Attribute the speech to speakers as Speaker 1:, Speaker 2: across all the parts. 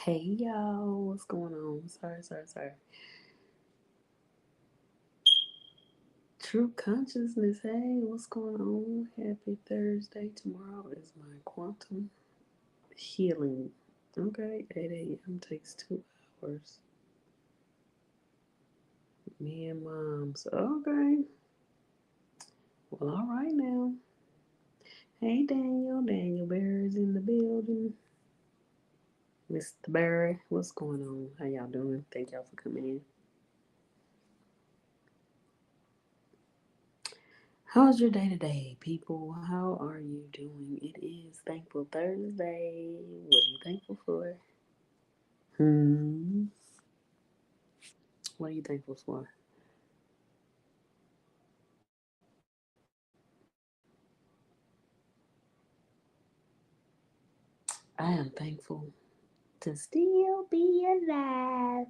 Speaker 1: Hey y'all, what's going on? Sorry. True consciousness, hey, what's going on? Happy Thursday. Tomorrow is my quantum healing. Okay, 8 a.m. takes 2 hours. Me and mom's. Okay. Well, all right now. Hey Daniel, Daniel Barry's in the building. Mr. Barry, what's going on? How y'all doing? Thank y'all for coming in. How's your day today, people? How are you doing? It is Thankful Thursday. What are you thankful for? Hmm. What are you thankful for? I am thankful to still be alive,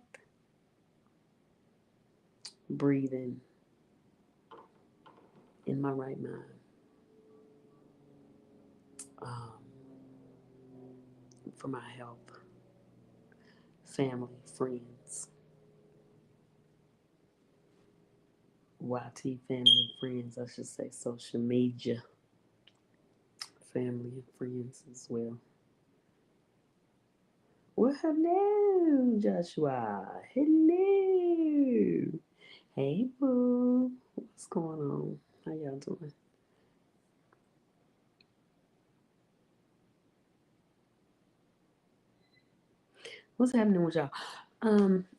Speaker 1: breathing in my right mind. Um, for my health, family, friends, YT family, friends, I should say, social media, family, and friends as well. Well, hello, Joshua. Hello. Hey, boo. What's going on? How y'all doing? What's happening with y'all?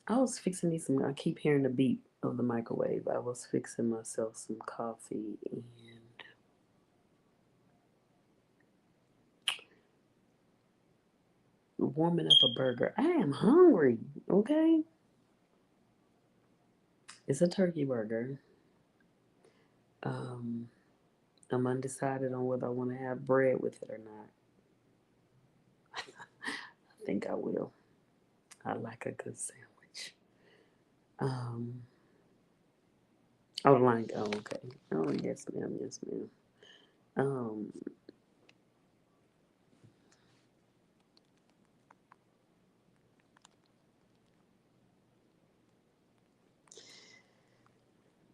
Speaker 1: I was fixing me some. I keep hearing the beep of the microwave. I was fixing myself some coffee and warming up a burger. I am hungry. Okay, it's a turkey burger. Um, I'm undecided on whether I want to have bread with it or not. I think I will. I like a good sandwich. Um, oh, like, oh, okay. Oh, yes, ma'am, yes, ma'am. Um,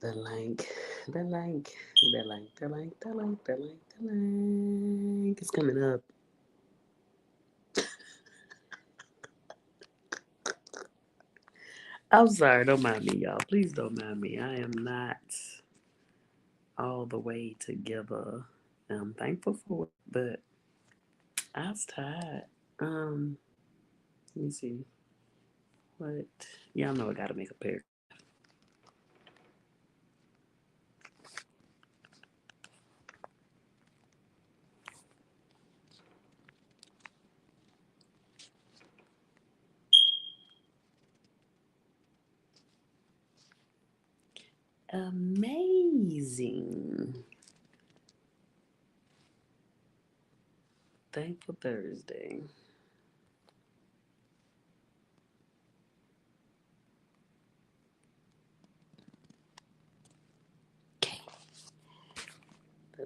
Speaker 1: the link, the link, the link is coming up. I'm sorry, don't mind me, y'all. Please don't mind me. I am not all the way together. I'm thankful for it, but I was tired. Um, let me see. What? Y'all know I gotta make a pair. Amazing. Thankful Thursday. Okay,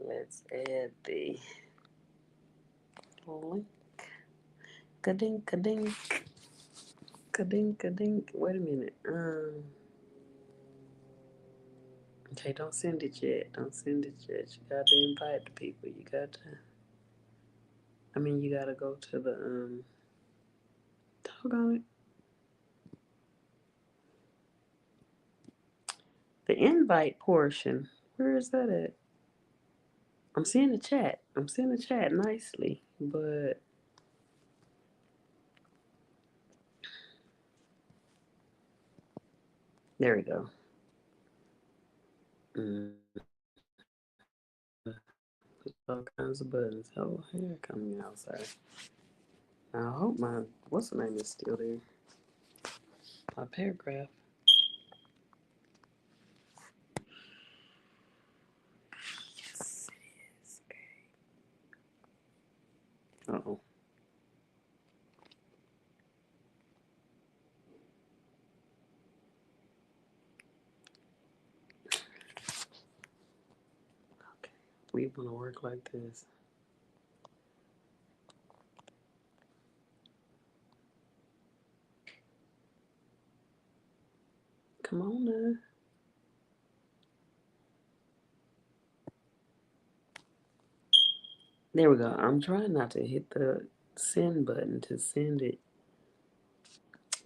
Speaker 1: let's add the link. Kadink, kadink, kadink, kadink. Wait a minute. Okay, don't send it yet. Don't send it yet. You gotta invite the people. You got to. I mean, you gotta go to the Talk on it. The invite portion. Where is that at? I'm seeing the chat. I'm seeing the chat nicely, but there we go. Mm, all kinds of buttons. Oh, hair coming outside. I hope my what's the name is still there. My paragraph. Yes, it is. Uh oh. Okay. We want to work like this. Come on now. There we go. I'm trying not to hit the send button to send it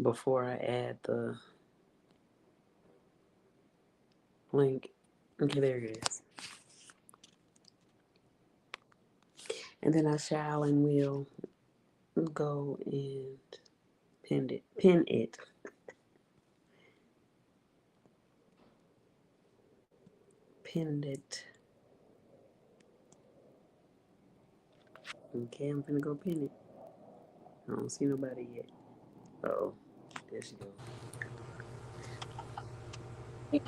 Speaker 1: before I add the link. Okay, there it is. And then I shall and will go and pin it. Pin it. Pinned it. Okay, I'm gonna go pin it. I don't see nobody yet. Oh, there she goes.
Speaker 2: Hey,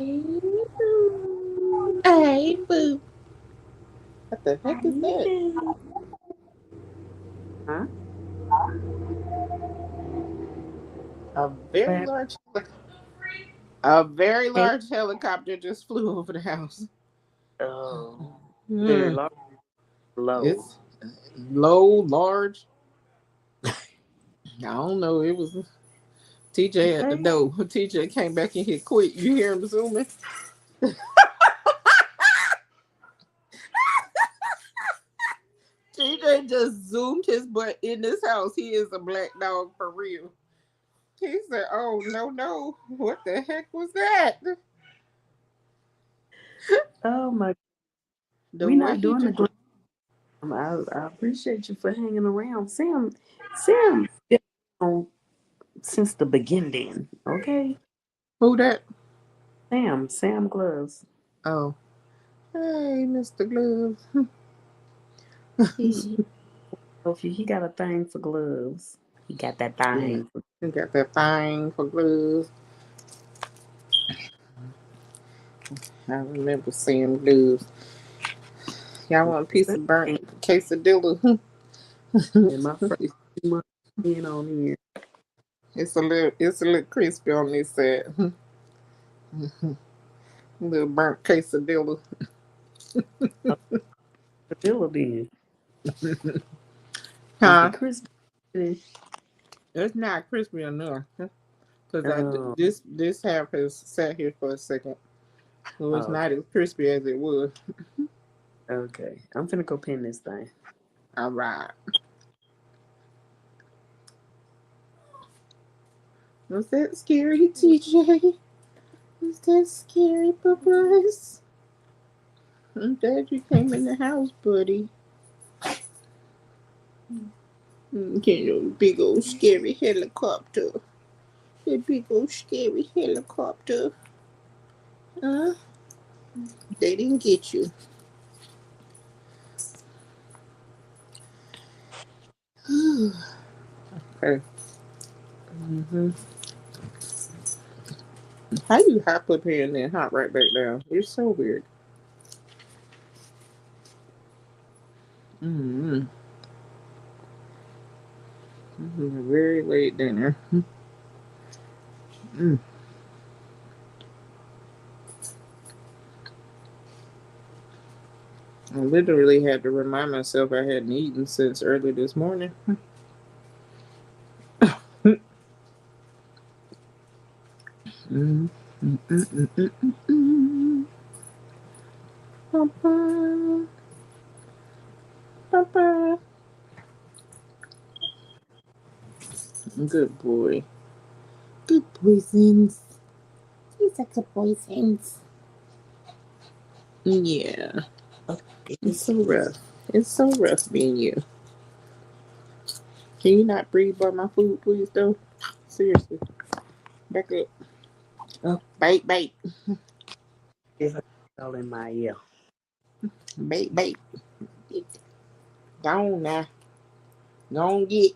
Speaker 2: boo. Hey, boo. What the
Speaker 1: How
Speaker 2: heck is
Speaker 1: you
Speaker 2: that?
Speaker 1: doing? Huh?
Speaker 2: A very
Speaker 1: What?
Speaker 2: large, a very
Speaker 1: Hey.
Speaker 2: large helicopter just flew over the house.
Speaker 1: Oh, very
Speaker 2: Hmm.
Speaker 1: large. Low.
Speaker 2: It's low, large. I don't know. It was TJ at the
Speaker 1: Okay.
Speaker 2: door. TJ came back in here quick. You hear him zooming? TJ just zoomed his butt in this house. He is a black dog for real. He said, "Oh no, no! What the heck was that?"
Speaker 1: Oh my.
Speaker 2: The
Speaker 1: We
Speaker 2: way
Speaker 1: not
Speaker 2: he
Speaker 1: doing the
Speaker 2: just
Speaker 1: glam. I appreciate you for hanging around, Sam. Sam been on since the beginning. Okay,
Speaker 2: who that?
Speaker 1: Sam Gloves.
Speaker 2: Oh, hey, Mr. Glove.
Speaker 1: He he got a thing for gloves. He got that
Speaker 2: Yeah,
Speaker 1: thing.
Speaker 2: he got that thing for gloves. I remember seeing gloves. Y'all want a piece of burnt quesadilla?
Speaker 1: And my first month being on here,
Speaker 2: It's a little crispy on this side. A little burnt quesadilla.
Speaker 1: the bill then is the
Speaker 2: Huh?
Speaker 1: crispy.
Speaker 2: It's not crispy enough because
Speaker 1: Oh,
Speaker 2: this half has sat here for a second, so it's
Speaker 1: okay,
Speaker 2: not as crispy as it was.
Speaker 1: okay. I'm finna go pin this thing.
Speaker 2: All right. Was that scary, TJ? Was that scary, Bubbles? I'm glad you came in the house, buddy. Big old scary helicopter. The big old scary helicopter. Huh? They didn't get you. Okay. hmm How you hop up here and then hop right back down? It's so weird. Mm-hmm. This is a very late dinner. Mm. I literally had to remind myself I hadn't eaten since early this morning. Mm, mm, mm, mm, mm, mm. Papa, papa. Good boy. Good poisons. He's a good poisons. Yeah. It's
Speaker 1: Okay.
Speaker 2: so rough. It's so rough being you. Can you not breathe by my food, please, though? Seriously. Back up.
Speaker 1: Oh,
Speaker 2: Bite, bite.
Speaker 1: it's all in my ear.
Speaker 2: Bite, bite. Go on now. Go on get.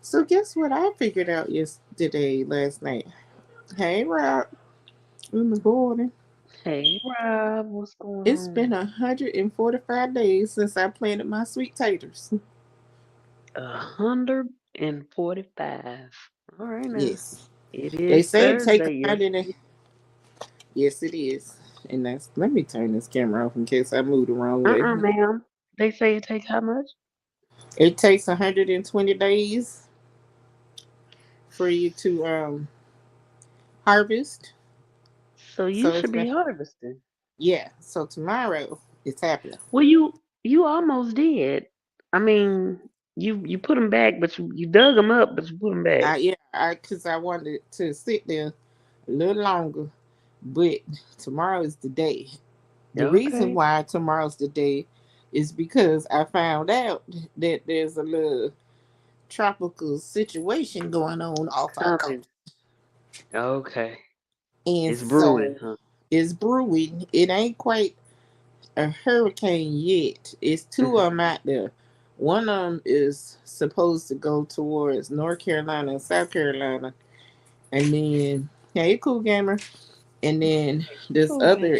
Speaker 2: So guess what I figured out yesterday, last night? Hey, Rob. In the morning.
Speaker 1: Hey Rob, what's going
Speaker 2: It's been
Speaker 1: on?
Speaker 2: 145 days since I planted my sweet taters.
Speaker 1: 145. All right now.
Speaker 2: Yes.
Speaker 1: It
Speaker 2: They
Speaker 1: is
Speaker 2: say it take
Speaker 1: Thursday.
Speaker 2: a hundred and yes it is. And that's let me turn this camera off in case I move the wrong way.
Speaker 1: Ma'am. They say it take how much?
Speaker 2: It takes 120 days for you to harvest.
Speaker 1: So you
Speaker 2: So it's
Speaker 1: should
Speaker 2: been,
Speaker 1: be harvesting.
Speaker 2: yeah. So tomorrow it's happening.
Speaker 1: Well, you almost did. I mean, you put them back, but you dug them up, but you put them back.
Speaker 2: Yeah, cause I wanted to sit there a little longer, but tomorrow is the day. The reason
Speaker 1: Okay.
Speaker 2: why tomorrow's the day is because I found out that there's a little tropical situation going on off our
Speaker 1: Coming.
Speaker 2: coast,
Speaker 1: Okay.
Speaker 2: and
Speaker 1: It's brewing,
Speaker 2: so
Speaker 1: huh?
Speaker 2: it's brewing. It ain't quite a hurricane yet. It's two of
Speaker 1: Hmm.
Speaker 2: them out there. One of them is supposed to go towards North Carolina and South Carolina, and then hey, cool gamer. And then this
Speaker 1: Okay.
Speaker 2: other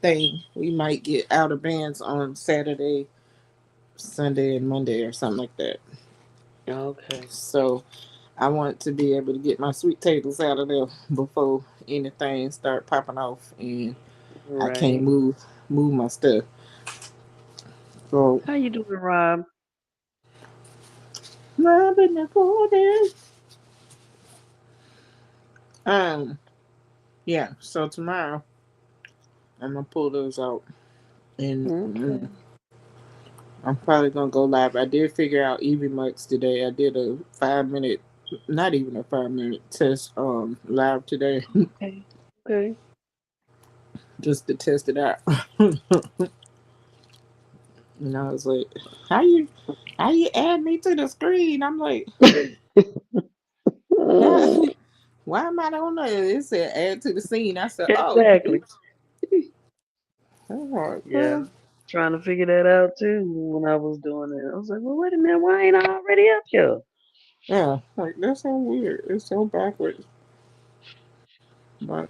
Speaker 2: thing, we might get out of bands on Saturday, Sunday, and Monday or something like that.
Speaker 1: Okay.
Speaker 2: So I want to be able to get my sweet potatoes out of there before anything start popping off, and I can't
Speaker 1: Right.
Speaker 2: move my stuff. So
Speaker 1: How you doing, Rob?
Speaker 2: Robin the Golden. Um, yeah. So tomorrow I'm gonna pull those out, and
Speaker 1: Okay.
Speaker 2: I'm probably gonna go live. I did figure out Evie Mux today. I did a 5 minute, not even a 5 minute test live today,
Speaker 1: Okay. Okay.
Speaker 2: just to test it out. And I was like, how you how you add me to the screen? I'm like, how, why am I on there? It said add to the scene. I said, oh,
Speaker 1: Exactly.
Speaker 2: oops. I'm like,
Speaker 1: Yeah. Trying to figure that out too when I was doing it. I was like, well, wait a minute, why ain't I already up here?
Speaker 2: yeah, like that's so weird. It's so backwards. But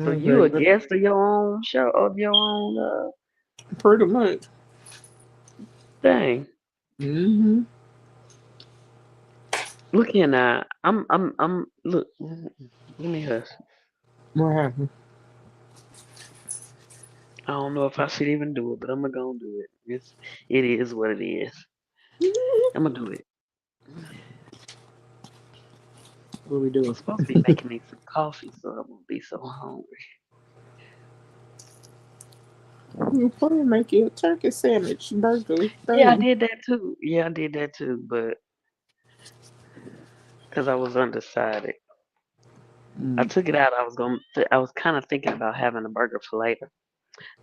Speaker 1: So you
Speaker 2: okay,
Speaker 1: a
Speaker 2: but
Speaker 1: guest of your own show of your own
Speaker 2: pretty much.
Speaker 1: thing.
Speaker 2: Mm-hmm.
Speaker 1: Look here now. I'm look. Let me hush.
Speaker 2: What happened?
Speaker 1: I don't know if I should even do it, but I'm gonna go and do it. It is what it is. I'm gonna do it.
Speaker 2: What we
Speaker 1: I'm
Speaker 2: doing?
Speaker 1: supposed to be making me some coffee, so I won't be so hungry.
Speaker 2: You probably make you a turkey sandwich burger
Speaker 1: Yeah, I
Speaker 2: thing.
Speaker 1: did that too. Yeah, I did that too, but because I was undecided, I
Speaker 2: Mm.
Speaker 1: took it out. I was kind of thinking about having a burger for later.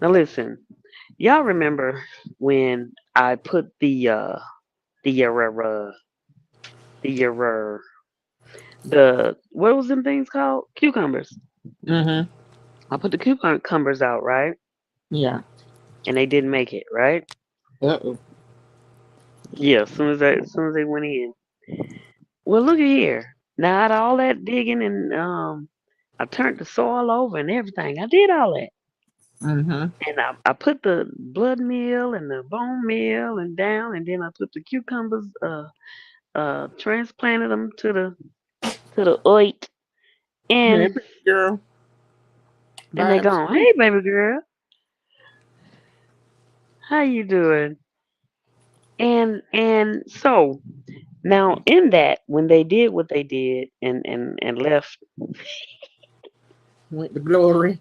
Speaker 1: Now listen, y'all remember when I put the the the what was them things called? Cucumbers.
Speaker 2: Mm-hmm.
Speaker 1: I put the cucumbers out, right?
Speaker 2: Yeah.
Speaker 1: And they didn't make it, right?
Speaker 2: Uh-oh.
Speaker 1: Yeah, as soon as they went in. Well, look at here. Now, out of all that digging and I turned the soil over and everything. I did all that,
Speaker 2: Mm-hmm.
Speaker 1: and I put the blood meal and the bone meal and down, and then I put the cucumbers, transplanted them to the oit,
Speaker 2: Hey,
Speaker 1: and
Speaker 2: baby girl.
Speaker 1: they
Speaker 2: Vibes.
Speaker 1: gone. Hey, baby girl, how you doing? And so now in that when they did what they did and left
Speaker 2: Went to glory.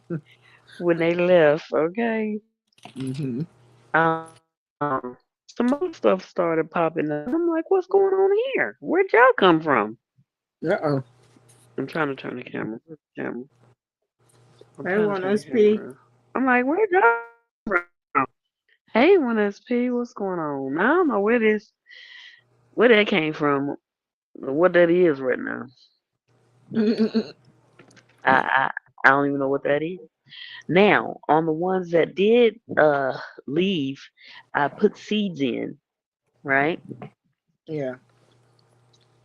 Speaker 1: when they left, okay,
Speaker 2: Mm-hmm.
Speaker 1: some more stuff started popping up. I'm like, what's going on here? Where'd y'all come from?
Speaker 2: Uh-oh.
Speaker 1: I'm trying to turn the camera. Where's the camera? I'm
Speaker 2: Hey,
Speaker 1: trying to
Speaker 2: one
Speaker 1: turn the
Speaker 2: SP.
Speaker 1: camera. I'm like, where'd y'all come from? Hey, one SP, what's going on? I don't know where that came from, or what that is right now. I I, I don't even know what that is. Now, on the ones that did leave, I put seeds in, right?
Speaker 2: Yeah.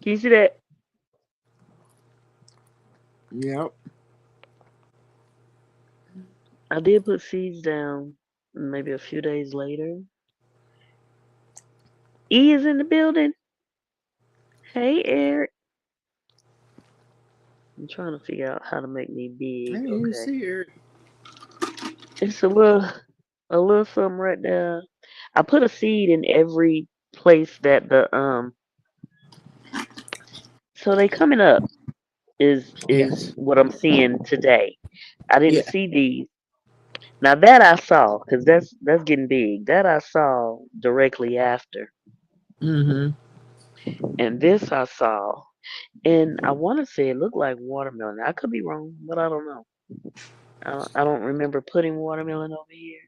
Speaker 1: Can you see that?
Speaker 2: Yep.
Speaker 1: I did put seeds down maybe a few days later. E is in the building. Hey, Eric. I'm trying to figure out how to make me
Speaker 2: I
Speaker 1: big.
Speaker 2: didn't
Speaker 1: Okay.
Speaker 2: see her.
Speaker 1: It's a little something right there. I put a seed in every place that the so they coming up.
Speaker 2: Yeah.
Speaker 1: is what I'm seeing today. I didn't
Speaker 2: Yeah.
Speaker 1: see these. Now that I saw, because that's getting big. That I saw directly after,
Speaker 2: Mm-hmm.
Speaker 1: and this I saw, and I want to say it looked like watermelon. I could be wrong, but I don't know. I don't remember putting watermelon over here,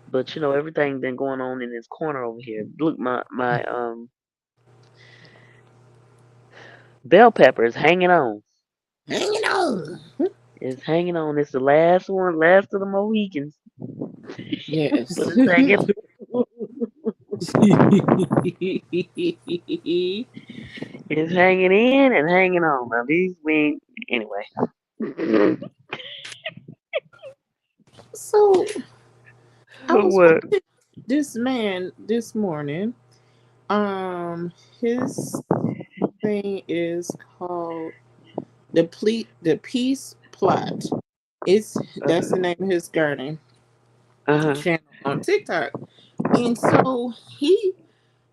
Speaker 1: but everything been going on in this corner over here. Look, my bell pepper is hanging on.
Speaker 2: Hanging on.
Speaker 1: It's hanging on. It's the last one, last of the Mohicans, but
Speaker 2: Yes.
Speaker 1: it's hanging. It's hanging in and hanging on. Now these we anyway.
Speaker 2: So I was
Speaker 1: What?
Speaker 2: watching this man this morning. His thing is called the Peace Plot. It's That's the name of his garden
Speaker 1: Uh huh.
Speaker 2: channel on TikTok. And so he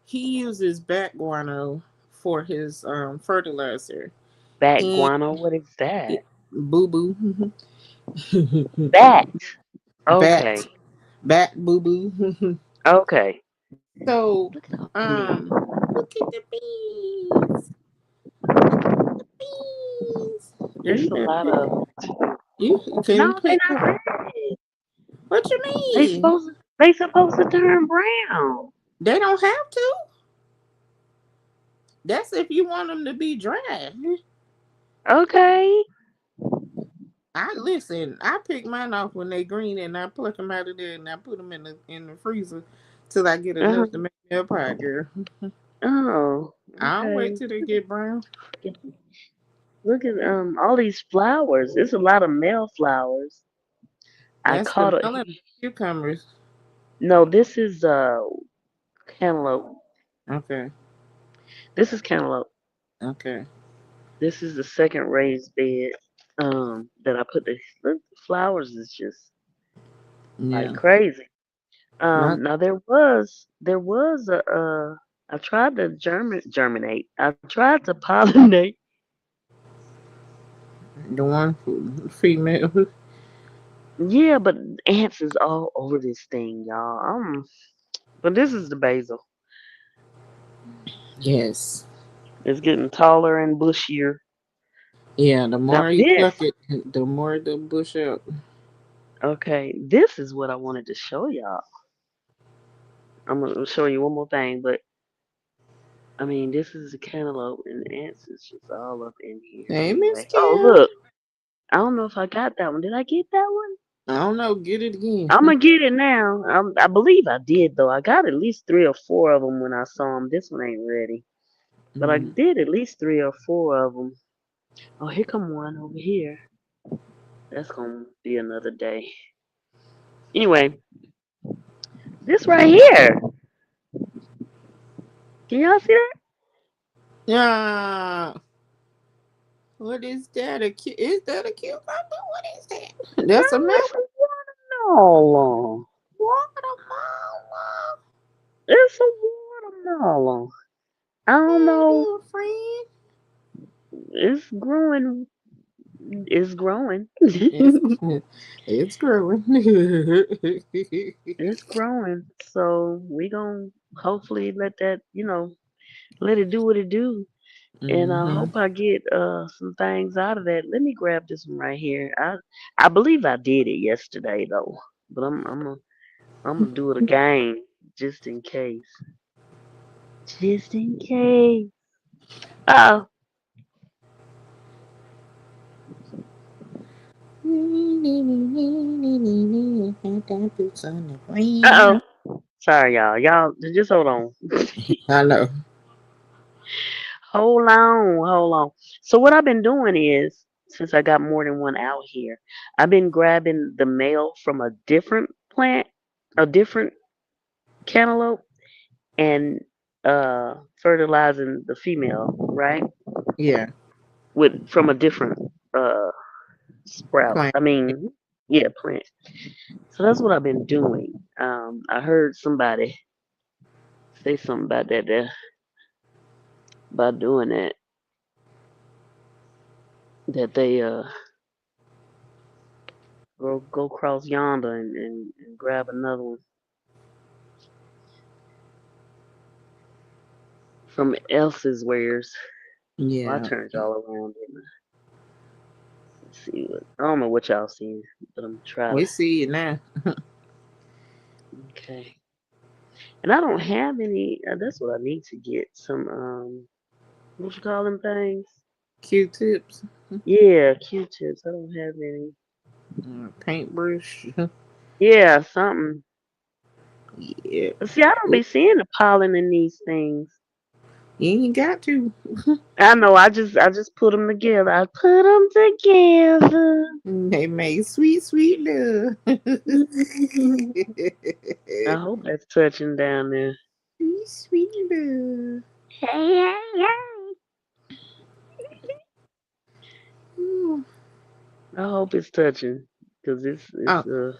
Speaker 2: uses bat guano for his fertilizer.
Speaker 1: Bat
Speaker 2: And
Speaker 1: guano. What is that?
Speaker 2: boo boo.
Speaker 1: Bat.
Speaker 2: bat
Speaker 1: Okay.
Speaker 2: bat boo boo.
Speaker 1: Okay.
Speaker 2: So
Speaker 1: Look at all the bees.
Speaker 2: look at the bees. Look at the bees. Girl,
Speaker 1: It's
Speaker 2: you
Speaker 1: a
Speaker 2: better
Speaker 1: lot
Speaker 2: pick.
Speaker 1: of.
Speaker 2: You can
Speaker 1: No, they're
Speaker 2: pick
Speaker 1: not
Speaker 2: up.
Speaker 1: red.
Speaker 2: What you
Speaker 1: They
Speaker 2: mean?
Speaker 1: supposed to. They supposed to turn brown.
Speaker 2: They don't have to. That's if you want them to be dry.
Speaker 1: Okay.
Speaker 2: I listen. I pick mine off when they green, and I pluck them out of there, and I put them in the freezer till I get enough to
Speaker 1: Uh-huh.
Speaker 2: make me a pie, girl.
Speaker 1: Oh.
Speaker 2: I don't wait
Speaker 1: Okay.
Speaker 2: till they get brown.
Speaker 1: Look at all these flowers. It's a lot of male flowers. I
Speaker 2: That's the
Speaker 1: caught a.
Speaker 2: melon cucumbers.
Speaker 1: No, this is cantaloupe.
Speaker 2: Okay.
Speaker 1: This is cantaloupe.
Speaker 2: Okay.
Speaker 1: This is the second raised bed that I put the look, the flowers is just like
Speaker 2: Yeah.
Speaker 1: crazy.
Speaker 2: My
Speaker 1: Now there was a I tried to germinate. I tried to pollinate.
Speaker 2: the one female.
Speaker 1: Yeah, but ants is all over this thing, y'all. But this is the basil.
Speaker 2: Yes.
Speaker 1: It's getting taller and bushier.
Speaker 2: Yeah. The
Speaker 1: Now
Speaker 2: more you
Speaker 1: this,
Speaker 2: pluck it, the more the bush up.
Speaker 1: okay, this is what I wanted to show y'all. I'm gonna show you one more thing, but I mean, this is a cantaloupe, and the ants is just all up in here.
Speaker 2: Hey, Miss
Speaker 1: Anyway, oh
Speaker 2: Kim.
Speaker 1: look, I don't know if I got that one. Did I get that one?
Speaker 2: I don't know. Get it again.
Speaker 1: I'm gonna get it now. I believe I did though. I got at least 3 or 4 of them when I saw them. This one ain't ready, but I
Speaker 2: Mm.
Speaker 1: did at least 3 or 4 of them. Oh, here come one over here. That's gonna be another day. Anyway, this right here. Can y'all see that?
Speaker 2: Yeah. What is that? Is that a cucumber? What is that? That's a
Speaker 1: No,
Speaker 2: melon.
Speaker 1: it's a watermelon.
Speaker 2: Watermelon.
Speaker 1: It's a watermelon. I don't
Speaker 2: Hey,
Speaker 1: know.
Speaker 2: little friend.
Speaker 1: It's growing. It's growing.
Speaker 2: It's it's growing.
Speaker 1: It's growing. So we gonna hopefully let that, let it do what it do. And I
Speaker 2: hmm
Speaker 1: hope I get some things out of that. Let me grab this one right here. I believe I did it yesterday though, but I'm gonna do it again just in case. Just in case. Uh
Speaker 2: Boots on the
Speaker 1: oh.
Speaker 2: ground.
Speaker 1: Sorry y'all. Y'all just hold on.
Speaker 2: I know.
Speaker 1: Hold on. So what I've been doing is, since I got more than one out here, I've been grabbing the male from a different plant, a different cantaloupe, and fertilizing the female, right?
Speaker 2: Yeah.
Speaker 1: With from a different uh sprout.
Speaker 2: Plant.
Speaker 1: I mean, yeah, plant. So that's what I've been doing. I heard somebody say something about that, about doing that. that they go cross yonder and grab another one from else's wares. Well, I
Speaker 2: Yeah.
Speaker 1: turned y'all around. Didn't I? Let's see what I don't know what y'all seen, but I'm trying to.
Speaker 2: We see you now.
Speaker 1: Okay. And I don't have any. That's what I need to get. Some what you call them things?
Speaker 2: Q-tips.
Speaker 1: Yeah, Q-tips. I don't have any.
Speaker 2: Paintbrush.
Speaker 1: Yeah, something.
Speaker 2: Yeah.
Speaker 1: But see, I don't be seeing the pollen in these things.
Speaker 2: You ain't got to.
Speaker 1: I know. I just put them together. I put them together.
Speaker 2: They made sweet, sweet love.
Speaker 1: I hope that's touching down there.
Speaker 2: Sweet, sweet love.
Speaker 1: Hey, hey, hey.
Speaker 2: Ooh.
Speaker 1: I hope it's touching, cause it's
Speaker 2: Oh,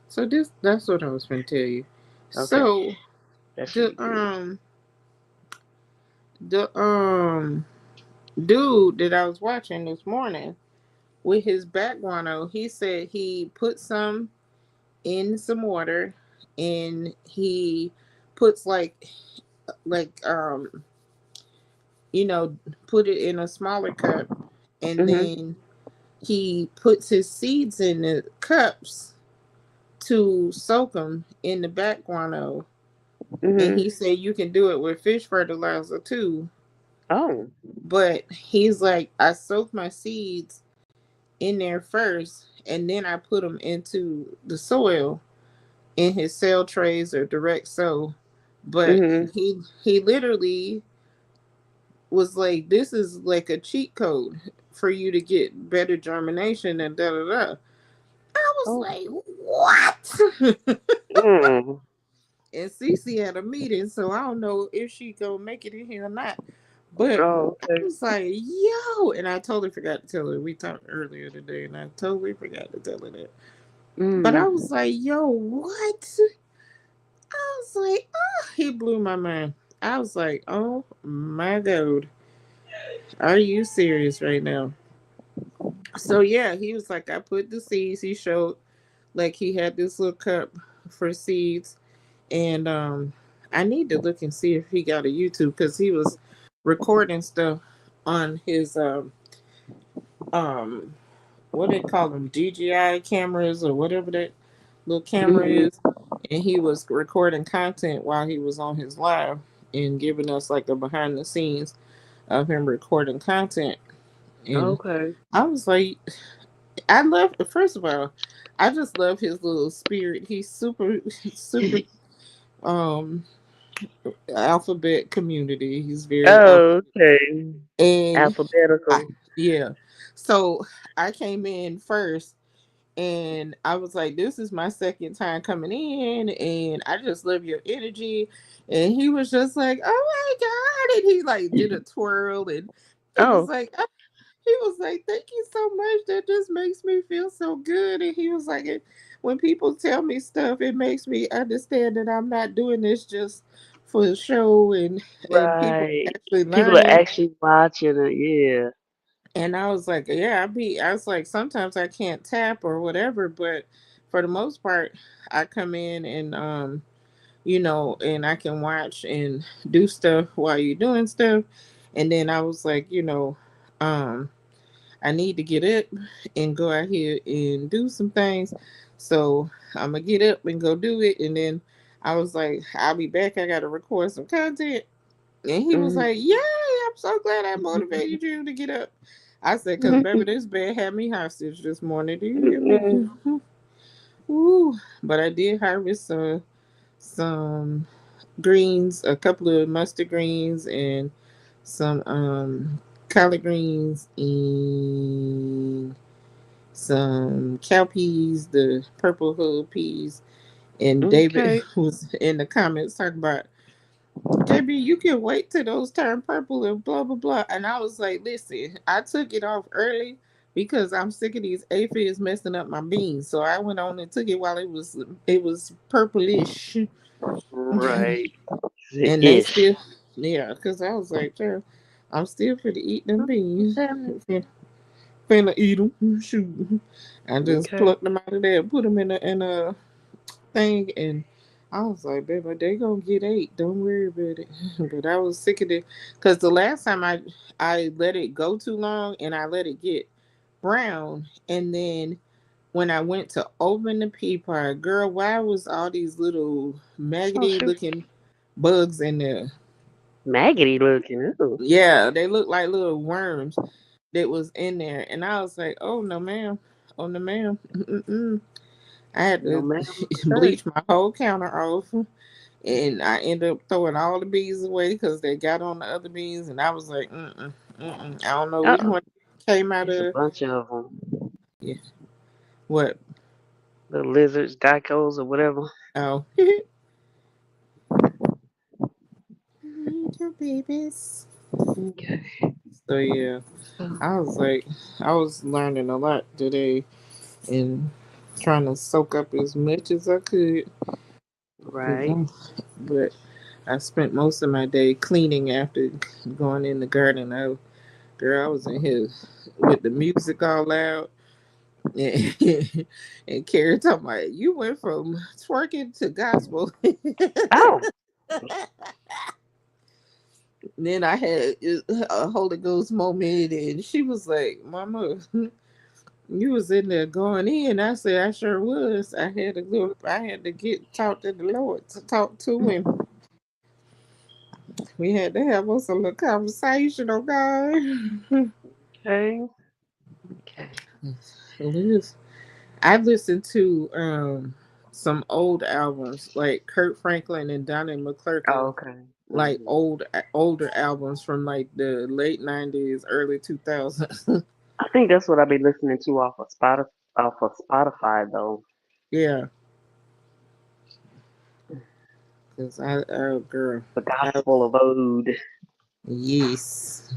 Speaker 2: so that's what I was gonna tell you.
Speaker 1: okay.
Speaker 2: So
Speaker 1: That should
Speaker 2: the
Speaker 1: be good.
Speaker 2: the dude that I was watching this morning with his back guano, he said he put some in some water and he puts like you know, put it in a smaller cup, and
Speaker 1: Mhm.
Speaker 2: then he puts his seeds in the cups to soak them in the back guano. And
Speaker 1: Mhm.
Speaker 2: he said you can do it with fish fertilizer too.
Speaker 1: Oh.
Speaker 2: But he's like, I soak my seeds in there first, and then I put them into the soil in his cell trays or direct sow. But
Speaker 1: Mhm.
Speaker 2: he literally was like, this is like a cheat code for you to get better germination and da da da. I was
Speaker 1: Oh.
Speaker 2: like, what?
Speaker 1: Mm.
Speaker 2: And Cece had a meeting, so I don't know if she gonna make it in here or not. But
Speaker 1: Oh.
Speaker 2: I
Speaker 1: Okay.
Speaker 2: was like, yo, and I totally forgot to tell her. We talked earlier today, and I totally forgot to tell her that. But I
Speaker 1: Mm.
Speaker 2: was like, yo, what? I was like, oh, he blew my mind. I was like, oh my god, are you serious right now? So yeah, he was like, I put the seeds. He showed like he had this little cup for seeds, and I need to look and see if he got a YouTube because he was recording stuff on his um what they call them, DJI cameras or whatever that little camera
Speaker 1: Mhm.
Speaker 2: is, and he was recording content while he was on his live and giving us like a behind the scenes of him recording content. And
Speaker 1: Okay.
Speaker 2: I was like, I love, first of all, I just love his little spirit. He's super super um alphabet community. He's very
Speaker 1: Oh, okay.
Speaker 2: and I,
Speaker 1: Alphabetical.
Speaker 2: yeah. So I came in first and I was like, this is my second time coming in and I just love your energy. And he was just like, oh my God. And he like did a twirl and he was
Speaker 1: Oh.
Speaker 2: like, he was like, thank you so much. That just makes me feel so good. And he was like, when people tell me stuff, it makes me understand that I'm not doing this just for the show and people
Speaker 1: Right.
Speaker 2: actually
Speaker 1: People are
Speaker 2: learning.
Speaker 1: actually watching it. Yeah.
Speaker 2: And I was like, yeah, I was like, sometimes I can't tap or whatever, but for the most part, I come in and, you know, and I can watch and do stuff while you're doing stuff. And then I was like, you know, um, I need to get up and go out here and do some things. So I'm gonna get up and go do it. And then I was like, I'll be back. I gotta record some content. And he was
Speaker 1: Mhm.
Speaker 2: like, yay, I'm so glad I motivated you to get up. I said, because baby, this bed had me hostage this morning. Do you hear me?
Speaker 1: Mhm.
Speaker 2: Ooh. But I did harvest some greens, a couple of mustard greens, and some collard greens, and some cowpeas, the purple hood peas. And David
Speaker 1: Okay.
Speaker 2: was in the comments talking about, JB, you can wait till those turn purple and blah blah blah. And I was like, listen, I took it off early because I'm sick of these aphids messing up my beans. So I went on and took it while it was purplish.
Speaker 1: Right.
Speaker 2: And they
Speaker 1: Ish.
Speaker 2: still, yeah, because I was like, "Girl, I'm still for to eat them
Speaker 1: What's
Speaker 2: beans."
Speaker 1: happening?
Speaker 2: finna eat them. Shoot. I just
Speaker 1: Okay.
Speaker 2: plucked them out of there, put them in a thing, and I was like, baby, they gonna get ate. Don't worry about it. But I was sick of it because the last time I let it go too long and I let it get brown, and then when I went to open the pea pie, girl, why was all these little
Speaker 1: Oh
Speaker 2: maggoty
Speaker 1: shoot.
Speaker 2: looking bugs in there?
Speaker 1: Maggoty looking. Ooh.
Speaker 2: Yeah, they looked like little worms that was in there, and I was like, "Oh no, ma'am! Oh no, ma'am!" Mm-mm. I had
Speaker 1: No
Speaker 2: to
Speaker 1: ma'am, sir.
Speaker 2: bleach my whole counter off, and I ended up throwing all the bees away because they got on the other bees, and I was like, "Mm-mm, mm-mm." I don't know which
Speaker 1: Uh-uh.
Speaker 2: one came out
Speaker 1: It's a
Speaker 2: of.
Speaker 1: bunch of them.
Speaker 2: Yeah, what?
Speaker 1: The lizards, geckos, or whatever.
Speaker 2: Oh, little babies.
Speaker 1: Okay.
Speaker 2: So yeah, I was like, I was learning a lot today and trying to soak up as much as I could. 'Cause
Speaker 1: Right.
Speaker 2: but I spent most of my day cleaning after going in the garden. Girl, I was in here with the music all loud. And, and Carrie talking about, you went from twerking to gospel.
Speaker 1: Oh.
Speaker 2: Then I had a Holy Ghost moment, and she was like, "Mama, you was in there going in." I said, "I sure was. I had to get talk to the Lord to talk to him. We had to have us a little conversation, oh God."
Speaker 1: Okay. Okay.
Speaker 2: Liz, I listened to some old albums like Kurt Franklin and Donnie
Speaker 1: Oh,
Speaker 2: McClurkin,
Speaker 1: okay.
Speaker 2: like
Speaker 1: Hmm.
Speaker 2: older albums from like the late '90s, early 2000s.
Speaker 1: I think that's what I be listening to off of Spotify though.
Speaker 2: Yeah, because I oh girl,
Speaker 1: The
Speaker 2: I,
Speaker 1: Gospel of Ode.
Speaker 2: yes,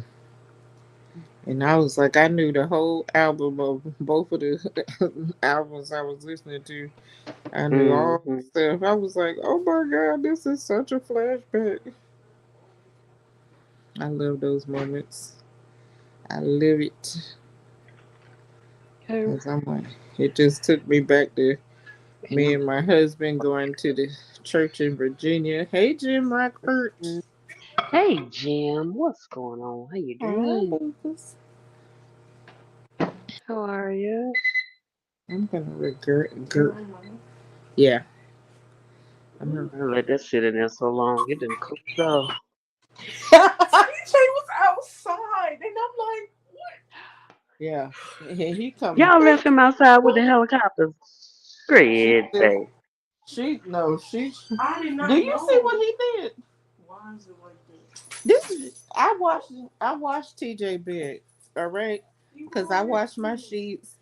Speaker 2: and I was like, I knew the whole album of both of the albums I was listening to. I knew all the
Speaker 1: Hmm.
Speaker 2: stuff. I was like, oh my god, this is such a flashback. I love those moments. I live it.
Speaker 1: Okay.
Speaker 2: Cause I'm like, it just took me back to me and my husband going to the church in Virginia. Hey, Jim Rockford.
Speaker 1: Hey Jim, what's going on? How you
Speaker 2: Hi,
Speaker 1: doing?
Speaker 2: Lucas.
Speaker 1: How are you?
Speaker 2: I'm gonna regret. Yeah, I'm gonna.
Speaker 1: I let that sit in there so long. It didn't cook off.
Speaker 2: TJ was outside, and I'm like, yeah. And he coming.
Speaker 1: Y'all left him outside with the helicopters.
Speaker 2: She
Speaker 1: Great
Speaker 2: said,
Speaker 1: day.
Speaker 2: she no, she.
Speaker 3: I did not
Speaker 2: Do you see
Speaker 3: know.
Speaker 2: what he did?
Speaker 3: Why is it like that?
Speaker 2: This is I watched TJ bed, all right,
Speaker 3: You
Speaker 2: because I
Speaker 3: already
Speaker 2: washed my sheets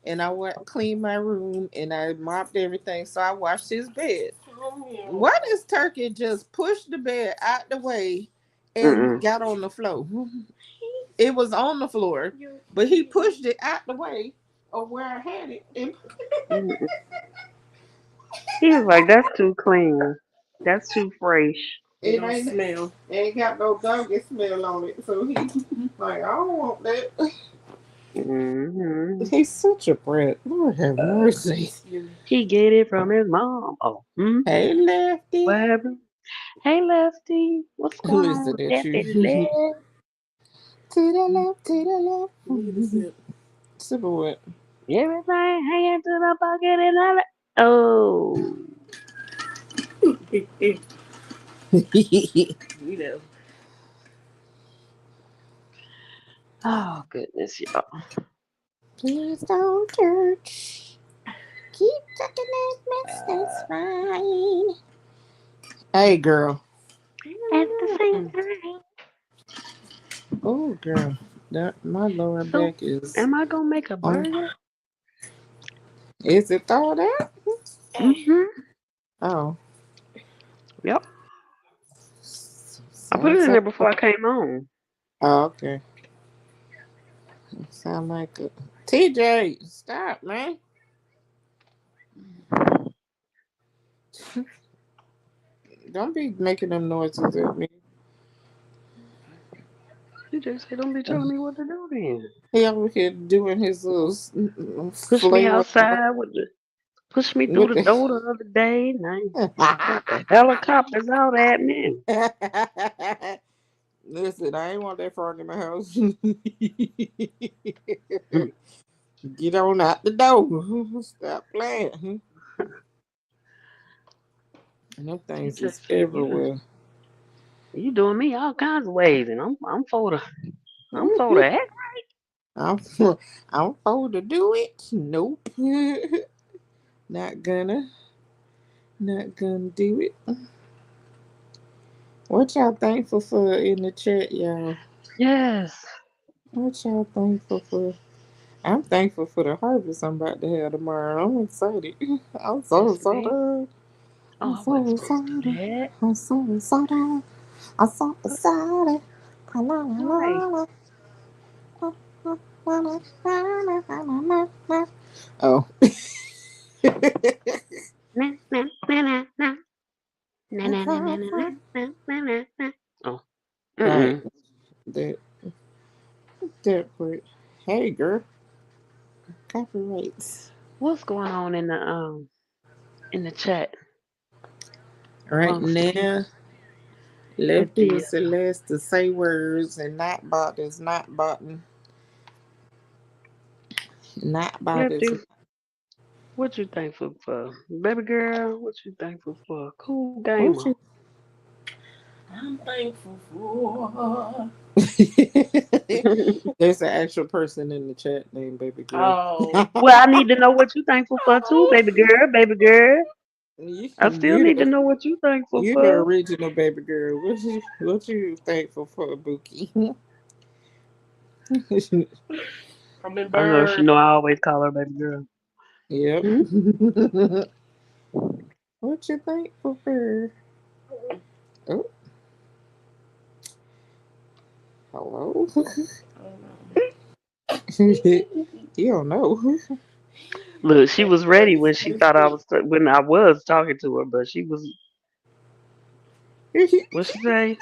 Speaker 2: and I cleaned my room and I mopped everything. So I washed his bed.
Speaker 3: told me.
Speaker 2: What is Turkey just pushed the bed out the way and
Speaker 1: Mm-mm.
Speaker 2: got on the floor? It was on the floor, but he pushed it out the way of where I had it. And
Speaker 1: Mm-mm. He was like, that's too clean. That's too fresh.
Speaker 3: It
Speaker 2: it
Speaker 3: don't smell.
Speaker 2: ain't got no doggy smell on it. So he like, I don't want that.
Speaker 1: Hmm.
Speaker 2: He's such a brat. Lord have mercy.
Speaker 1: He get it from his mom. Oh, hmm.
Speaker 2: Hey, Lefty.
Speaker 1: What happened? Hey, Lefty. What's going on
Speaker 2: Listen
Speaker 1: with
Speaker 2: at
Speaker 1: that
Speaker 2: you.
Speaker 1: bitty leg?
Speaker 2: To the left, to the
Speaker 3: Need a
Speaker 2: left.
Speaker 3: sip.
Speaker 2: Sip of what?
Speaker 1: Everything hanging to the bucket and all that. Oh.
Speaker 3: You know.
Speaker 1: Oh, goodness, y'all.
Speaker 2: Please don't church. Keep talking that mess, that's fine. Hey, girl.
Speaker 1: At the same time.
Speaker 2: Oh, girl. That my lower
Speaker 1: So,
Speaker 2: back is
Speaker 1: am I going to make a
Speaker 2: on.
Speaker 1: burger?
Speaker 2: Is it thawed out?
Speaker 1: Mm-hmm.
Speaker 2: Oh,
Speaker 1: Yep. I put it
Speaker 2: sounds
Speaker 1: in
Speaker 2: like.
Speaker 1: there before I came on.
Speaker 2: Oh, okay. Sound like a TJ. Stop, man. Don't be making them noises at me.
Speaker 1: He just said, "Don't be telling me what to do then.
Speaker 2: He over here doing his little
Speaker 1: Push me
Speaker 2: flailing
Speaker 1: outside with the push me through
Speaker 2: with
Speaker 1: the
Speaker 2: the.
Speaker 1: door the other day. Now you got the helicopters out at me.
Speaker 2: Listen, I ain't want that frog in my house.
Speaker 1: Hmm.
Speaker 2: Get on out the door. Stop playing. And them
Speaker 1: You
Speaker 2: things is
Speaker 1: just
Speaker 2: everywhere.
Speaker 1: you doing me all kinds of ways, and I'm for the heck.
Speaker 2: I'm I'm supposed to do it. Nope. Not gonna. Not gonna do it. What y'all thankful for in the chat, y'all?
Speaker 1: Yes.
Speaker 2: What y'all thankful for? I'm thankful for the harvest I'm about to have tomorrow. I'm excited. I'm so
Speaker 1: Yes, ma'am.
Speaker 2: excited.
Speaker 1: Oh,
Speaker 2: I'm
Speaker 1: I wasn't
Speaker 2: so
Speaker 1: supposed to do
Speaker 2: excited.
Speaker 1: that.
Speaker 2: I'm so excited. I'm so excited. La, la,
Speaker 1: Why?
Speaker 2: la, la, la, la, la, la, la, la, la. Oh.
Speaker 1: Na, na, na, na, na. Na, na, na, na, na, na, na, na, na, na. Oh.
Speaker 2: Right.
Speaker 1: Mm-mm.
Speaker 2: That that part. Hey girl. Copyrights.
Speaker 1: What's going on in the chat
Speaker 2: Right
Speaker 1: amongst the
Speaker 2: now,
Speaker 1: people with
Speaker 2: Lefty
Speaker 1: the
Speaker 2: was the last to say words and not bought is not button. Not bought is
Speaker 1: Lefty? What you thankful for, baby girl? What you thankful for, cool gamer?
Speaker 2: what you
Speaker 3: I'm thankful for.
Speaker 2: There's an actual person in the chat named Baby Girl.
Speaker 3: Oh,
Speaker 1: Well, I need to know what you thankful for too, baby girl, baby girl.
Speaker 2: you,
Speaker 1: I still need to know what you thankful
Speaker 2: you the
Speaker 1: for.
Speaker 2: original Baby Girl. What you thankful for, Bookie?
Speaker 1: I know she
Speaker 3: hummingbird.
Speaker 1: know I always call her baby girl.
Speaker 2: Yep.
Speaker 1: Hmm?
Speaker 2: What you thankful for? Oh, hello. You don't know.
Speaker 1: Look, she was
Speaker 3: Thankful for
Speaker 1: ready
Speaker 3: this
Speaker 1: when she thought I
Speaker 3: Facebook.
Speaker 1: was when I was talking to her, but she was what she say?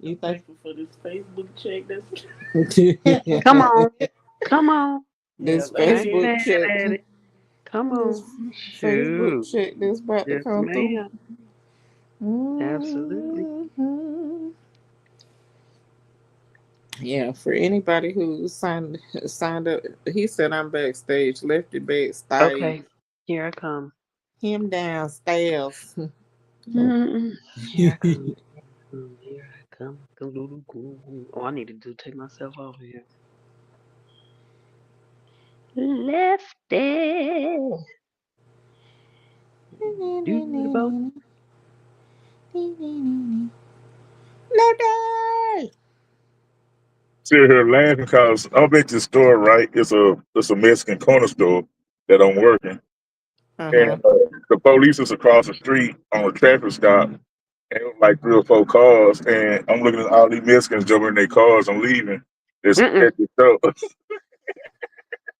Speaker 2: You
Speaker 3: I'm
Speaker 2: think
Speaker 3: thankful for this Facebook check. That's
Speaker 1: Come on, come on.
Speaker 3: yeah,
Speaker 2: this
Speaker 1: I ain't
Speaker 2: Facebook
Speaker 1: mad
Speaker 3: ladies.
Speaker 2: check,
Speaker 1: at it. Come
Speaker 2: this
Speaker 1: on.
Speaker 2: Facebook
Speaker 1: Shoot.
Speaker 2: check that's about to
Speaker 1: Yes,
Speaker 2: come through.
Speaker 1: ma'am. Absolutely.
Speaker 2: Mhm. Yeah, for anybody who signed up, he said I'm backstage. Lefty backstage.
Speaker 1: Okay. Here I come.
Speaker 2: Him downstairs.
Speaker 1: Mm-mm. Here I come. Here I come. Oh, I need to do take myself off of here. Lefty. Beautiful.
Speaker 2: Lefty.
Speaker 4: Sitting here laughing because I'm at the store, right? It's a Mexican corner store that I'm working,
Speaker 2: Uh
Speaker 4: and
Speaker 2: huh.
Speaker 4: the police is across the street on a traffic stop, and it was like three or four cars, and I'm looking at all these Mexicans jumping in their cars. I'm leaving. It's
Speaker 1: Mm-mm.
Speaker 4: at the store.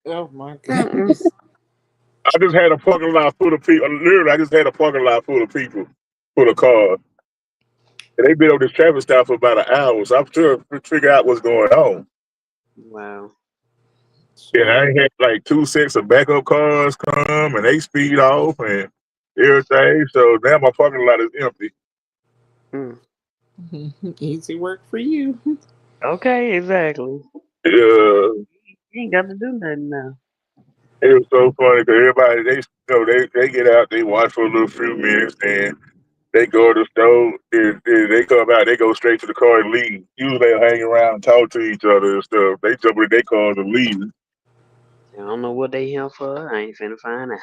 Speaker 2: Oh my
Speaker 1: Mm-mm.
Speaker 2: goodness.
Speaker 4: I just had a parking lot full of people. Literally, I just had a parking lot full of people, full of cars, and they been on this traffic stop for about an hour. So I'm trying to figure out what's going on.
Speaker 1: Wow.
Speaker 4: And I
Speaker 2: Child.
Speaker 4: had like two sets of backup cars come and they speed off and everything. So now my parking lot is empty.
Speaker 1: Mm.
Speaker 2: Easy work for you.
Speaker 1: Okay, exactly.
Speaker 4: Uh,
Speaker 1: You ain't got to do nothing now.
Speaker 4: it was so funny because everybody they get out, they watch for a little few minutes, and they go to the store, and they come out, they go straight to the car and leave. Usually they hang around and talk to each other and stuff. They jump in their cars and leave.
Speaker 1: I don't know what they here for. I ain't finna find out.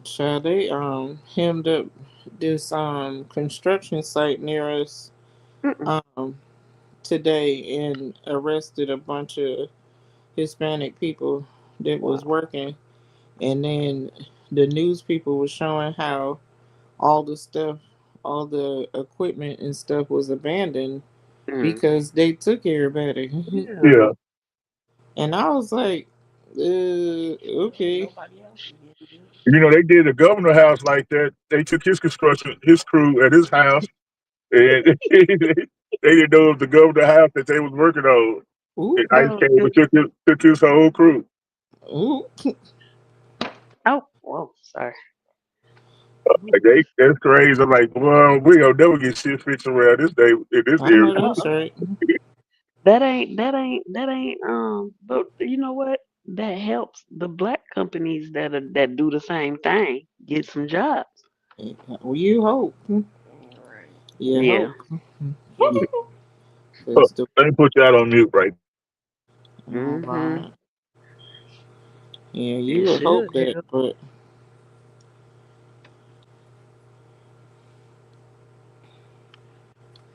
Speaker 2: Child, they hemmed up this construction site near us
Speaker 1: Mm-mm.
Speaker 2: um today and arrested a bunch of Hispanic people that was
Speaker 1: Wow.
Speaker 2: working, and then the news people was showing how all the stuff, all the equipment and stuff was abandoned
Speaker 1: Mm.
Speaker 2: because they took everybody.
Speaker 1: Yeah.
Speaker 4: Yeah.
Speaker 2: And I was like,
Speaker 3: Ain't
Speaker 2: okay.
Speaker 3: nobody else is getting it.
Speaker 4: They did the governor house like that. They took his construction, his crew at his house. And they didn't know it was the governor house that they was working on. And
Speaker 2: Ooh,
Speaker 4: ICE
Speaker 1: Oh,
Speaker 4: came and
Speaker 1: goodness.
Speaker 4: took his whole crew.
Speaker 2: ooh.
Speaker 1: Oh, whoa, sorry.
Speaker 2: Ooh.
Speaker 4: Like that's crazy. I'm like, well, we don't never get shit fixed around this day in this
Speaker 2: I
Speaker 4: area.
Speaker 2: know that's
Speaker 1: Uh-uh.
Speaker 2: right.
Speaker 1: That ain't. But you know what? That helps the black companies that do the same thing get some jobs.
Speaker 2: Well, you hope. You
Speaker 1: Yeah.
Speaker 2: hope.
Speaker 4: Yeah.
Speaker 2: That's the
Speaker 4: Let me put you out on mute right.
Speaker 2: all
Speaker 1: Mhm.
Speaker 2: right. Yeah, you
Speaker 1: It
Speaker 2: would hope
Speaker 1: should
Speaker 2: that,
Speaker 1: help.
Speaker 2: but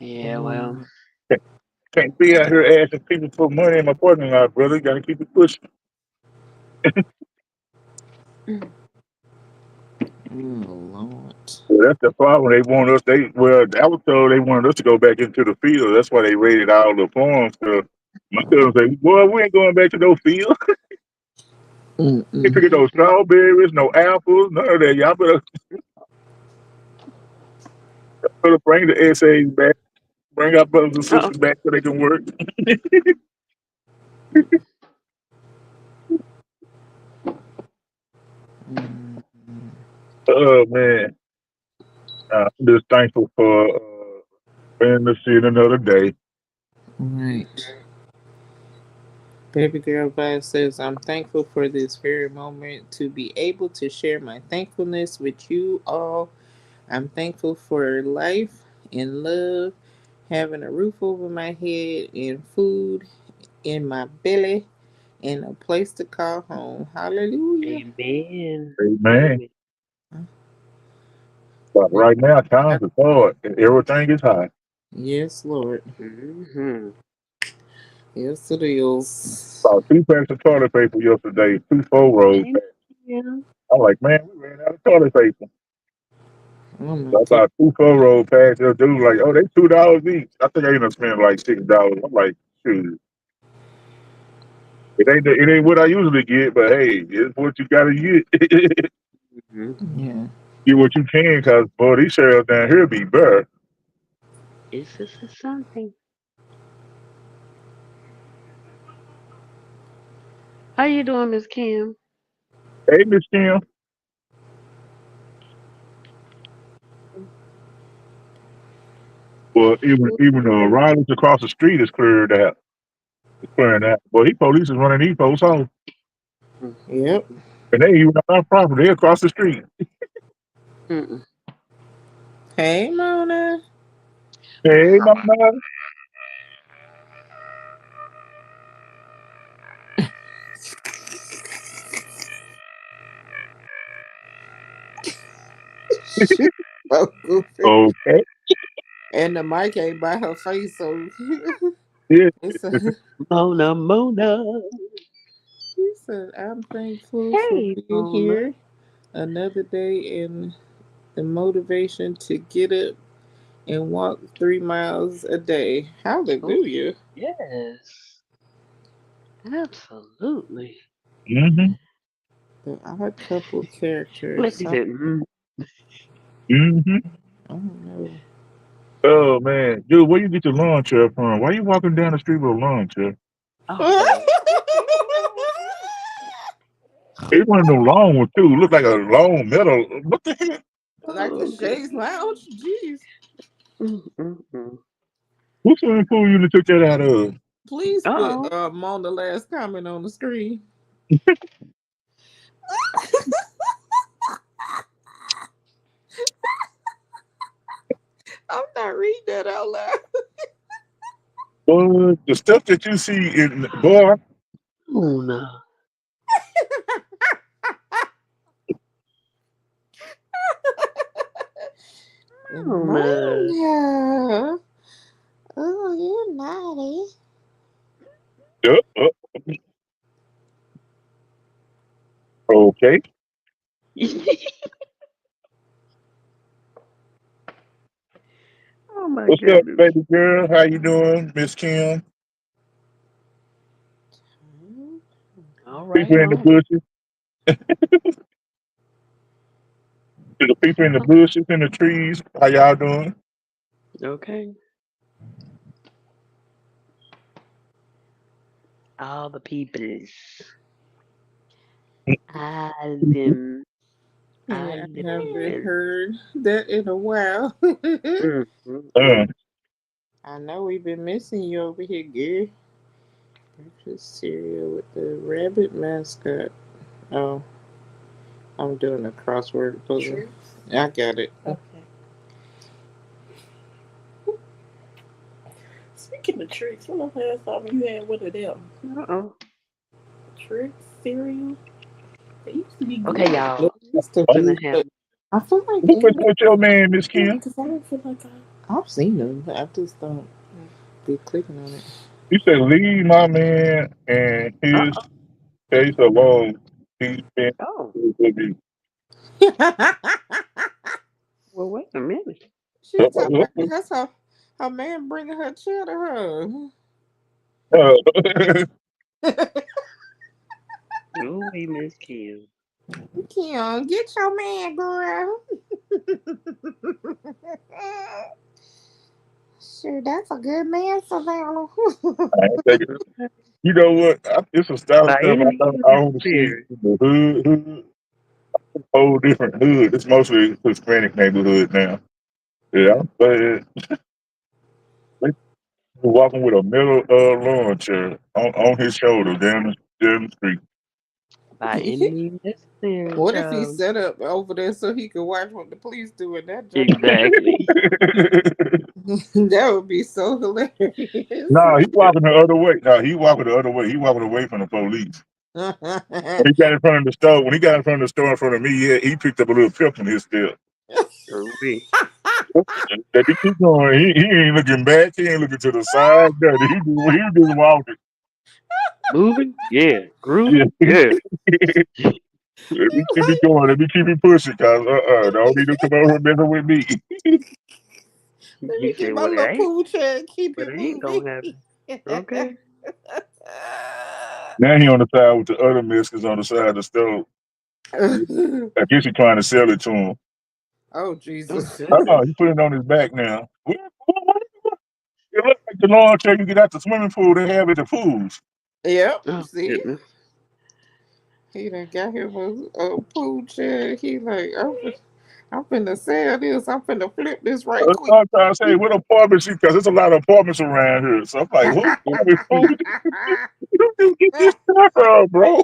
Speaker 1: Yeah. Well.
Speaker 2: um,
Speaker 4: Can't be out here asking people for money in my parking lot, brother. You gotta keep it pushing.
Speaker 2: oh Lord.
Speaker 4: Well, that's the problem. They want us. I was told they wanted us to go back into the field. That's why they raided all the farms. So my cousin said, "Boy, we ain't going back to no field. Ain't picking no
Speaker 1: Mhm.
Speaker 4: strawberries, no apples, none of that. Y'all better bring the essays back. Bring our brothers and
Speaker 1: Uh-oh.
Speaker 4: sisters back so they can work."
Speaker 2: Mm,
Speaker 4: Oh man, I'm just thankful for being to see it another day.
Speaker 2: right. Baby girl vibe says, I'm thankful for this very moment to be able to share my thankfulness with you all. I'm thankful for life and love, having a roof over my head and food in my belly and a place to call home. Hallelujah.
Speaker 1: Amen.
Speaker 4: Amen.
Speaker 1: Amen.
Speaker 4: But right now, times are hard and everything is high.
Speaker 2: Yes, Lord.
Speaker 1: Mhm.
Speaker 2: Yes, it is.
Speaker 4: Bought 2 packs of toilet paper yesterday, 2 4 rolls.
Speaker 1: Amen.
Speaker 4: I'm like, man, we ran out of toilet paper.
Speaker 2: Oh my
Speaker 4: So I
Speaker 2: God.
Speaker 4: bought 2 4 roll packs. They'll do like, oh, they $2 each. I think I ended up spending like $6. I'm like, shoot, it ain't what I usually get, but hey, it's what you gotta get.
Speaker 1: Mhm.
Speaker 2: Yeah.
Speaker 4: Get what you can, cause boy, these shells down here be bare.
Speaker 1: It's just something. How you doing, Miss Kim?
Speaker 4: Hey, Miss Kim. Well, even Riley's across the street is cleared out. It's clearing out. Well, he police is running these folks off,
Speaker 2: Yep.
Speaker 4: and they even on our property. They across the street.
Speaker 1: Mm-mm.
Speaker 2: Hey, Mona.
Speaker 4: Hey, mama.
Speaker 2: She so goofy.
Speaker 4: Okay.
Speaker 2: And the mic ain't by her face, so
Speaker 4: Yeah.
Speaker 2: it's a,
Speaker 1: Mona, Mona.
Speaker 2: she said, I'm thankful for
Speaker 1: Hey,
Speaker 2: being
Speaker 1: Mona.
Speaker 2: here another day and the motivation to get up and walk 3 miles a day.
Speaker 1: Oh,
Speaker 2: Hallelujah.
Speaker 1: yes. Absolutely.
Speaker 4: Mm-hmm.
Speaker 2: The odd couple characters.
Speaker 1: Look, he said, mm.
Speaker 4: Mm-hmm.
Speaker 2: I don't know.
Speaker 4: Oh man, dude, where you get your lawn chair from? Why you walking down the street with a lawn chair?
Speaker 1: Oh, Lord.
Speaker 4: It's one of them long ones too. Look like a long metal. What the heck?
Speaker 2: Like a
Speaker 1: Oh,
Speaker 2: chaise
Speaker 1: goodness.
Speaker 2: lounge? Jeez.
Speaker 1: Mm.
Speaker 4: What swimming pool you done took that out of?
Speaker 2: Please put
Speaker 1: Uh-oh.
Speaker 2: Mona last comment on the screen. I'm not reading that out loud.
Speaker 4: Boy, the stuff that you see in boy,
Speaker 1: Mona. Mona.
Speaker 2: Mona. Oh, you naughty.
Speaker 4: uh, uh, okay.
Speaker 1: Oh, my
Speaker 4: What's up,
Speaker 1: goodness.
Speaker 4: baby girl? How you doing, Miss Kim?
Speaker 1: All right,
Speaker 4: People in the
Speaker 1: Mona.
Speaker 4: bushes. To the people in the bushes, in the trees. How y'all doing?
Speaker 1: Okay. All the peoples. All them. All
Speaker 2: Yeah,
Speaker 1: the
Speaker 2: I haven't
Speaker 1: people.
Speaker 2: heard that in a while.
Speaker 1: Mm, mm,
Speaker 4: Uh,
Speaker 1: mm.
Speaker 2: I know we've been missing you over here, Gary. Breakfast cereal with the rabbit mascot. Oh, I'm doing a crossword puzzle.
Speaker 3: Tricks.
Speaker 2: I got it.
Speaker 3: Okay. Speaking of tricks, when the last time you had one of them?
Speaker 1: Uh-oh.
Speaker 3: Tricks cereal? They used to be
Speaker 1: Okay,
Speaker 3: good.
Speaker 2: It
Speaker 1: y'all.
Speaker 2: used to
Speaker 1: Gonna
Speaker 2: be,
Speaker 1: have
Speaker 2: but I feel like
Speaker 4: who put with your man, Miss
Speaker 3: Yeah,
Speaker 4: Kim?
Speaker 3: because I don't feel like
Speaker 2: I've seen them. I just don't be clicking on
Speaker 4: You said leave my man and his
Speaker 1: uh-oh.
Speaker 4: case alone. He's been
Speaker 1: Oh.
Speaker 4: with me.
Speaker 2: it.
Speaker 1: Well, wait a minute.
Speaker 2: She talking about that's her man bringing her chair to her.
Speaker 1: Ooh, we Miss Kim.
Speaker 2: Kim, get your man, girl. Sure, that's a good man, Savannah.
Speaker 4: I ain't taking-
Speaker 1: Okay.
Speaker 4: You know what? It's a style of
Speaker 1: By
Speaker 4: stuff
Speaker 1: any means
Speaker 4: I only see
Speaker 1: necessary.
Speaker 4: in the hood, whole different hood. It's mostly Hispanic neighborhood now. Yeah, but they walking with a metal lawn chair on his shoulder down the street.
Speaker 1: By any means necessary,
Speaker 2: What if he
Speaker 1: child.
Speaker 2: set up over there so he could watch what the police do in that joint?
Speaker 1: Exactly.
Speaker 2: That would be so hilarious.
Speaker 4: Nah, he walking the other way. Nah, he walking the other way. He walking away from the police. When he got in front of the store, when he got in front of the store in front of me, yeah, he picked up a little pep in his step.
Speaker 1: Ooh, we.
Speaker 4: That he keep going. He ain't looking back. He ain't looking to the side. Nothing. He just walking.
Speaker 1: Moving? Yeah.
Speaker 4: Yeah.
Speaker 1: Grooving? Yeah.
Speaker 4: Let me keep it going. Let me keep it pushing, cause don't need to come over messing with me.
Speaker 2: Let
Speaker 1: He
Speaker 2: me get
Speaker 1: said,
Speaker 2: my
Speaker 1: well, it
Speaker 2: little
Speaker 1: ain't.
Speaker 2: pool chair and keep
Speaker 1: But
Speaker 2: it
Speaker 1: it ain't
Speaker 2: moving.
Speaker 1: gonna happen. Okay.
Speaker 4: Now he on the side with the other Mexicans on the side of the stove. I guess he trying to sell it to him.
Speaker 2: Oh
Speaker 1: Oh,
Speaker 2: Jesus.
Speaker 1: goodness.
Speaker 4: He put it on his back now. It looks like the lawn chair you get out the swimming pool they have at the pools.
Speaker 2: Yep.
Speaker 1: Oh,
Speaker 2: See,
Speaker 1: goodness.
Speaker 2: he done got him a pool chair. He like, I'm finna sell this. I'm finna flip this right quick.
Speaker 4: I'm trying to say, what apartments? Because there's a lot of apartments around here. So I'm like, what apartment fool?
Speaker 1: Mhm.
Speaker 4: You do get this stuff from, bro?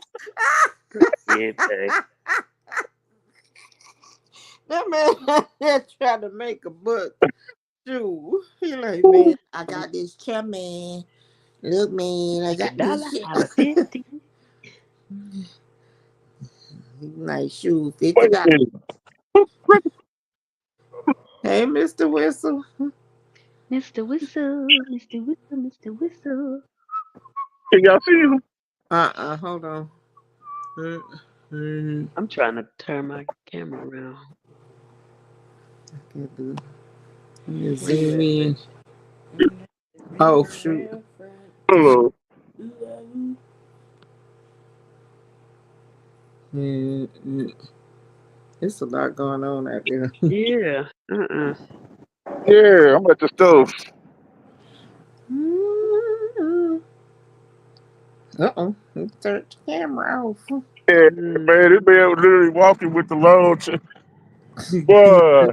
Speaker 1: Yeah, tag.
Speaker 2: That man trying to make a buck. Shoot. He like, man, I got this chair, man. Look, man, I
Speaker 1: A
Speaker 2: got
Speaker 1: dollar,
Speaker 2: this chair.
Speaker 1: dollar 50.
Speaker 2: He like, shoot,
Speaker 4: Wait a
Speaker 2: $50.
Speaker 4: minute.
Speaker 2: Hey, Mr. Whistle.
Speaker 1: Mr. Whistle, Mr. Whistle, Mr. Whistle.
Speaker 4: Can y'all see him?
Speaker 2: Hold on. Uh, uh,
Speaker 1: I'm trying to turn my camera around.
Speaker 2: Let me
Speaker 1: Where you
Speaker 2: zoom
Speaker 1: at,
Speaker 2: in.
Speaker 1: bitch?
Speaker 2: Oh, shoot.
Speaker 4: Hello.
Speaker 2: Uh, uh, It's a lot going on out there.
Speaker 1: Yeah. Uh-uh.
Speaker 4: Yeah, I'm at the stove.
Speaker 2: Uh-oh. Let's turn the camera off.
Speaker 4: Yeah, man, this man was literally walking with the lawn chair. Boy,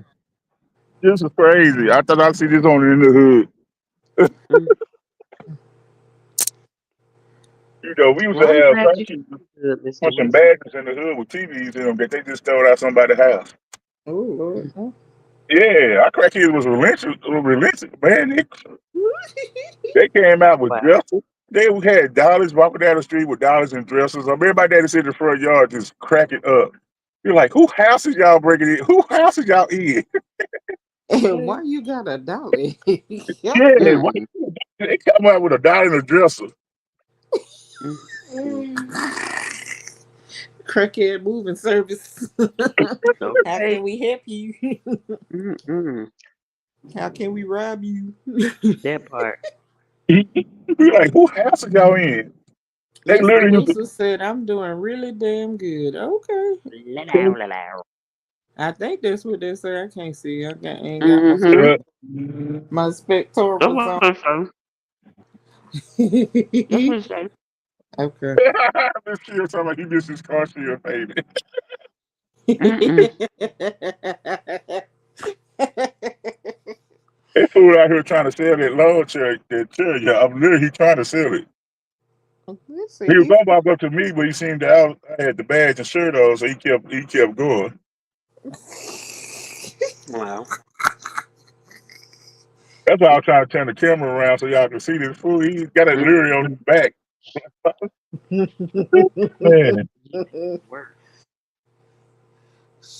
Speaker 4: this is crazy. I thought I'd see this only in the hood.
Speaker 1: Mm.
Speaker 4: You know, we used to
Speaker 1: Well, I'm
Speaker 4: have
Speaker 1: glad you
Speaker 4: crackheads
Speaker 1: good, Mr.
Speaker 4: punching
Speaker 1: Whistle.
Speaker 4: badges in the hood with TVs in them that they just stole out somebody's house.
Speaker 2: Oh, Lord. Oh.
Speaker 4: Yeah, our crackheads was relentless, man. They came out with
Speaker 1: Wow.
Speaker 4: dresses. They had dollars walking down the street with dollars and dresses. I mean, everybody that is in the front yard just cracking up. You're like, who house is y'all breaking in? Who house is y'all in?
Speaker 2: And
Speaker 1: Okay.
Speaker 2: why you got a dolly?
Speaker 4: Yeah, what?
Speaker 1: Mm,
Speaker 4: They come out with a dollar and a dresser.
Speaker 1: mm, mm.
Speaker 2: Crackhead moving service. How
Speaker 1: Okay.
Speaker 2: can we help you?
Speaker 1: Mm-mm.
Speaker 2: How can we rob you?
Speaker 1: That part.
Speaker 4: You're like, who house is y'all in? They
Speaker 2: Mr.
Speaker 4: literally used to
Speaker 2: Wilson said, I'm doing really damn good. Okay.
Speaker 1: La-la, la-la.
Speaker 2: I think that's what they say. I can't see. Ain't got my
Speaker 1: Mm-hmm.
Speaker 2: my
Speaker 1: That's
Speaker 2: spectorals
Speaker 1: what
Speaker 2: on.
Speaker 1: I say. That's what I say.
Speaker 2: Okay.
Speaker 4: This kid sound like he missed his car shield, baby.
Speaker 1: Mm-mm.
Speaker 4: That fool out here trying to sell that loan chair, that chair. Yeah, I'm literally trying to sell it.
Speaker 2: Let's
Speaker 4: He
Speaker 2: see.
Speaker 4: was gonna walk up to me, but he seen that I had the badge and shirt on, so he kept going.
Speaker 1: Wow.
Speaker 4: That's why I was trying to turn the camera around so y'all can see this fool. He got it
Speaker 1: Mm-mm.
Speaker 4: literally on his back. Man,
Speaker 1: Work.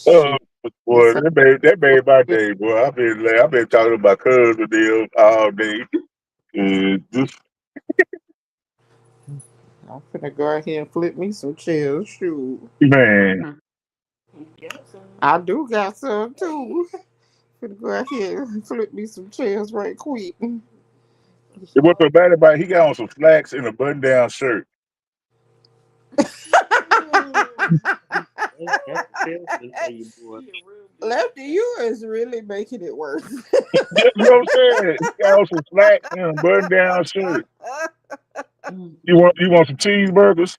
Speaker 4: oh
Speaker 2: Shit.
Speaker 4: boy, that made my day, boy. I've been talking about cousin deal all day. Just
Speaker 2: I'm finna go out here and flip me some chairs. Shoot.
Speaker 4: man,
Speaker 1: Mm.
Speaker 3: You got some.
Speaker 2: I do got some too. Finna go out here and flip me some chairs right quick.
Speaker 4: it was so bad about it, he got on some slacks and a button-down shirt.
Speaker 1: That's the salesman for you, boy.
Speaker 3: He a real big
Speaker 2: Lefty, you is really making it worse.
Speaker 4: Yeah, you know what I'm saying? He got on some slacks and a button-down shirt. You want some cheeseburgers?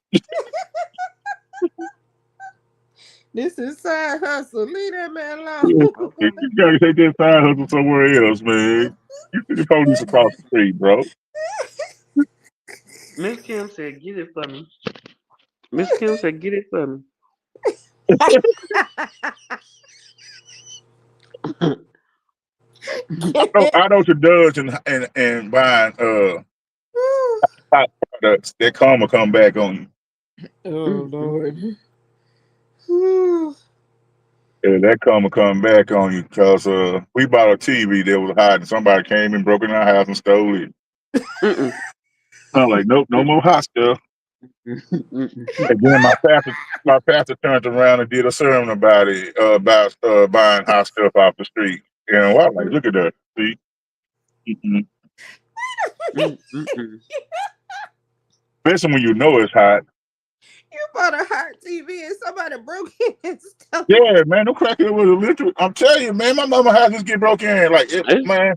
Speaker 2: This is side hustle. Leave that man alone.
Speaker 4: Yeah. You
Speaker 1: Okay.
Speaker 4: gotta take that side hustle somewhere else, man. You see the police across the street, bro.
Speaker 1: Miss Kim said, "Get it for me." Miss Kim said, "Get it for me."
Speaker 4: I know to Dodge and buying hot products, that karma come back on you.
Speaker 2: Oh
Speaker 1: Mm-mm.
Speaker 2: Lord.
Speaker 4: Yeah, that karma come back on you because we bought a TV that was hot and somebody came and broke in our house and stole it.
Speaker 1: Mm-mm.
Speaker 4: I'm like, nope, no more hot stuff.
Speaker 1: Mm-mm.
Speaker 4: And then my pastor turned around and did a sermon about it, about buying hot stuff off the street. And I was like, look at that. See? Mm-mm.
Speaker 1: Mm-mm.
Speaker 4: Especially when you know it's hot.
Speaker 2: You bought a hot TV and somebody broke in and stuff.
Speaker 4: Yeah, man, no cracking was electric. I'm telling you, man, my mama house just get broke in. Like,
Speaker 1: It,
Speaker 4: man,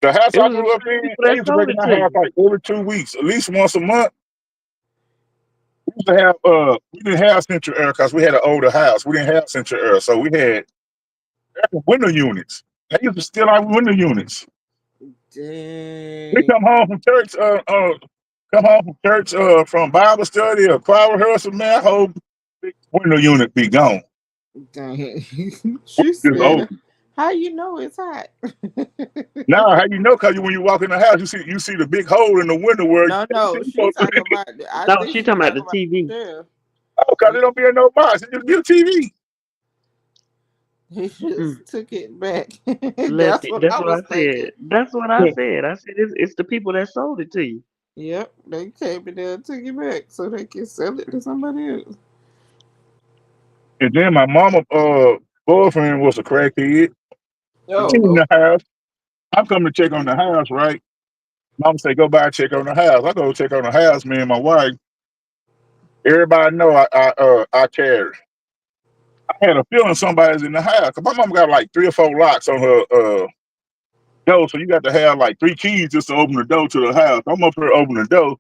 Speaker 4: the house
Speaker 1: it
Speaker 4: I
Speaker 1: was the
Speaker 4: grew up
Speaker 1: same
Speaker 4: in,
Speaker 1: people
Speaker 4: they
Speaker 1: that
Speaker 4: used to break
Speaker 1: sold
Speaker 4: in
Speaker 1: it
Speaker 4: our
Speaker 1: to
Speaker 4: house
Speaker 1: you.
Speaker 4: like every 2 weeks, at least once a month. We used to have, we didn't have central air because we had an older house. We didn't have central air, so we had window units. They used to steal our window units. We
Speaker 2: Dang.
Speaker 4: come home from church, from Bible study or choir rehearsal, man, our whole big window unit be gone.
Speaker 2: Dang.
Speaker 4: We
Speaker 2: She
Speaker 4: just
Speaker 2: said,
Speaker 4: open.
Speaker 2: how you know it's hot?
Speaker 4: Now, how you know? Because when you walk in the house, you see the big hole in the window where
Speaker 2: No,
Speaker 4: you
Speaker 2: no. She
Speaker 4: supposed to.
Speaker 2: talking about I
Speaker 1: No,
Speaker 2: think
Speaker 1: she
Speaker 2: she
Speaker 1: talking about
Speaker 2: talking
Speaker 1: the
Speaker 2: about
Speaker 1: TV.
Speaker 2: the
Speaker 4: Oh, because it don't be in no box. It just be a TV.
Speaker 2: he
Speaker 1: Mm.
Speaker 2: just took it back. That's
Speaker 1: Lefty.
Speaker 2: what
Speaker 1: That's
Speaker 2: I
Speaker 1: what I
Speaker 2: was thinking.
Speaker 1: said. That's what I said. I said it's the people that sold it to you.
Speaker 2: Yep, they came in there and took it back so they can sell it to somebody else.
Speaker 4: And then my mama boyfriend was a crackhead. He
Speaker 2: Oh
Speaker 4: in
Speaker 2: Lord.
Speaker 4: the house. I'm coming to check on the house, right? Mama say, go by and check on the house. I go check on the house, me and my wife. Everybody know I carry. I had a feeling somebody's in the house. 'Cause my mama got like 3 or 4 locks on her door, so you got to have like 3 keys just to open the door to the house. I'm up here opening the door,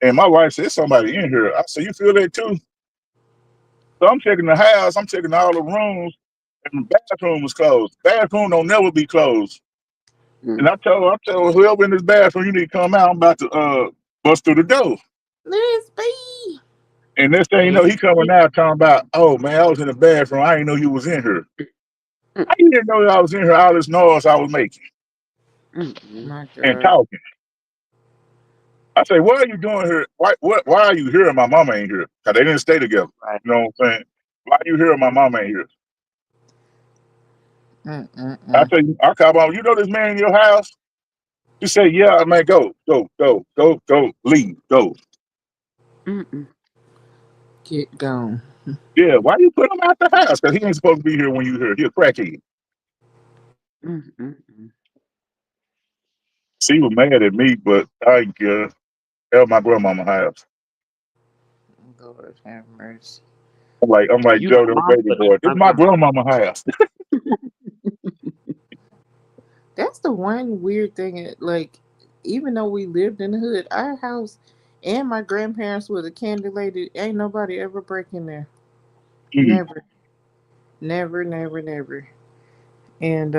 Speaker 4: and my wife said, somebody in here. I said, you feel that too? So I'm checking the house, I'm checking all the rooms, and the bathroom was closed. Bathroom don't never be closed. And
Speaker 1: Mm.
Speaker 4: I told whoever in this bathroom, you need to come out. I'm about to bust through the door.
Speaker 2: Let's be.
Speaker 4: And next thing you
Speaker 1: And
Speaker 4: know, he coming out talking about, oh man, I was in the bathroom. I didn't know you was in here.
Speaker 1: mm,
Speaker 4: I didn't know I was in here. All this noise I was making
Speaker 1: mm,
Speaker 2: My
Speaker 4: and
Speaker 2: God.
Speaker 4: talking. I say, what are you doing here? Why are you here? And my mama ain't here. Cause they didn't stay together.
Speaker 1: right.
Speaker 4: You know what I'm saying? Why are you here? And my mama ain't here. I
Speaker 2: Mm-mm-mm.
Speaker 4: say, I call on, you know this man in your house? She said, yeah, man, go, leave, go.
Speaker 1: Mm-mm.
Speaker 2: Get gone.
Speaker 4: Yeah, why you put him out the house? Because he ain't supposed to be here when you here. He a crackhead.
Speaker 1: Mm-mm.
Speaker 4: She was mad at me, but I ain't care. That was my grandmama house.
Speaker 2: Lord have mercy.
Speaker 4: I'm like
Speaker 1: You
Speaker 4: Joe,
Speaker 1: my
Speaker 4: the baby
Speaker 1: mama.
Speaker 4: boy. This is my grandmama house.
Speaker 2: That's the one weird thing. Like, even though we lived in the hood, our house and my grandparents was a candy lady. Ain't nobody ever break in there.
Speaker 4: Mm,
Speaker 2: Never, never, never, never. And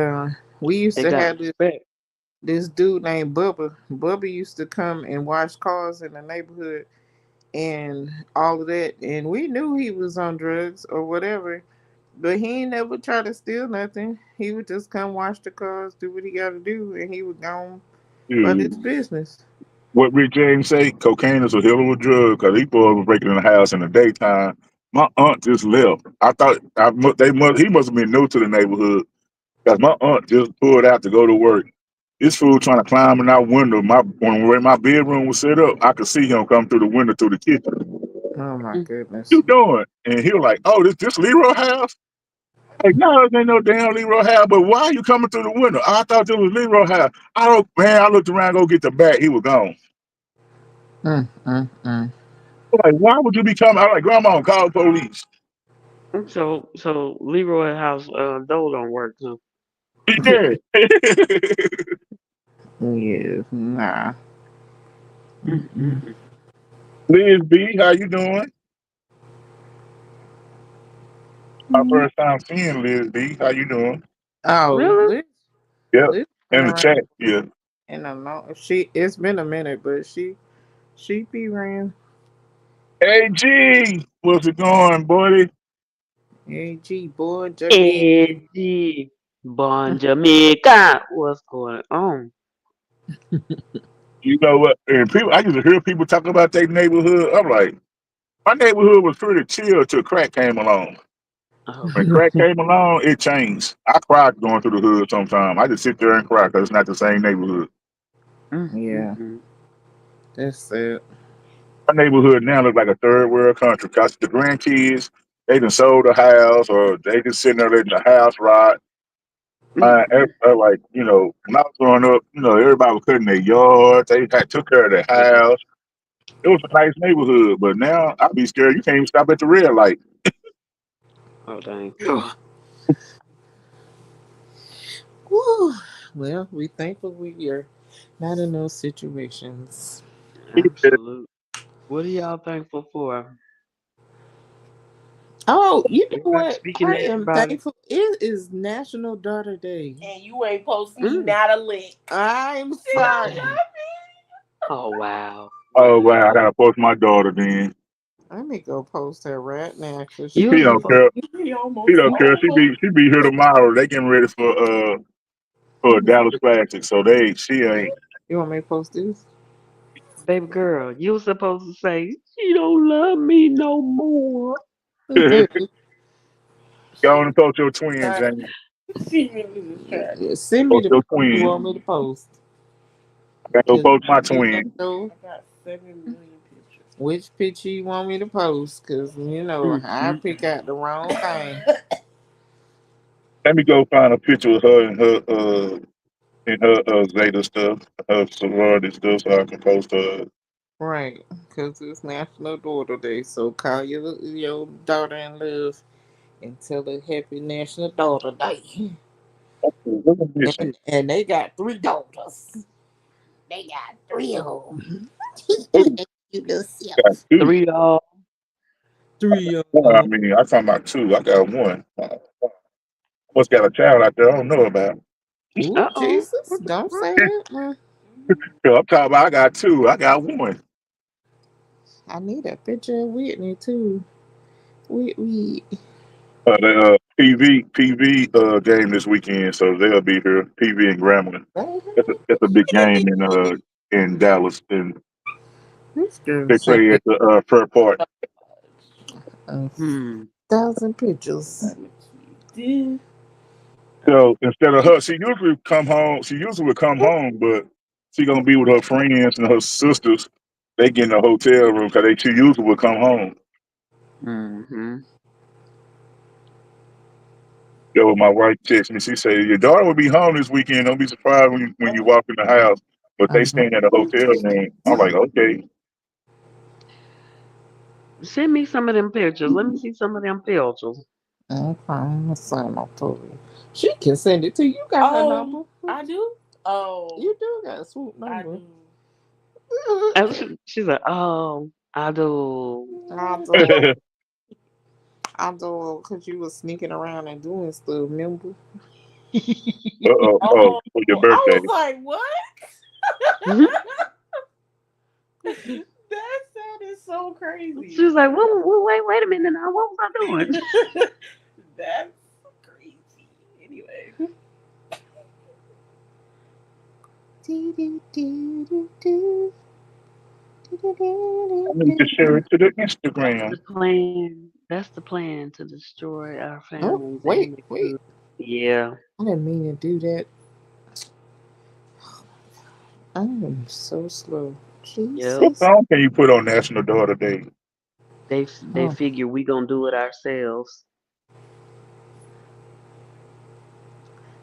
Speaker 2: we used
Speaker 1: They
Speaker 2: to
Speaker 1: got
Speaker 2: have
Speaker 1: respect.
Speaker 2: this dude named Bubba. Bubba used to come and wash cars in the neighborhood and all of that. And we knew he was on drugs or whatever, but he ain't never try to steal nothing. He would just come wash the cars, do what he got to do, and he would go on about his
Speaker 4: dude.
Speaker 2: business.
Speaker 4: What Rick James say? Cocaine is a hell of a drug because these boys were breaking in the house in the daytime. My aunt just left. I thought he must have been new to the neighborhood because my aunt just pulled out to go to work. This fool trying to climb in our window. Where my bedroom was set up, I could see him come through the window through the kitchen.
Speaker 2: Oh my
Speaker 1: Mm.
Speaker 2: goodness.
Speaker 4: You doing? And he was like, "Oh, this Leroy house." Like, no, it ain't no damn Leroy house. But why are you coming through the window? I thought this was Leroy house. I don't, man. I looked around, go get the bat. He was gone.
Speaker 2: Mm.
Speaker 4: Like, why would you be coming? I'm like, Grandma, call the police.
Speaker 1: So Leroy House door don't work too.
Speaker 4: He dead.
Speaker 2: Yeah, nah.
Speaker 1: Mm, mm,
Speaker 2: Mm-mm.
Speaker 1: mm.
Speaker 4: Liz B, how you doing? My first time seeing Liz B. How you doing?
Speaker 2: Oh,
Speaker 1: Really?
Speaker 4: Yep.
Speaker 2: Liz been
Speaker 4: In the
Speaker 2: around,
Speaker 4: chat, yeah.
Speaker 2: and I know she. It's been a minute, but she be around.
Speaker 4: Hey G, what's it going, buddy?
Speaker 2: AG boy, Jamaica.
Speaker 1: Eddie Bon Jamaica. What's going on?
Speaker 4: You know what? And people, I used to hear people talk about their neighborhood. I'm like, my neighborhood was pretty chill till crack came along.
Speaker 1: Oh,
Speaker 4: When crack came along, it changed. I cried going through the hood sometimes. I just sit there and cry because it's not the same neighborhood.
Speaker 1: mm, mm,
Speaker 2: Yeah,
Speaker 1: mm.
Speaker 2: that's it.
Speaker 4: My neighborhood now looks like a third world country because the grandkids, they done sold the house or they just sitting there letting the house rot.
Speaker 1: Mm, mm.
Speaker 4: Like, when I was growing up, everybody was cutting their yard. They took care of their house. It was a nice neighborhood, but now I be scared. You can't even stop at the red light.
Speaker 1: Oh dang.
Speaker 2: Whew. Well, we thankful we are not in those situations.
Speaker 1: Absolute. What are y'all thankful for?
Speaker 2: Oh, you know
Speaker 1: Everybody
Speaker 2: what?
Speaker 1: speaking
Speaker 2: I
Speaker 1: to
Speaker 2: am
Speaker 1: everybody.
Speaker 2: thankful. It is National Daughter Day.
Speaker 3: And you ain't posting me
Speaker 1: Mm.
Speaker 3: not a lick.
Speaker 2: I'm
Speaker 3: She don't
Speaker 2: sorry.
Speaker 3: love
Speaker 1: Oh wow.
Speaker 4: Oh wow, I
Speaker 1: Wow.
Speaker 4: gotta post my daughter then.
Speaker 2: Let me go post her right now because
Speaker 1: You
Speaker 4: He
Speaker 2: she
Speaker 1: was
Speaker 4: don't
Speaker 2: is.
Speaker 1: supposed
Speaker 4: care.
Speaker 3: me. He
Speaker 4: He
Speaker 3: almost
Speaker 4: don't care. She
Speaker 3: over.
Speaker 4: be she be here tomorrow. They getting ready for a Dallas Classic. So she ain't.
Speaker 2: You want me to post this?
Speaker 1: baby girl, you was supposed to say, she don't love me no more.
Speaker 4: Go on and post your twin,
Speaker 3: Trying-
Speaker 4: James.
Speaker 3: She really just trying.
Speaker 2: Send me
Speaker 4: Post
Speaker 2: the
Speaker 4: your
Speaker 2: post you
Speaker 4: twin.
Speaker 2: want me to post.
Speaker 4: I gotta go
Speaker 2: Cause
Speaker 4: post my
Speaker 2: you let
Speaker 4: twin.
Speaker 2: know
Speaker 3: I got 7 million pictures.
Speaker 2: which picture you want me to post. Cause
Speaker 1: Mm,
Speaker 2: I
Speaker 1: mm,
Speaker 2: pick out the wrong thing.
Speaker 4: Let me go find a picture of her and her Zeta stuff, her sorority stuff, so I can post her.
Speaker 2: Right. Cause it's National Daughter Day. So call your daughter in love and tell her happy National Daughter Day.
Speaker 4: Look at this.
Speaker 2: And they got three daughters. They got three of them.
Speaker 4: Oh,
Speaker 2: you little
Speaker 4: got
Speaker 2: self.
Speaker 4: two.
Speaker 1: three all.
Speaker 2: Three of
Speaker 4: One, I
Speaker 2: them.
Speaker 4: mean, I'm talking about two. I got one. Must got a child out there I don't know about.
Speaker 2: Ooh,
Speaker 1: Uh oh.
Speaker 2: Jesus.
Speaker 1: What the
Speaker 2: Don't
Speaker 1: fuck?
Speaker 2: say that, man.
Speaker 4: So I'm talking about I got two. I got one.
Speaker 2: I need a picture of Whitney, too. We.
Speaker 4: The PV game this weekend, so they'll be here. PV and Grambling. It's a big game in Dallas, and
Speaker 2: This girl
Speaker 4: they
Speaker 2: sent
Speaker 4: play
Speaker 2: me
Speaker 4: at the Fair Park.
Speaker 2: a
Speaker 1: Hmm.
Speaker 2: 1,000 pictures.
Speaker 3: Did
Speaker 4: So instead of her, she usually come home. She usually would come home, but she gonna be with her friends and her sisters. They get in a hotel room because she usually would come home.
Speaker 1: Mm-hmm.
Speaker 4: Yo, my wife texted me. She said, "Your daughter will be home this weekend. Don't be surprised when you walk in the house." But they
Speaker 2: Uh-huh.
Speaker 4: staying at a hotel room. I'm like, okay.
Speaker 1: Send me some of them pictures. Let me see some of them pictures.
Speaker 2: Okay, I'm gonna sign off to her. She can send it to you. You got her
Speaker 3: Oh,
Speaker 2: number.
Speaker 3: I do. Oh,
Speaker 2: You do got a swoop
Speaker 3: I
Speaker 2: number.
Speaker 3: do.
Speaker 1: And she's like, oh, I do.
Speaker 2: I do. I do, because you was sneaking around and doing stuff, remember?
Speaker 4: Oh,
Speaker 3: Oh,
Speaker 4: for your
Speaker 3: I
Speaker 4: birthday.
Speaker 3: was like, what? That sounded so
Speaker 1: She
Speaker 3: crazy.
Speaker 1: was like, wait a minute now. What was I doing?
Speaker 3: That's crazy. Anyway.
Speaker 4: I need to share it to the
Speaker 1: That's
Speaker 4: Instagram.
Speaker 1: the plan. That's the plan to destroy our
Speaker 2: Oh,
Speaker 1: families
Speaker 2: wait,
Speaker 1: and the
Speaker 2: wait.
Speaker 1: good. Yeah.
Speaker 2: I didn't mean to do that. I am so slow.
Speaker 1: Yep.
Speaker 4: What
Speaker 2: Jesus.
Speaker 4: song can you put on National Daughter Day?
Speaker 1: They
Speaker 2: Oh,
Speaker 1: figure we gonna do it ourselves.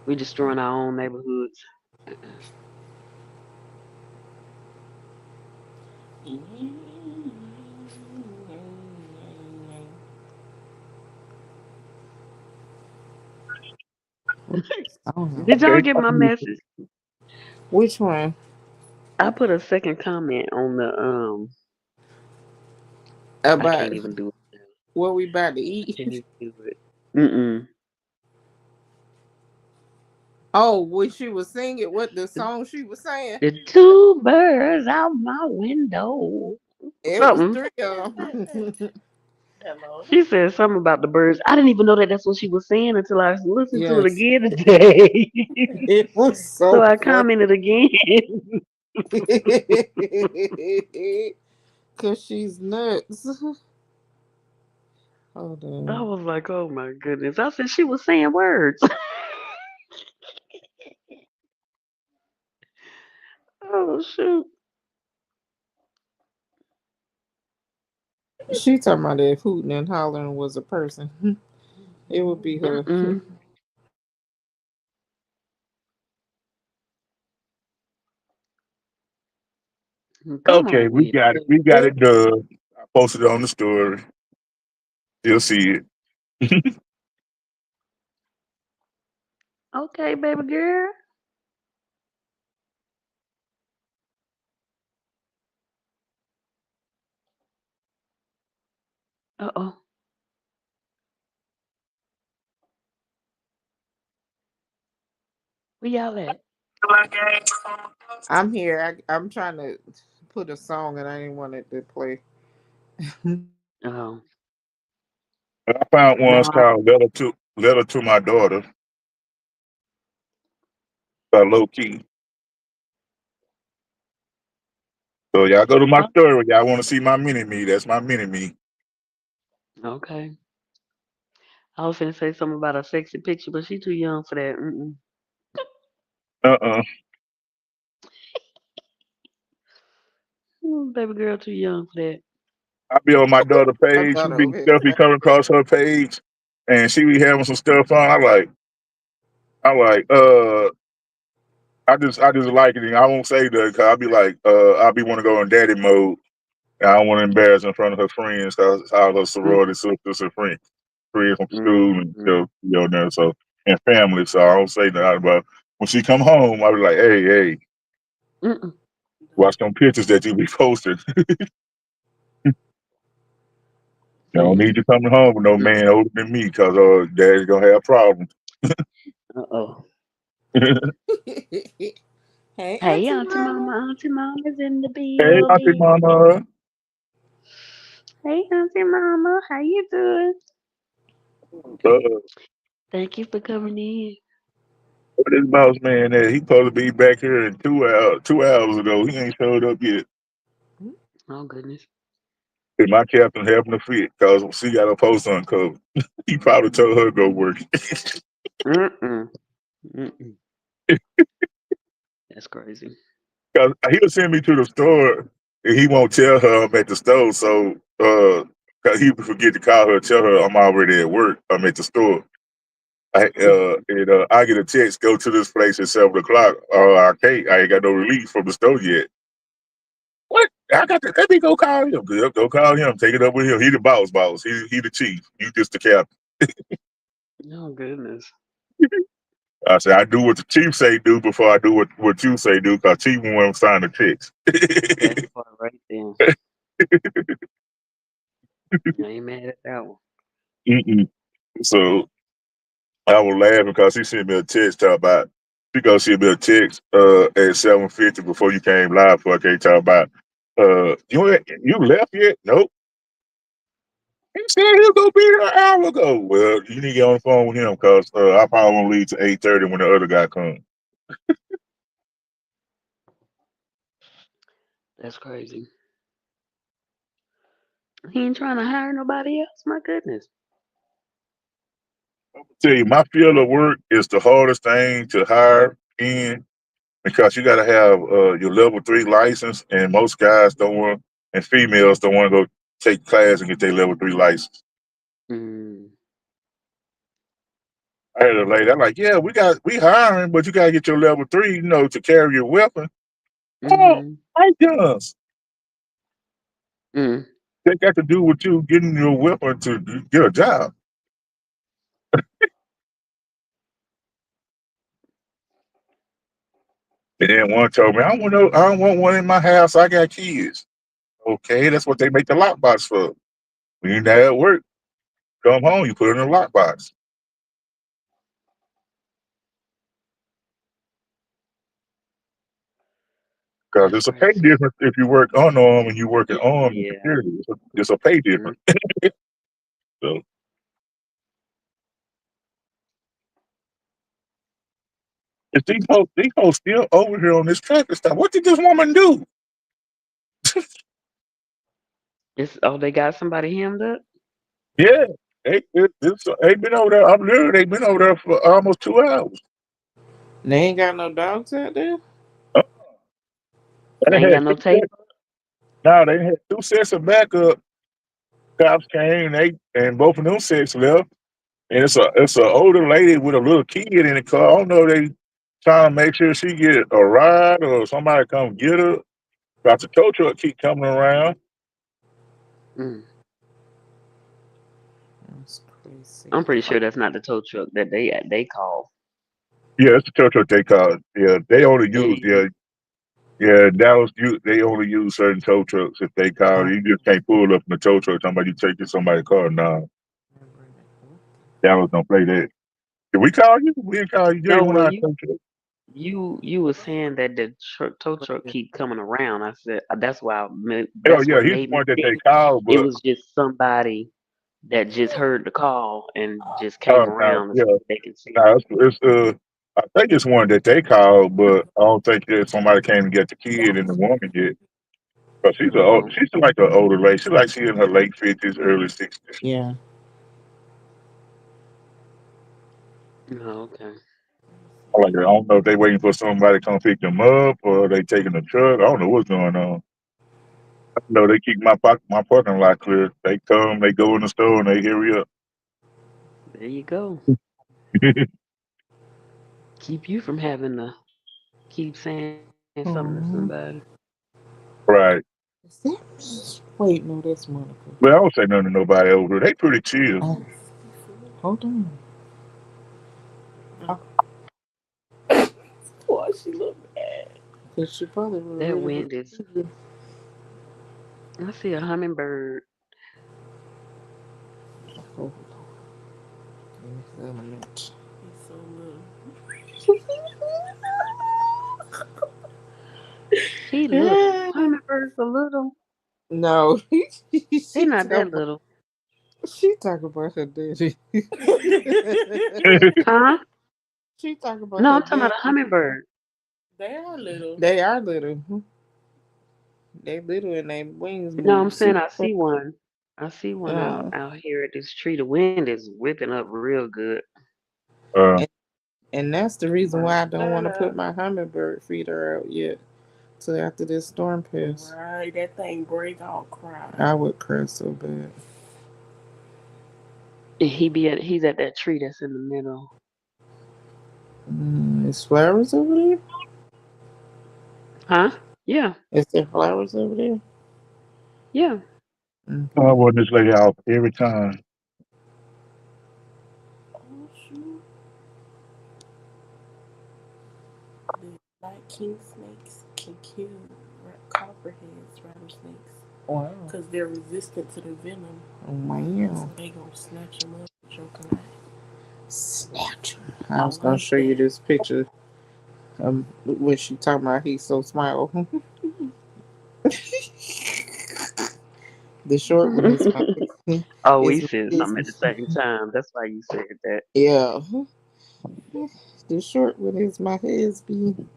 Speaker 1: We destroying our own neighborhoods.
Speaker 2: oh no.
Speaker 1: Did y'all
Speaker 4: Okay.
Speaker 1: get my message?
Speaker 2: Which one?
Speaker 1: I put a second comment on the I
Speaker 2: About
Speaker 1: can't even do it now.
Speaker 2: what we about to
Speaker 1: I can't
Speaker 2: eat?
Speaker 1: even do it. Mm-mm.
Speaker 2: Oh, when she was singing, what the song she was saying?
Speaker 1: The two birds out my window.
Speaker 2: It was
Speaker 1: Something.
Speaker 2: three of them.
Speaker 3: Hello.
Speaker 1: She said something about the birds. I didn't even know that that's what she was saying until I listened to it
Speaker 2: Yes,
Speaker 1: again today.
Speaker 2: it was
Speaker 1: So
Speaker 2: so
Speaker 1: I
Speaker 2: funny.
Speaker 1: commented again.
Speaker 2: Cause she's nuts. Hold
Speaker 1: I
Speaker 2: on.
Speaker 1: was like, oh my goodness. I said she was saying words. Oh shoot.
Speaker 2: She talking about if hooting and hollering was a person. It would be her.
Speaker 1: Mm-mm. Come
Speaker 4: Okay,
Speaker 1: on
Speaker 4: we
Speaker 1: with
Speaker 4: got it. We got it done. I posted it on the story. You'll see it.
Speaker 1: it. Okay, baby girl. Uh-oh. Where y'all at?
Speaker 2: I'm here. I'm trying to put a song and I didn't want it to play.
Speaker 1: Oh.
Speaker 4: I found one's
Speaker 1: Nah.
Speaker 4: called Letter to My Daughter by Low Key. So y'all go to my
Speaker 1: Oh,
Speaker 4: story. Y'all want to see my mini me? That's my mini me.
Speaker 1: okay. I was finna say something about a sexy picture, but she too young for that. Mm-mm.
Speaker 4: Uh.
Speaker 1: Baby girl too young for that.
Speaker 4: I be on my daughter
Speaker 2: I
Speaker 4: page. She
Speaker 2: thought
Speaker 4: be
Speaker 2: over here
Speaker 4: stuff be coming across her page, and she be having some stuff on. I like. I just like it. And I won't say that because I be like, I be want to go in daddy mode. And I don't want to embarrass her in front of her friends, cause all her sorority sisters and friends from school and
Speaker 1: Mm-hmm.
Speaker 4: stuff, there. So and family. So I don't say nothing about when she come home. I be like, hey,
Speaker 1: Mm-mm.
Speaker 4: watch them pictures that you be posting. You don't need you coming home with no man older than me, cause daddy's gonna have problems.
Speaker 1: Uh-oh.
Speaker 2: Hey,
Speaker 1: Hey,
Speaker 2: Auntie
Speaker 1: Auntie
Speaker 2: Mama.
Speaker 1: Mama. Auntie Mama's in the
Speaker 4: Hey, Auntie
Speaker 1: building.
Speaker 4: Mama.
Speaker 1: Hey, Auntie Mama. How you doing?
Speaker 4: Uh,
Speaker 1: Thank you for coming in.
Speaker 4: Where this boss man at? He supposed to be back here in 2 hours. 2 hours ago, he ain't showed up yet.
Speaker 1: Oh, goodness.
Speaker 4: And my captain having a fit because she got a post uncovered. He probably told her to go work.
Speaker 1: Mm-mm. Mm-mm. That's crazy.
Speaker 4: Cause he'll send me to the store and he won't tell her I'm at the store. So, cause he forget to call her, tell her I'm already at work. I'm at the store. I get a text, go to this place at 7 o'clock. I can't. I ain't got no relief from the store yet. What? I got to let me go call him. Go call him. Take it up with him. He the boss. He the chief. You just the captain.
Speaker 1: Oh goodness.
Speaker 4: I said, I do what the chief say do before I do what you say do, because chief won't sign the checks.
Speaker 1: That part right there. I ain't mad at that one.
Speaker 4: Mm-mm. So I was laughing because he sent me a text talk about she gonna send me a text at 7:50 before you came live for I can't talk about you left yet? Nope. He said he'll go be here an hour ago. Well, you need to get on the phone with him because I probably won't leave to 8:30 when the other guy comes.
Speaker 1: That's crazy. He ain't trying to hire nobody else. My goodness.
Speaker 4: Tell you, my field of work is the hardest thing to hire in because you got to have your level 3 license, and most guys don't want, and females don't want to go take class and get their level 3 license.
Speaker 1: Mm.
Speaker 4: I had a lady, I'm like, yeah, we hiring, but you got to get your level 3, to carry your weapon. Oh,
Speaker 1: Mm-hmm.
Speaker 4: I guess
Speaker 1: Mm.
Speaker 4: that got to do with you getting your weapon to get a job. And then one told me, I don't want one in my house. I got kids. Okay, that's what they make the lockbox for. When you're not at work, come home, you put it in a lockbox. Because
Speaker 1: That's
Speaker 4: it's a pay
Speaker 1: crazy.
Speaker 4: difference if you work unarmed and you work at armed and
Speaker 1: Yeah.
Speaker 4: security. It's a pay
Speaker 1: Mm.
Speaker 4: difference. So if these folks still over here on this traffic stop. What did this woman do?
Speaker 1: They got somebody hemmed up?
Speaker 4: Yeah, they been over there. I'm literally they been over there for almost 2 hours.
Speaker 2: They ain't got no dogs out there.
Speaker 4: Uh,
Speaker 1: They
Speaker 4: They
Speaker 1: ain't
Speaker 4: had
Speaker 1: got no
Speaker 4: two
Speaker 1: tape?
Speaker 4: sets. Now they had 2 sets of backup. Cops came. And both of them sets left. And it's a older lady with a little kid in the car. I don't know if they trying to make sure she get a ride or somebody come get her. Got the tow truck keep coming around.
Speaker 1: Mm.
Speaker 2: That's crazy.
Speaker 1: I'm pretty sure that's not the tow truck that they call.
Speaker 4: Yeah, it's the tow truck they call it. Yeah, they only use
Speaker 1: They
Speaker 4: Dallas. They only use certain tow trucks if they call. You just can't pull up in the tow truck talking about you taking somebody's car. Nah, Dallas don't play that. Did we call you? We didn't call you. You
Speaker 1: no
Speaker 4: ain't went
Speaker 1: when
Speaker 4: out tow truck.
Speaker 1: you were saying that the tow truck keep coming around. I said
Speaker 4: Oh
Speaker 1: that's
Speaker 4: yeah,
Speaker 1: what
Speaker 4: he's the
Speaker 1: made me
Speaker 4: one that they
Speaker 1: think
Speaker 4: called,
Speaker 1: it
Speaker 4: but
Speaker 1: was just somebody that just heard the call and just came
Speaker 4: no,
Speaker 1: around and
Speaker 4: yeah,
Speaker 1: see if they can see
Speaker 4: no,
Speaker 1: him.
Speaker 4: it's I think it's one that they called, but I don't think that somebody came to get the kid and the woman yet. But
Speaker 1: Oh,
Speaker 4: she's like an older lady. She's in her late 50s, early 60s.
Speaker 2: Yeah.
Speaker 1: oh, okay.
Speaker 4: Like I don't know if they waiting for somebody to come pick them up or they taking the truck. I don't know what's going on. I know they keep my parking lot clear. They come, they go in the store, and they hurry up.
Speaker 1: There you go. Keep you from having to keep saying something to somebody.
Speaker 2: Oh,
Speaker 4: Right.
Speaker 2: is that me? Wait, no, that's Monica.
Speaker 4: But I don't say nothing to nobody over there. They pretty chill.
Speaker 2: Oh, hold on.
Speaker 3: Why she look bad?
Speaker 2: Cause she probably was
Speaker 1: That
Speaker 2: ready
Speaker 1: wind is.
Speaker 2: to see
Speaker 1: I see a hummingbird.
Speaker 2: you. Hold on. Examine
Speaker 3: He's so little.
Speaker 1: He little.
Speaker 2: it.
Speaker 1: Hummingbirds are little.
Speaker 2: No,
Speaker 1: They not that little.
Speaker 2: she talk about her daddy.
Speaker 1: Huh?
Speaker 2: She talk about
Speaker 1: No,
Speaker 2: her
Speaker 1: I'm talking about a
Speaker 2: daddy.
Speaker 1: hummingbird.
Speaker 3: They are little.
Speaker 2: They are little. They little and they wings
Speaker 1: No, I'm
Speaker 2: move
Speaker 1: saying
Speaker 2: super
Speaker 1: I
Speaker 2: fast.
Speaker 1: see one. I see one
Speaker 2: Uh,
Speaker 1: out here at this tree. The wind is whipping up real good.
Speaker 4: uh,
Speaker 2: and, and that's the reason
Speaker 3: Burn
Speaker 2: why I don't want
Speaker 3: that
Speaker 2: to put
Speaker 3: up.
Speaker 2: my hummingbird feeder out yet. Till after this storm pass.
Speaker 3: Right, that thing break all cry.
Speaker 2: I would cry so bad.
Speaker 1: And he's at that tree that's in the middle.
Speaker 2: Is flowers over there?
Speaker 1: Huh? Yeah.
Speaker 2: Is there flowers over there?
Speaker 1: Yeah.
Speaker 4: I
Speaker 2: Okay.
Speaker 4: want this lady out every time.
Speaker 3: Oh shoot. The black king snakes can kill copperheads, rattlesnakes,
Speaker 2: Wow.
Speaker 3: because they're resistant to the venom.
Speaker 2: Oh,
Speaker 3: So
Speaker 2: wow.
Speaker 3: they gonna snatch them up and choke them out.
Speaker 2: Snatch. I
Speaker 3: I
Speaker 2: was gonna
Speaker 3: like
Speaker 2: show you
Speaker 3: that.
Speaker 2: this picture. When she talking about he's so smile. The short one is my
Speaker 1: Oh, we
Speaker 2: is my
Speaker 1: said something at the
Speaker 2: husband.
Speaker 1: same time. That's why you said that.
Speaker 2: Yeah. The short one is my husband.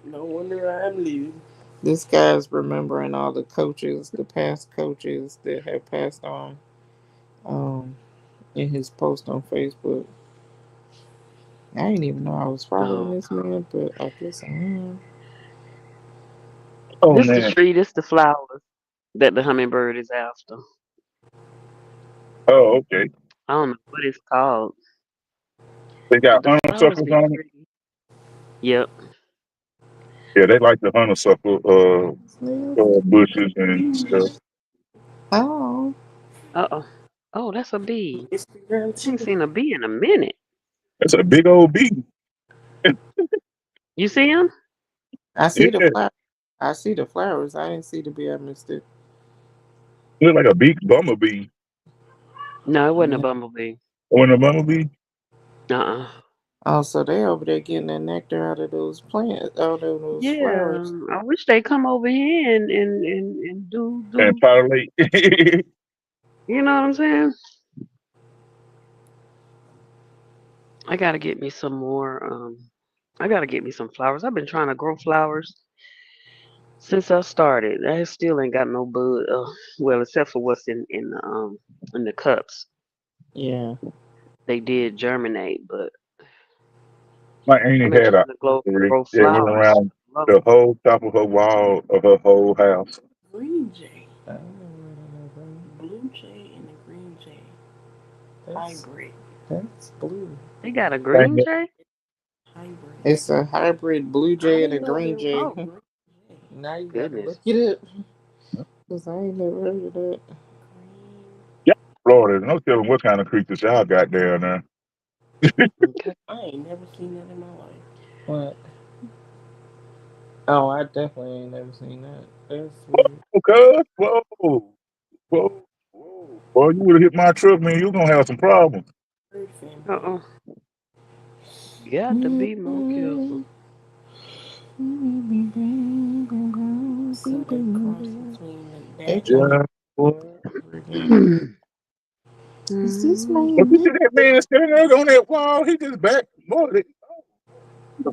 Speaker 3: No wonder I'm leaving.
Speaker 2: This guy's remembering all the coaches, the past coaches that have passed on. Um, in his post on Facebook. I didn't even know I was following
Speaker 1: Oh,
Speaker 2: this man, but I guess I am.
Speaker 4: Oh
Speaker 1: this the
Speaker 4: man.
Speaker 1: tree. This the flowers that the hummingbird is after.
Speaker 4: Oh, okay.
Speaker 1: I don't know what it's called,
Speaker 4: They
Speaker 1: but
Speaker 4: got
Speaker 1: the flowers
Speaker 4: honeysuckles
Speaker 1: be
Speaker 4: on it.
Speaker 1: pretty. Yep.
Speaker 4: Yeah, they like the honeysuckle bushes and stuff.
Speaker 2: Oh,
Speaker 1: Uh oh. Oh, that's a bee.
Speaker 3: Instagram
Speaker 1: I ain't
Speaker 3: too.
Speaker 1: seen a bee in a minute.
Speaker 4: That's a big old bee.
Speaker 1: You see him?
Speaker 2: I see the
Speaker 4: Yeah,
Speaker 2: flower. I see the flowers. I didn't see the bee. I missed it.
Speaker 4: look like a big bumblebee.
Speaker 1: No, it wasn't a
Speaker 2: Yeah.
Speaker 1: bumblebee.
Speaker 4: When a bumblebee,
Speaker 1: Uh-uh.
Speaker 2: Oh, so they over there getting that nectar out of those plants, out of those
Speaker 1: Yeah,
Speaker 2: flowers.
Speaker 1: I wish they come over here and
Speaker 4: and
Speaker 1: do.
Speaker 4: pollinate.
Speaker 1: You know what I'm saying? I gotta get me some more. I gotta get me some flowers. I've been trying to grow flowers since I started. I still ain't got no bud. Well, except for what's in the cups.
Speaker 2: Yeah.
Speaker 1: They did germinate, but
Speaker 4: My
Speaker 1: I've
Speaker 4: auntie
Speaker 1: been
Speaker 4: had a
Speaker 1: trying to grow
Speaker 4: that went
Speaker 1: flowers.
Speaker 4: around
Speaker 1: Love
Speaker 4: the whole top of her wall of her whole house.
Speaker 3: Green jay,
Speaker 2: I don't know where
Speaker 3: blue jay, and the green jay
Speaker 2: that's
Speaker 3: hybrid.
Speaker 2: that's blue.
Speaker 1: they got a
Speaker 4: Dang
Speaker 1: green
Speaker 4: it.
Speaker 1: jay.
Speaker 3: Hybrid.
Speaker 2: It's a hybrid blue
Speaker 3: I
Speaker 2: jay and a
Speaker 3: didn't know
Speaker 2: green
Speaker 3: there was
Speaker 2: jay.
Speaker 1: Oh
Speaker 3: a green jay.
Speaker 2: Now you got to look
Speaker 1: goodness.
Speaker 2: it up because I ain't never heard of that.
Speaker 3: Green.
Speaker 4: Yeah, Florida. No telling what kind of creatures y'all got down there.
Speaker 1: Okay.
Speaker 3: I ain't never seen that in my life.
Speaker 2: What? Oh, I definitely ain't never seen that. That's weird.
Speaker 4: Okay. Whoa. Whoa. Whoa. Boy, you would have hit my truck, man. You gonna have some problems.
Speaker 3: Bird family.
Speaker 1: Uh-uh. Got to be more careful.
Speaker 3: So they cross between that
Speaker 2: H over
Speaker 4: Yeah. Boy.
Speaker 2: again. Is this my
Speaker 4: But you
Speaker 2: neck?
Speaker 4: see that man standing there on that wall, he just back. Boy, they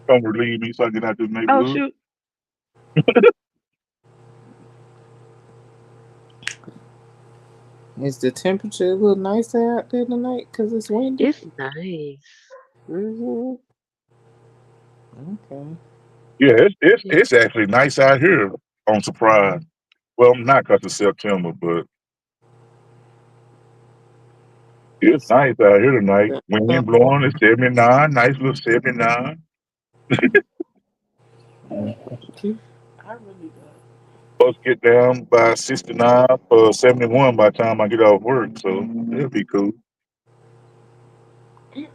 Speaker 4: come relieve me so I get out this
Speaker 1: Oh
Speaker 4: neighborhood.
Speaker 1: shoot.
Speaker 2: Is the temperature a little nicer out there tonight because it's windy?
Speaker 1: It's nice. Hmm.
Speaker 2: Okay.
Speaker 4: Yeah,
Speaker 1: Yeah.
Speaker 4: it's actually nice out here on Surprise. Well, not because it's September, but it's
Speaker 2: It's
Speaker 4: nice out here tonight. Wind
Speaker 2: September.
Speaker 4: blowing, it's 79, nice little 79.
Speaker 2: Okay.
Speaker 3: I really got.
Speaker 4: Supposed to get down by 69 or 71 by the time I get off work, so it'll be cool. See,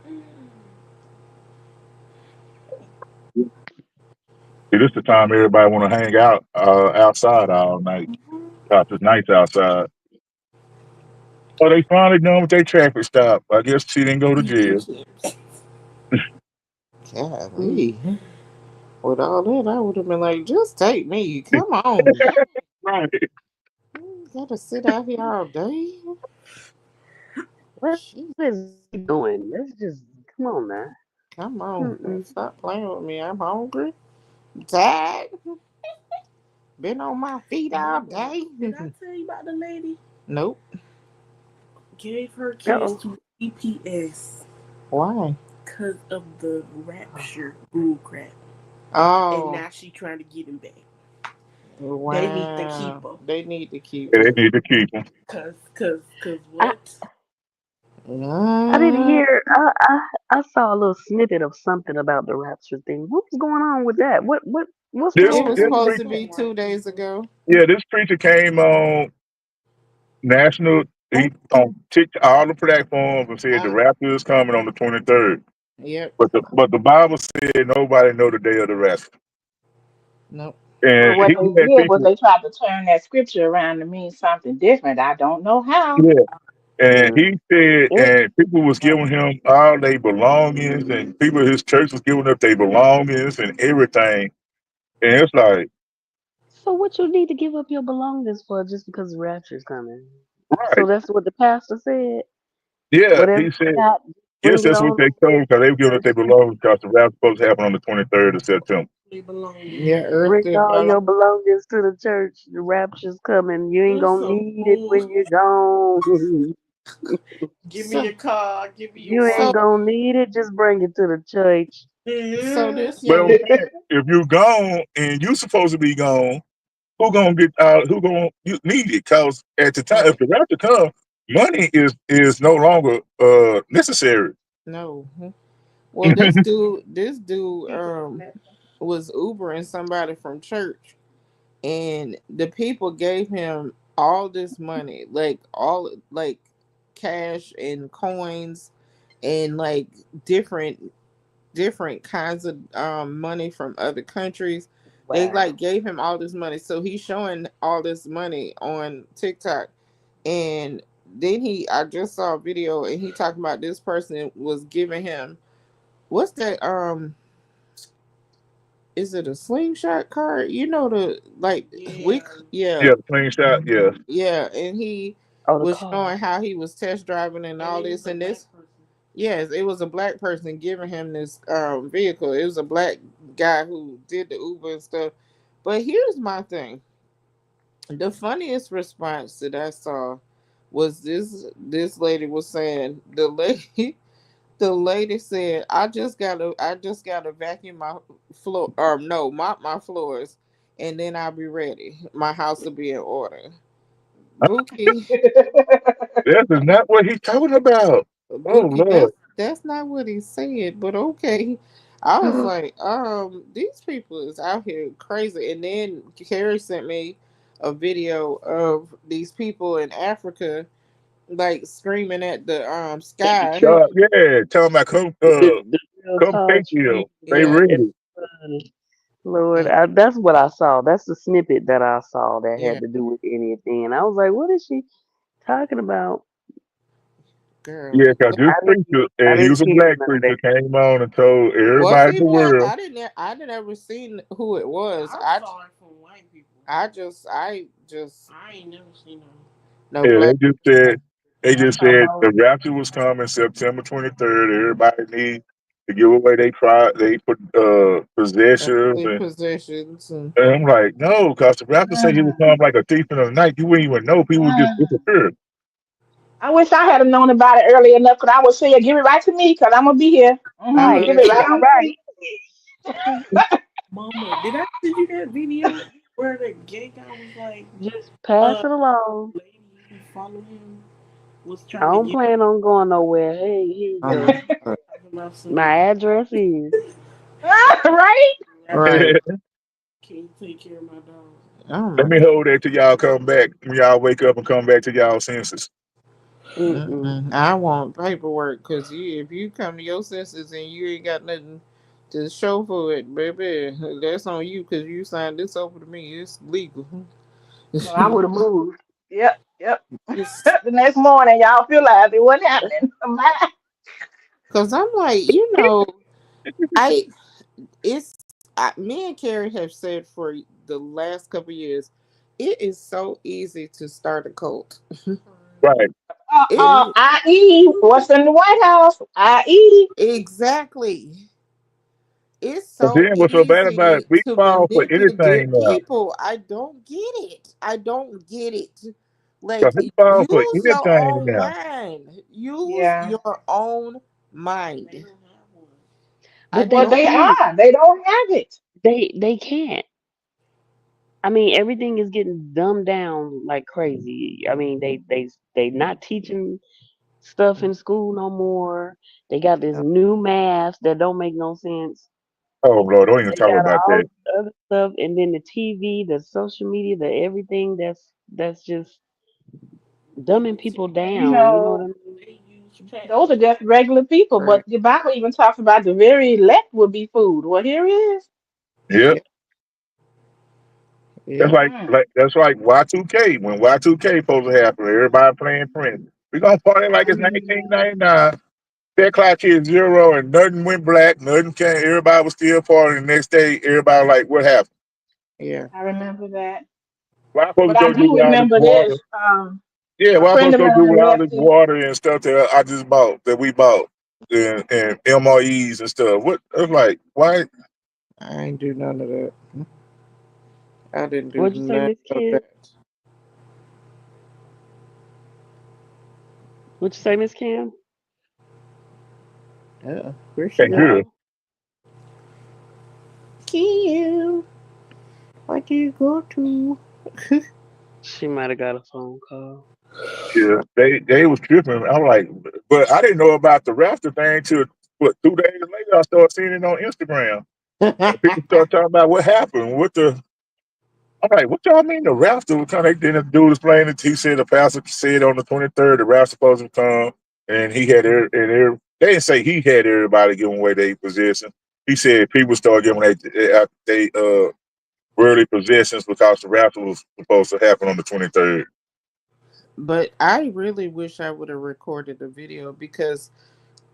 Speaker 4: this the time everybody want to hang out outside all night. Cause it's nice outside. Oh, they finally done with their traffic stop. I guess she didn't go to
Speaker 3: Fish and
Speaker 4: jail.
Speaker 3: chips.
Speaker 1: Mm.
Speaker 2: Golly. With all that, I would have been like, just take me. Come on.
Speaker 4: Right.
Speaker 2: You gotta sit out here all day.
Speaker 1: What
Speaker 2: Shit.
Speaker 1: is he doing? Let's just come on now.
Speaker 2: Come on.
Speaker 1: Mm-mm.
Speaker 2: Stop playing with me. I'm hungry. Tired. Been on my feet all
Speaker 3: Mama,
Speaker 2: day.
Speaker 3: did I tell you about the lady?
Speaker 2: Nope.
Speaker 3: Gave her kids
Speaker 1: Uh-oh.
Speaker 3: to CPS
Speaker 2: Why?
Speaker 3: because of the rapture bull crap. And
Speaker 2: Oh,
Speaker 3: now she trying to get him back. They need to keep
Speaker 2: wow.
Speaker 3: her.
Speaker 2: They need to keep
Speaker 4: Yeah,
Speaker 2: her.
Speaker 4: they need to keep them.
Speaker 3: Cause
Speaker 1: I
Speaker 3: what?
Speaker 1: I didn't
Speaker 2: Ah,
Speaker 1: hear. I saw a little snippet of something about the rapture thing. What was going on with that? What? What's
Speaker 4: This
Speaker 2: It
Speaker 1: wrong
Speaker 2: was
Speaker 1: with
Speaker 4: this
Speaker 2: supposed
Speaker 1: me?
Speaker 2: to
Speaker 4: preacher,
Speaker 2: be 2 days ago.
Speaker 4: yeah, this preacher came on national. He on all the platforms and said the
Speaker 2: On
Speaker 4: rapture is coming on the 23rd.
Speaker 2: Yep.
Speaker 4: But the Bible said nobody know the day of the rapture.
Speaker 2: Nope.
Speaker 5: But
Speaker 4: And
Speaker 5: what
Speaker 4: he
Speaker 5: they
Speaker 4: had
Speaker 5: did was
Speaker 4: people,
Speaker 5: they tried to turn that scripture around to mean something different. I don't know how.
Speaker 4: yeah. And
Speaker 1: Mm.
Speaker 4: he said,
Speaker 1: It,
Speaker 4: and people was giving him all their belongings, and people his church was giving up their belongings and everything. And it's like,
Speaker 1: so what you need to give up your belongings for just because the rapture's coming? So
Speaker 4: right.
Speaker 1: that's what the pastor said.
Speaker 4: Yeah,
Speaker 1: Whatever
Speaker 4: he
Speaker 1: you
Speaker 4: said,
Speaker 1: got,
Speaker 4: yes,
Speaker 1: bring it
Speaker 4: that's what
Speaker 1: on
Speaker 4: they
Speaker 1: over
Speaker 4: told because they were giving up
Speaker 1: here.
Speaker 4: their belongings because the rapture supposed to happen on the 23rd of September.
Speaker 3: They belong
Speaker 2: Yeah,
Speaker 3: in.
Speaker 2: Earth
Speaker 1: Bring
Speaker 2: did
Speaker 1: all
Speaker 2: belong.
Speaker 1: your belongings to the church. The rapture's coming. You ain't
Speaker 3: That's
Speaker 1: gonna
Speaker 3: some
Speaker 1: need it
Speaker 3: bull.
Speaker 1: when you're gone.
Speaker 3: Give me
Speaker 2: So
Speaker 3: your car. Give me your
Speaker 1: You ain't
Speaker 2: so
Speaker 3: wallet.
Speaker 1: gonna need it. Just bring it to the church.
Speaker 2: so
Speaker 3: Yeah.
Speaker 2: this
Speaker 4: But I'm
Speaker 2: young
Speaker 4: saying, if you gone and you supposed to be gone, who gonna get out? Who gonna you need it? Because at the time,
Speaker 2: right.
Speaker 4: if the rapture come, money is no longer necessary.
Speaker 2: No. Well, this dude was Ubering somebody from church, and the people gave him all this money, like all like cash and coins, and like different different kinds of money from other countries. They like
Speaker 1: Wow.
Speaker 2: gave him all this money, so he's showing all this money on TikTok, and then I just saw a video, and he talking about this person was giving him what's that is it a slingshot card? You know the like we
Speaker 3: Yeah.
Speaker 2: yeah
Speaker 4: Yeah, the clean shot. Yeah,
Speaker 2: yeah, and he
Speaker 1: Oh, the
Speaker 2: was
Speaker 1: car.
Speaker 2: showing how he was test driving and
Speaker 3: And
Speaker 2: all
Speaker 3: it was
Speaker 2: this
Speaker 3: a
Speaker 2: and
Speaker 3: black
Speaker 2: this.
Speaker 3: person.
Speaker 2: Yes, it was a black person giving him this vehicle. It was a black guy who did the Uber and stuff. But here's my thing: the funniest response that I saw was this lady was saying the lady said, I just gotta vacuum my floor or no, mop my floors and then I'll be ready. My house will be in order. Bookie
Speaker 4: that is not what he's talking about. Oh
Speaker 2: Bookie,
Speaker 4: Lord,
Speaker 2: that's not what he said, but okay. I was like, these people is out here crazy. And then Carrie sent me a video of these people in Africa like screaming at the
Speaker 1: At the
Speaker 2: sky.
Speaker 1: tree.
Speaker 4: yeah, talking about
Speaker 1: The real
Speaker 4: come
Speaker 1: tall
Speaker 4: take
Speaker 1: tree
Speaker 4: you. They
Speaker 2: Yeah,
Speaker 1: at
Speaker 4: ready.
Speaker 1: the front. Lord,
Speaker 2: mm,
Speaker 1: that's what I saw. That's the snippet that I saw that
Speaker 2: yeah,
Speaker 1: had to do with anything. And I was like, what is she talking about?
Speaker 2: girl.
Speaker 4: Yeah, because this preacher,
Speaker 1: I
Speaker 4: and he
Speaker 1: didn't
Speaker 4: was a
Speaker 1: hear
Speaker 4: black
Speaker 1: none of
Speaker 4: preacher,
Speaker 1: that.
Speaker 4: came on and told
Speaker 2: Was
Speaker 4: everybody in
Speaker 2: he
Speaker 4: the
Speaker 2: black?
Speaker 4: world.
Speaker 2: I didn't ever seen who it was.
Speaker 3: I saw it from white people.
Speaker 2: I just
Speaker 3: I ain't never seen them.
Speaker 2: no
Speaker 4: Yeah,
Speaker 2: black.
Speaker 4: they
Speaker 1: I
Speaker 4: just
Speaker 1: saw
Speaker 4: said the
Speaker 1: Mo.
Speaker 4: rapture was coming September 23rd. Everybody need to give away they put possessions
Speaker 2: Earthly
Speaker 4: and
Speaker 2: possessions and
Speaker 4: I'm like, no, because the rapture say he would come like a thief in the night. You wouldn't even know people would just disappear.
Speaker 5: I wish I had known about it early enough because I would say, give it right to me because I'm going to be here.
Speaker 2: I'm
Speaker 1: Right.
Speaker 5: Give
Speaker 2: just
Speaker 5: it
Speaker 1: Get
Speaker 5: right
Speaker 1: it
Speaker 5: on to
Speaker 1: right.
Speaker 5: me.
Speaker 3: Mama, did I send you that video where the gay guy was like,
Speaker 1: Just pass
Speaker 3: uh,
Speaker 1: it along.
Speaker 3: lady who followed him was
Speaker 1: I
Speaker 3: trying to
Speaker 1: don't
Speaker 3: get
Speaker 1: plan on going nowhere. Hey, here you
Speaker 2: oh my
Speaker 1: go.
Speaker 2: god.
Speaker 3: talking about some
Speaker 1: My address is.
Speaker 5: Right?
Speaker 3: rapture.
Speaker 2: Right.
Speaker 3: Can you take care of my dog?
Speaker 2: Oh
Speaker 4: Let
Speaker 2: my
Speaker 4: me
Speaker 2: god.
Speaker 4: hold that till y'all come back. When y'all wake up and come back to y'all senses.
Speaker 1: Mm-mm.
Speaker 2: Mm-mm. I want paperwork because if you come to your senses and you ain't got nothing to show for it, baby, that's on you because you signed this over to me. It's legal.
Speaker 5: Well, I would have moved. Yep, yep.
Speaker 2: It's
Speaker 5: The next morning, y'all feel like it wasn't happening.
Speaker 2: because I'm like, I me and Carrie have said for the last couple years, it is so easy to start a cult.
Speaker 4: Right.
Speaker 2: It is
Speaker 5: I.e., what's in the White House? I.e.,
Speaker 2: exactly. It's
Speaker 4: But
Speaker 2: so
Speaker 4: then what's so bad about it?
Speaker 2: easy
Speaker 4: We
Speaker 2: to
Speaker 4: fall for
Speaker 2: manipulate
Speaker 4: anything now.
Speaker 2: people. I don't get it. I don't get it.
Speaker 4: Because
Speaker 2: Like,
Speaker 4: we fall for
Speaker 2: use your
Speaker 4: anything
Speaker 2: own
Speaker 4: now.
Speaker 2: mind. Use
Speaker 5: yeah.
Speaker 2: your own
Speaker 3: They
Speaker 2: mind.
Speaker 3: don't have one.
Speaker 2: I
Speaker 1: But they
Speaker 5: Well,
Speaker 2: don't.
Speaker 5: they
Speaker 1: can't.
Speaker 5: are. They don't have it.
Speaker 1: They can't. I mean, everything is getting dumbed down like crazy. I mean, they not teaching stuff in school no more. They got this new math that don't make no sense.
Speaker 4: Oh Lord, don't even
Speaker 6: They
Speaker 4: talk
Speaker 6: got
Speaker 4: about
Speaker 6: all
Speaker 4: that.
Speaker 6: the other stuff, and then the TV, the social media, the everything that's just dumbing people
Speaker 5: You
Speaker 6: down. You know what I
Speaker 5: know,
Speaker 6: mean?
Speaker 3: They use chat.
Speaker 5: those are just regular people, but
Speaker 2: Right.
Speaker 5: the Bible even talks about the very elect will be food. Well, here it is.
Speaker 4: Yep.
Speaker 2: Yep. Yep.
Speaker 5: Mm.
Speaker 4: That's like Y2K. When Y2K supposed to happen, everybody playing Prince. We gonna party like it's 1999. That clock hit zero and nothing went black, nothing came. Everybody was still partying. The next day, everybody like, what happened?
Speaker 2: Yeah.
Speaker 5: I remember that.
Speaker 4: Why supposed
Speaker 5: But
Speaker 4: to
Speaker 5: I
Speaker 4: go do
Speaker 5: do
Speaker 4: with all this
Speaker 5: remember
Speaker 4: water?
Speaker 5: this.
Speaker 4: Yeah,
Speaker 5: A
Speaker 4: why
Speaker 5: friend
Speaker 4: supposed
Speaker 5: of
Speaker 4: to go do with
Speaker 5: mine
Speaker 4: all
Speaker 5: left
Speaker 4: this
Speaker 5: it.
Speaker 4: water and stuff that I just bought, that we bought, and MREs and stuff? What? It's like, why?
Speaker 2: I ain't do none of that. I didn't do
Speaker 6: What'd you say,
Speaker 2: none
Speaker 6: Miss
Speaker 2: of
Speaker 6: Kim?
Speaker 2: that.
Speaker 6: What'd you say, Miss Kim?
Speaker 2: Where'd she
Speaker 4: Can't
Speaker 2: go?
Speaker 4: hear her.
Speaker 6: Hello?
Speaker 2: Kim, where do you go to?
Speaker 6: She might have got a phone call.
Speaker 4: Yeah, they was tripping. I'm like, but I didn't know about the rafter thing till what 2 days later. I started seeing it on Instagram. People start talking about what happened. What the? I'm like, what y'all mean the rafter? What kind of didn't do explain it? He said the pastor said on the 23rd the rafter supposed to come, and he had they didn't say he had everybody giving away their possession. He said people started giving they worldly possessions because the rafter was supposed to happen on the 23rd.
Speaker 2: But I really wish I would have recorded the video because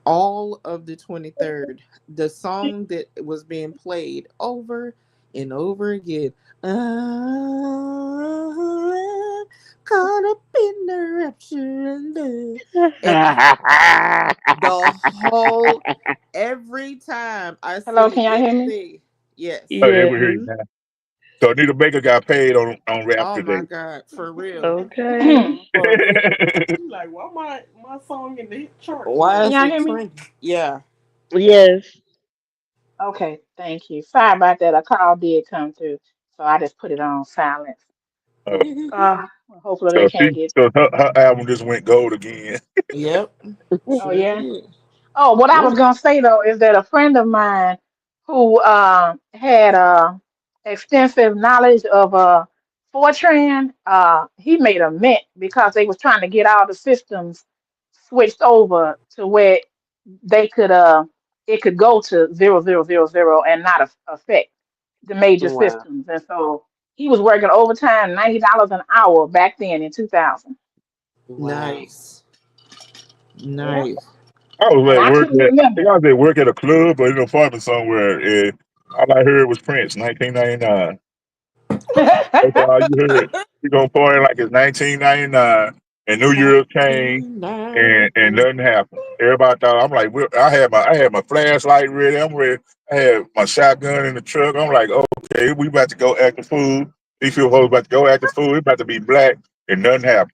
Speaker 2: all of the 23rd, the song that was being played over and over again. Caught up in the rapture and love. And the whole, every time I
Speaker 5: Hello,
Speaker 2: see
Speaker 5: can y'all hear me?
Speaker 2: anything, yes.
Speaker 4: Oh, yeah, we hear you
Speaker 6: Yes.
Speaker 4: now. So Anita Baker got paid on
Speaker 2: Oh
Speaker 4: Raptor
Speaker 2: my
Speaker 4: Day.
Speaker 2: God, for real.
Speaker 6: Okay.
Speaker 5: Can
Speaker 2: For real.
Speaker 3: You like, why my song in the hit charts
Speaker 2: Why
Speaker 3: now?
Speaker 2: is
Speaker 5: y'all
Speaker 2: it
Speaker 5: hear me?
Speaker 2: trending? Yeah.
Speaker 6: Yes.
Speaker 5: Okay, thank you. Sorry about that. A call did come through, so I just put it on silent.
Speaker 4: uh,
Speaker 5: Hopefully they
Speaker 4: so
Speaker 5: can't get to
Speaker 4: so
Speaker 5: me.
Speaker 4: her album just went gold again.
Speaker 2: Yep.
Speaker 5: Oh
Speaker 2: Sure
Speaker 5: yeah.
Speaker 2: did.
Speaker 5: Oh, what I
Speaker 2: Yeah.
Speaker 5: was gonna say though is that a friend of mine who had extensive knowledge of Fortran, he made a mint because they was trying to get all the systems switched over to where they could it could go to 0000 and not affect the major
Speaker 6: Wow.
Speaker 5: systems. And so he was working overtime, $90 an hour back then in 2000.
Speaker 6: Wow.
Speaker 2: Nice.
Speaker 5: Yeah,
Speaker 2: Nice.
Speaker 4: I was
Speaker 5: and
Speaker 4: at
Speaker 5: I
Speaker 4: work
Speaker 5: couldn't
Speaker 4: at I think
Speaker 5: remember.
Speaker 4: I was at work at a club or in an apartment somewhere, and all I heard was Prince, 1999. That's all you heard. You gonna party like it's 1999, and New Year's came, and
Speaker 2: 1990.
Speaker 4: nothing happened. Everybody thought I'm like, I had my flashlight ready. I'm ready. I had my shotgun in the truck. I'm like, okay, we about to go act the fool. These people about to go act the fool. It's about to be black, and nothing happened.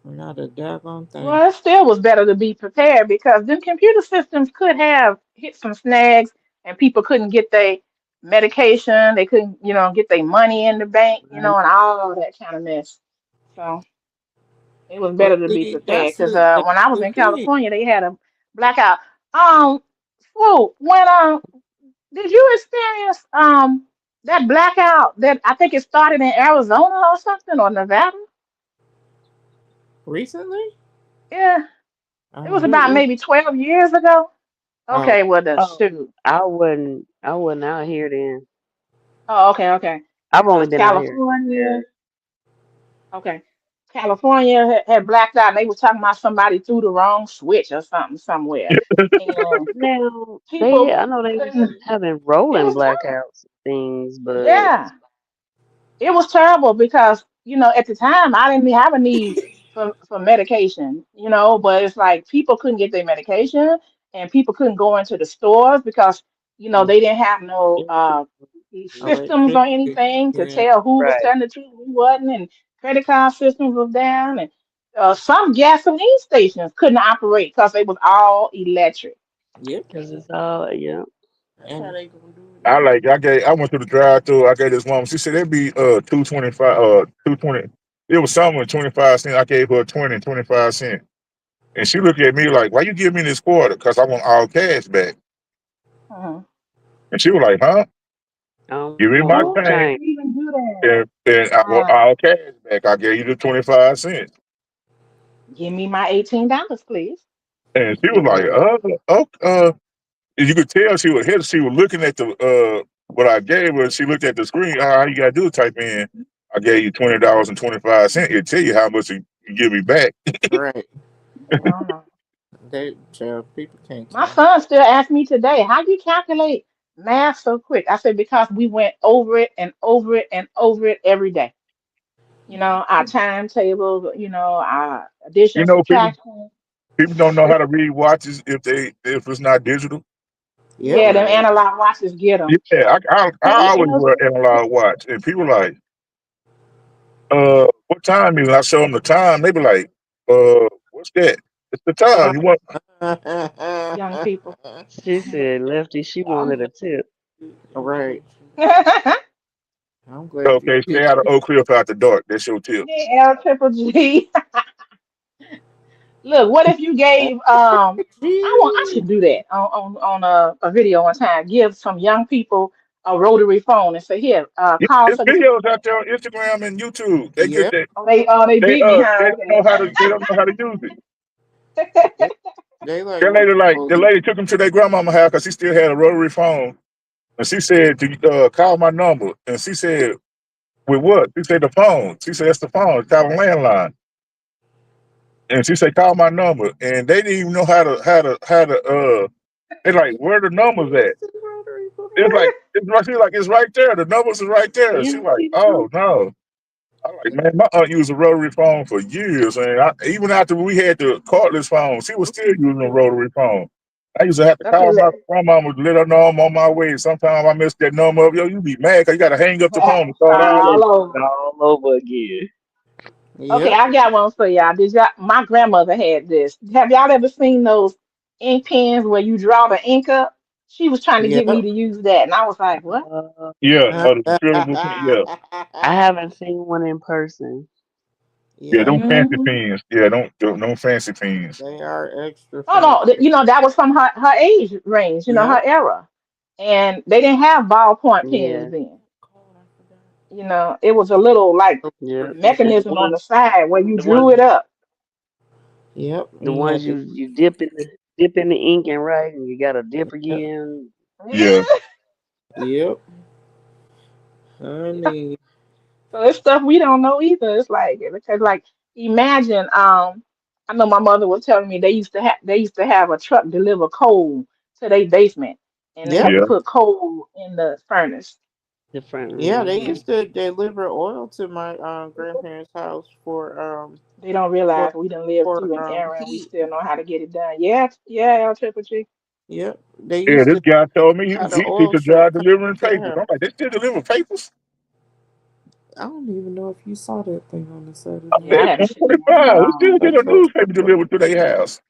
Speaker 2: Not a doggone thing.
Speaker 5: Well, it still was better to be prepared because them computer systems could have hit some snags and people couldn't get their medication, they couldn't, get their money in the bank,
Speaker 6: Right.
Speaker 5: and all of that kind of mess. So it was
Speaker 2: But
Speaker 5: better to be
Speaker 2: see,
Speaker 5: prepared
Speaker 2: that's
Speaker 5: because
Speaker 2: that's
Speaker 5: when I was
Speaker 2: the
Speaker 5: in
Speaker 2: thing.
Speaker 5: California, they had a blackout. Um, Swoop, when did you experience that blackout that I think it started in Arizona or something or Nevada?
Speaker 2: Recently?
Speaker 5: Yeah, it was about
Speaker 6: Mm-mm.
Speaker 5: maybe 12 years ago.
Speaker 2: Oh,
Speaker 5: Okay, well, the
Speaker 6: Oh,
Speaker 5: shoot.
Speaker 6: I wasn't out here then.
Speaker 5: Oh, okay, okay.
Speaker 6: I've only
Speaker 5: Because
Speaker 6: been out here.
Speaker 5: California,
Speaker 6: Yeah.
Speaker 5: okay. California had blacked out and they were talking about somebody threw the wrong switch or something somewhere. And
Speaker 6: Now
Speaker 5: people
Speaker 6: I know they was
Speaker 5: couldn't,
Speaker 6: having
Speaker 5: it
Speaker 6: rolling
Speaker 5: was terrible.
Speaker 6: blackouts and things, but
Speaker 5: Yeah. It was terrible because at the time I didn't have a need for medication, but it's like people couldn't get their medication and people couldn't go into the stores because they didn't have no systems or
Speaker 2: electricity.
Speaker 5: anything to
Speaker 2: Yeah.
Speaker 5: tell who was
Speaker 6: right.
Speaker 5: telling the truth, who wasn't, and credit card systems was down, and some gasoline stations couldn't operate because they was all electric.
Speaker 2: Yep.
Speaker 6: Because it's all, yeah.
Speaker 3: That's how
Speaker 2: And
Speaker 3: they gonna do it now.
Speaker 4: I went to the drive through. I gave this woman. She said it'd be 225 220. It was something with 25 cents. I gave her 25 cents, and she looked at me like, "Why you give me this quarter? Because I want all cash back."
Speaker 5: Mhm.
Speaker 4: And she was like, huh? Give me
Speaker 6: Want
Speaker 4: my
Speaker 6: my
Speaker 5: Who
Speaker 4: change
Speaker 6: change.
Speaker 5: would even do that?
Speaker 4: and I want
Speaker 5: Uh,
Speaker 4: all cash back. I gave you the 25 cents.
Speaker 5: Give me my $18, please.
Speaker 4: And she was like,
Speaker 2: Right.
Speaker 4: and you could tell she was looking at the what I gave her. She looked at the screen. All you gotta do is type in, I gave you $20.25. It tell you how much you give me back.
Speaker 2: Right.
Speaker 5: They don't know.
Speaker 2: They child people can't
Speaker 5: My
Speaker 2: count.
Speaker 5: son still asked me today, how you calculate math so quick? I said, because we went over it and over it and over it every day. Our timetables, our
Speaker 4: You
Speaker 5: addition,
Speaker 4: know,
Speaker 5: subtraction.
Speaker 4: people don't know how to read watches if it's not digital.
Speaker 2: Yep.
Speaker 5: Yeah, them
Speaker 6: Right.
Speaker 5: analog watches get them.
Speaker 4: Yeah, I
Speaker 5: Hey,
Speaker 4: always wear
Speaker 5: Elsa.
Speaker 4: an analog watch, and people like, what time is it? I show them the time. They be like, what's that? It's the time. You want?
Speaker 5: Young people.
Speaker 6: She said, Lefty, she wanted a tip.
Speaker 2: Right.
Speaker 5: Hey,
Speaker 2: I'm glad you
Speaker 4: Okay,
Speaker 2: did.
Speaker 4: stay out of Oak Cliff after dark. That's your tip.
Speaker 5: L triple G. Look, what if you gave I should do that on a video one time. Give some young people a rotary phone and say, here,
Speaker 4: Yeah,
Speaker 5: call
Speaker 4: there's
Speaker 5: such and such
Speaker 4: videos out
Speaker 5: name.
Speaker 4: there on Instagram and YouTube. They get
Speaker 2: Yep.
Speaker 4: that.
Speaker 5: Oh, they beat me,
Speaker 4: They
Speaker 5: huh?
Speaker 4: don't know how to use it.
Speaker 2: Yep. They like what?
Speaker 4: The lady took him to their grandmama house because she still had a rotary phone, and she said to call my number, and she said with what? She said the phone. She said that's the phone. Call a landline, and she said call my number, and they didn't even know how to. They like where the numbers at? It's like it's right there. The numbers is right there. She
Speaker 6: Young
Speaker 4: like,
Speaker 6: people.
Speaker 4: oh no. I like, man, my aunt used a rotary phone for years, and even after we had the cordless phone, she was still using a rotary phone. I used to have to
Speaker 5: Okay,
Speaker 4: call my grandmama to let her know I'm on my way. Sometimes I missed that number up. Yo, you be mad because you got to hang up the phone and start all over.
Speaker 5: all over.
Speaker 6: All over again.
Speaker 5: Okay,
Speaker 2: Yep.
Speaker 5: I got one for y'all. Did y'all? My grandmother had this. Have y'all ever seen those ink pens where you draw the ink up? She was trying to get me
Speaker 2: Yep.
Speaker 5: to use that, and I was like, "What?"
Speaker 6: Uh,
Speaker 4: Yeah, the fillable pen. Yeah,
Speaker 6: I haven't seen one in person.
Speaker 4: yeah,
Speaker 2: Yep.
Speaker 4: don't fancy
Speaker 5: Hmm.
Speaker 4: pens. Yeah, don't fancy pens.
Speaker 2: They are extra
Speaker 5: Oh no,
Speaker 2: fancy.
Speaker 5: that was from her age range, her
Speaker 2: Yep.
Speaker 5: era, and they didn't have ballpoint pens
Speaker 6: Yeah.
Speaker 5: then. It was a little like
Speaker 6: Yeah. The
Speaker 5: mechanism on the
Speaker 6: ones
Speaker 5: side where you
Speaker 6: the
Speaker 5: drew
Speaker 6: ones
Speaker 5: it up.
Speaker 2: Yep.
Speaker 6: the
Speaker 2: You
Speaker 6: ones
Speaker 2: had to.
Speaker 6: you dip in the ink and write and you gotta dip
Speaker 2: Yep.
Speaker 6: again.
Speaker 4: Yeah,
Speaker 2: Yep. Honey.
Speaker 5: So it's stuff we don't know either. It's like because like imagine I know my mother was telling me they used to have a truck deliver coal to their basement and they have
Speaker 2: Yep.
Speaker 5: to
Speaker 4: yeah,
Speaker 5: put coal in the furnace.
Speaker 6: The front.
Speaker 2: Yeah, they
Speaker 6: Mm-hmm.
Speaker 2: used to deliver oil to my grandparents' house
Speaker 5: They don't
Speaker 2: for
Speaker 5: realize we done lived
Speaker 2: for
Speaker 5: through an era and we
Speaker 2: heat.
Speaker 5: still know how to get it done. Yeah, yeah, L triple G.
Speaker 2: Yep. They
Speaker 4: yeah.
Speaker 2: used
Speaker 4: This
Speaker 2: to
Speaker 4: guy told me
Speaker 2: have the
Speaker 4: he
Speaker 2: oil
Speaker 4: teach a
Speaker 2: truck
Speaker 4: job
Speaker 2: come
Speaker 4: delivering
Speaker 2: to the
Speaker 4: papers.
Speaker 2: house.
Speaker 4: I'm like, they still deliver papers?
Speaker 2: I don't even know if you saw that thing on the side of
Speaker 4: I
Speaker 2: the
Speaker 5: Yeah, I
Speaker 4: bet
Speaker 2: news.
Speaker 5: haven't seen that in a
Speaker 4: 125. We
Speaker 5: long
Speaker 4: still
Speaker 2: A
Speaker 4: get a
Speaker 5: time.
Speaker 2: truck.
Speaker 4: newspaper delivered to their house.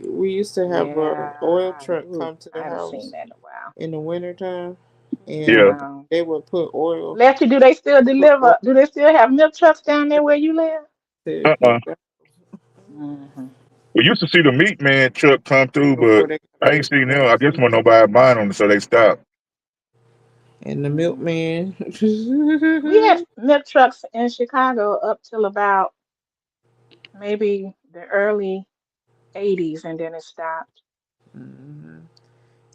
Speaker 2: We used to have a oil
Speaker 5: Yeah,
Speaker 2: truck
Speaker 5: ooh,
Speaker 2: come to
Speaker 5: I
Speaker 2: the
Speaker 5: haven't seen
Speaker 2: house
Speaker 5: that in a while.
Speaker 2: in the wintertime, and
Speaker 4: Yeah,
Speaker 5: Wow.
Speaker 2: they would put oil.
Speaker 5: Lefty, do they still
Speaker 2: Put oil
Speaker 5: deliver? Do they still have milk trucks down there where you live?
Speaker 2: to
Speaker 4: uh-uh.
Speaker 2: hit the
Speaker 5: Hmm.
Speaker 4: We used to see the meat man truck come through, but
Speaker 2: before they got
Speaker 4: I ain't
Speaker 2: their
Speaker 4: seen them. I guess
Speaker 2: fancy.
Speaker 4: when nobody buying them, so they stopped.
Speaker 2: And the
Speaker 5: Mm.
Speaker 2: milkman.
Speaker 5: We had milk trucks in Chicago up till about maybe the early 80s, and then it stopped.
Speaker 2: Mhm.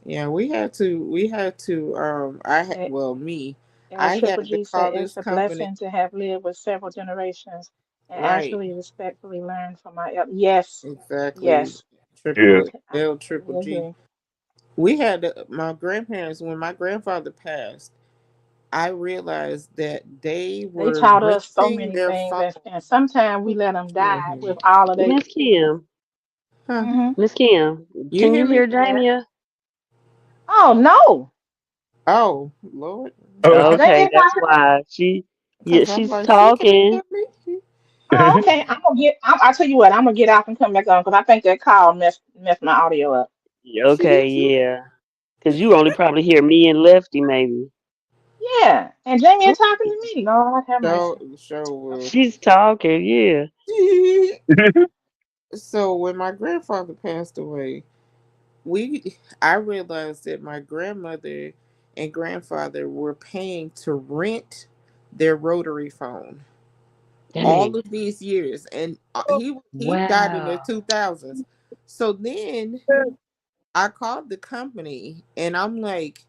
Speaker 2: Yeah, we had to
Speaker 5: And
Speaker 2: me,
Speaker 5: L
Speaker 2: I
Speaker 5: Triple
Speaker 2: had to
Speaker 5: G said
Speaker 2: call
Speaker 5: it's
Speaker 2: this
Speaker 5: a
Speaker 2: company.
Speaker 5: blessing to have lived with several generations and
Speaker 2: Right,
Speaker 5: actually respectfully learn from my yes,
Speaker 2: exactly.
Speaker 5: yes.
Speaker 4: Yeah,
Speaker 5: I
Speaker 2: Triple
Speaker 5: totally
Speaker 2: G.
Speaker 5: agree.
Speaker 2: We had my grandparents when my grandfather passed. I realized that they
Speaker 5: They
Speaker 2: were
Speaker 5: taught us so
Speaker 2: renting
Speaker 5: many
Speaker 2: their
Speaker 5: things,
Speaker 2: phone
Speaker 5: and sometimes we let them
Speaker 2: to
Speaker 5: die
Speaker 2: him.
Speaker 5: with all of their
Speaker 6: Miss
Speaker 5: equipment.
Speaker 6: Kim.
Speaker 2: Huh?
Speaker 5: Hmm.
Speaker 6: Miss Kim.
Speaker 2: You
Speaker 6: Can
Speaker 2: hear
Speaker 6: you
Speaker 2: me?
Speaker 6: hear
Speaker 5: Yeah.
Speaker 6: Jamia?
Speaker 5: Oh no,
Speaker 2: Oh Lord,
Speaker 6: Okay,
Speaker 5: Jamie
Speaker 6: that's
Speaker 5: talking to me.
Speaker 6: why yeah,
Speaker 2: because I'm
Speaker 6: she's
Speaker 2: like she can't
Speaker 6: talking.
Speaker 2: hear me.
Speaker 5: Oh, okay. I'll tell you what. I'm gonna get off and come back on because I think that call messed my audio up.
Speaker 6: Okay, yeah. Cause you only probably hear me and Lefty maybe.
Speaker 5: Yeah, and Jamie is talking to me. Lord have mercy.
Speaker 2: Show will.
Speaker 6: She's talking, yeah.
Speaker 2: So when my grandfather passed away, I realized that my grandmother and grandfather were paying to rent their rotary phone all
Speaker 6: Dang.
Speaker 2: of these years, and he died in the
Speaker 6: Wow.
Speaker 2: 2000s. So then I called the company, and I'm like,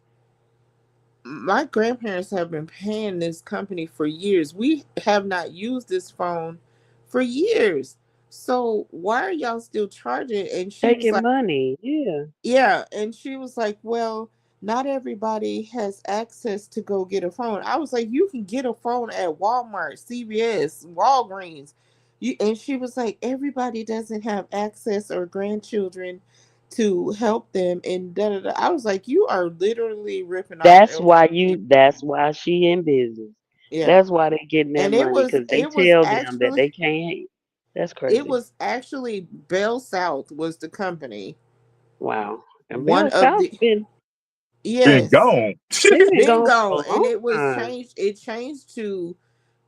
Speaker 2: my grandparents have been paying this company for years. We have not used this phone for years. So why are y'all still charging? And she was
Speaker 6: Taking
Speaker 2: like,
Speaker 6: money. Yeah.
Speaker 2: yeah, and she was like, "Well, not everybody has access to go get a phone." I was like, "You can get a phone at Walmart, CVS, Walgreens." And she was like, "Everybody doesn't have access or grandchildren to help them." And da da da. I was like, "You are literally ripping off elderly people."
Speaker 6: That's why she in business.
Speaker 2: Yeah,
Speaker 6: That's why they getting that
Speaker 2: and
Speaker 6: money because they tell them that they can't. That's
Speaker 2: it
Speaker 6: crazy.
Speaker 2: was actually Bell South was the company.
Speaker 6: Wow. And
Speaker 2: One
Speaker 6: Bell
Speaker 2: of
Speaker 6: South
Speaker 2: the
Speaker 6: been
Speaker 4: Been
Speaker 2: yes,
Speaker 4: gone.
Speaker 6: they been
Speaker 2: been
Speaker 6: gone for
Speaker 2: gone,
Speaker 6: a
Speaker 2: and
Speaker 6: long
Speaker 2: it was
Speaker 6: time.
Speaker 2: changed. It changed to,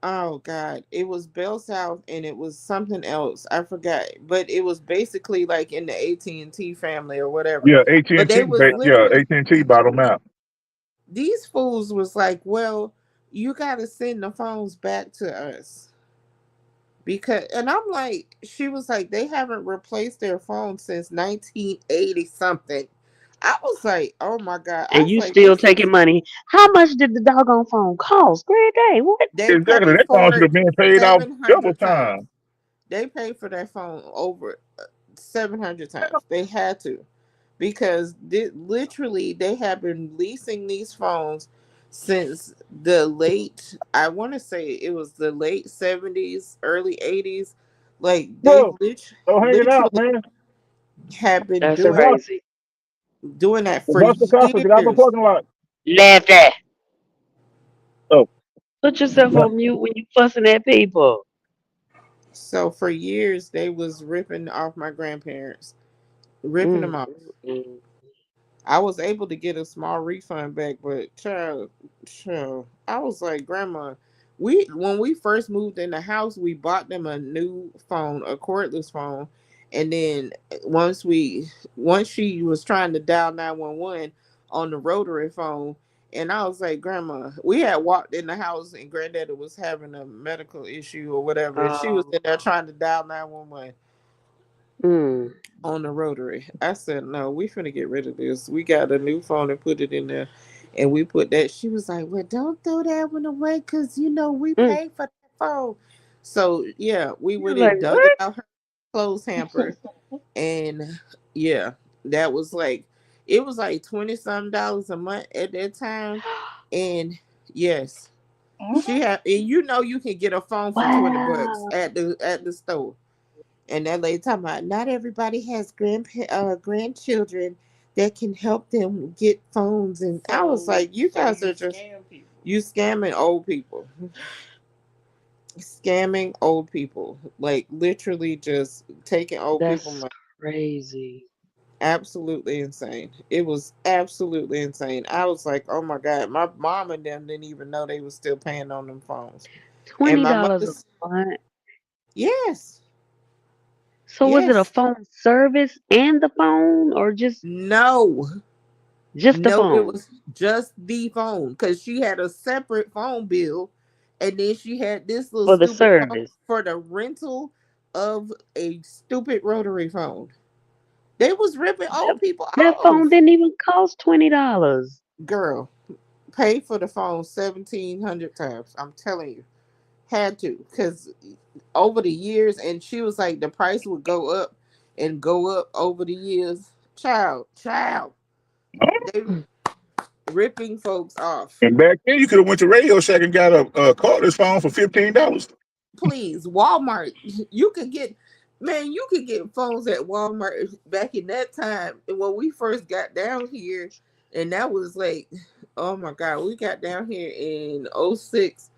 Speaker 2: oh god, it was Bell South, and it was something else. I forgot, but it was basically like in the AT&T family or whatever.
Speaker 4: Yeah,
Speaker 2: But they
Speaker 4: AT&T.
Speaker 2: was
Speaker 4: Yeah,
Speaker 2: literally,
Speaker 4: AT&T bottom out.
Speaker 2: these fools was like, well, you got to send the phones back to us because, and I'm like, she was like, they haven't replaced their phone since 1980 something. I was like, oh my god. I
Speaker 6: And
Speaker 2: was
Speaker 6: you
Speaker 2: like,
Speaker 6: still
Speaker 2: this
Speaker 6: taking
Speaker 2: is,
Speaker 6: money. How much did the doggone phone cost? Great day. What?
Speaker 2: they
Speaker 4: Exactly.
Speaker 2: paid
Speaker 4: That phone
Speaker 2: for
Speaker 4: should
Speaker 2: it
Speaker 4: have been paid off double
Speaker 2: 700 times.
Speaker 4: time.
Speaker 2: They paid for that phone over 700 times. They had to because literally they have been leasing these phones since the late, I want to say it was the late 70s, early 80s. Like they
Speaker 4: Bro, go hang it out,
Speaker 2: literally
Speaker 4: man.
Speaker 2: have been
Speaker 6: That's
Speaker 4: The bus,
Speaker 6: crazy.
Speaker 2: doing that
Speaker 4: the
Speaker 2: for
Speaker 4: bus, the copper, get out of the
Speaker 2: years.
Speaker 4: parking lot.
Speaker 6: Lefty.
Speaker 4: Oh,
Speaker 6: Put yourself
Speaker 4: yeah.
Speaker 6: on mute when you fussing at people.
Speaker 2: So for years they was ripping off my grandparents, ripping them
Speaker 6: Mm,
Speaker 2: off.
Speaker 6: mm, mm.
Speaker 2: I was able to get a small refund back, but child, I was like, Grandma, we when we first moved in the house, we bought them a new phone, a cordless phone, and then once we once she was trying to dial 911 on the rotary phone, and I was like, Grandma, we had walked in the house and Granddaddy was having a medical issue or whatever, and she was in there trying to dial 911
Speaker 6: Mm.
Speaker 2: on the rotary. I said, no, we finna get rid of this. We got a new phone and put it in there. And we put that. She was like, well, don't throw that one away because, we
Speaker 6: Mm.
Speaker 2: paid for that phone. So, yeah, we
Speaker 6: You're
Speaker 2: went
Speaker 6: like,
Speaker 2: and dug it
Speaker 6: what?
Speaker 2: out her clothes hamper. And, yeah, that was like, it was like 20 some dollars a month at that time. And, yes, she
Speaker 5: Mhm.
Speaker 2: had, and you can get a phone for 20 bucks
Speaker 6: Wow.
Speaker 2: at the store. And that lady talking about not everybody has grandchildren that can help them get phones. And I was like, you guys are just you scamming old people, scamming old people, like literally just taking old people
Speaker 6: That's
Speaker 2: money.
Speaker 6: crazy.
Speaker 2: Absolutely insane. It was absolutely insane. I was like, oh my god, my mom and them didn't even know they was still paying on them phones. And my
Speaker 6: $20 a
Speaker 2: mother's,
Speaker 6: month.
Speaker 2: yes,
Speaker 6: So was it a
Speaker 2: yes,
Speaker 6: phone service and the phone or
Speaker 2: no.
Speaker 6: just the
Speaker 2: No, it
Speaker 6: phone
Speaker 2: was just the phone because she had a separate phone bill, and then she had this little
Speaker 6: for the
Speaker 2: stupid phone
Speaker 6: service?
Speaker 2: for the rental of a stupid rotary phone. They was ripping
Speaker 6: That,
Speaker 2: old people
Speaker 6: that phone
Speaker 2: off.
Speaker 6: didn't even cost $20.
Speaker 2: Girl, pay for the phone 1,700 times. I'm telling you, had to because over the years, and she was like the price would go up and go up over the years. Child, they ripping folks off.
Speaker 4: And back then, you could have went to Radio Shack and got a cordless phone for $15.
Speaker 2: Please, Walmart, you could get, man, you could get phones at Walmart back in that time when we first got down here. And that was like, oh my god, we got down here in '06.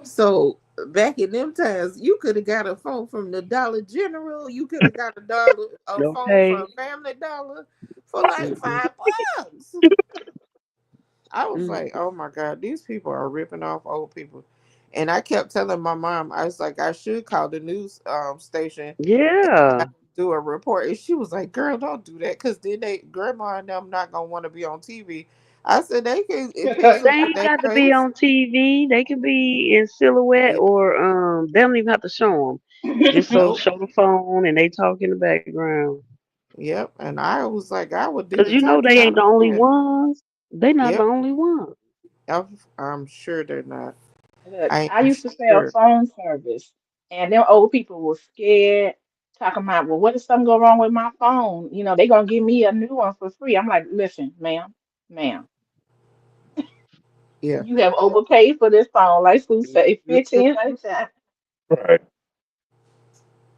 Speaker 2: So back in them times, you could have got a phone from the Dollar General. You could have got a phone
Speaker 6: Okay.
Speaker 2: from Family Dollar for like
Speaker 6: Mm-mm,
Speaker 2: $5. I was like,
Speaker 6: mm-mm.
Speaker 2: oh my God, these people are ripping off old people. And I kept telling my mom, I was like, I should call the news station and
Speaker 6: Yeah.
Speaker 2: do a report, and she was like, "Girl, don't do that, because then grandma and them not gonna want to be on TV." I said they can
Speaker 6: They
Speaker 2: pictures with
Speaker 6: ain't
Speaker 2: their
Speaker 6: got to be
Speaker 2: face.
Speaker 6: on TV. They can be in silhouette,
Speaker 2: Yeah.
Speaker 6: or they don't even have to show them. Just
Speaker 2: Nope.
Speaker 6: show the phone and they talk in the background.
Speaker 2: Yep. And I was like, I would do
Speaker 6: Cause
Speaker 2: the
Speaker 6: you know they
Speaker 2: talking. I
Speaker 6: ain't the
Speaker 2: don't do
Speaker 6: only
Speaker 2: that.
Speaker 6: ones. They not the
Speaker 2: Yep.
Speaker 6: only ones.
Speaker 2: I'm sure they're not.
Speaker 5: Look,
Speaker 2: I
Speaker 5: I
Speaker 2: am
Speaker 5: used to sell
Speaker 2: sure.
Speaker 5: phone service, and them old people were scared, talking about, well, what if something go wrong with my phone? They gonna give me a new one for free. I'm like, listen, ma'am,
Speaker 2: Yeah.
Speaker 5: you have overpaid for this phone, like Sue say, 1500 times.
Speaker 4: Right.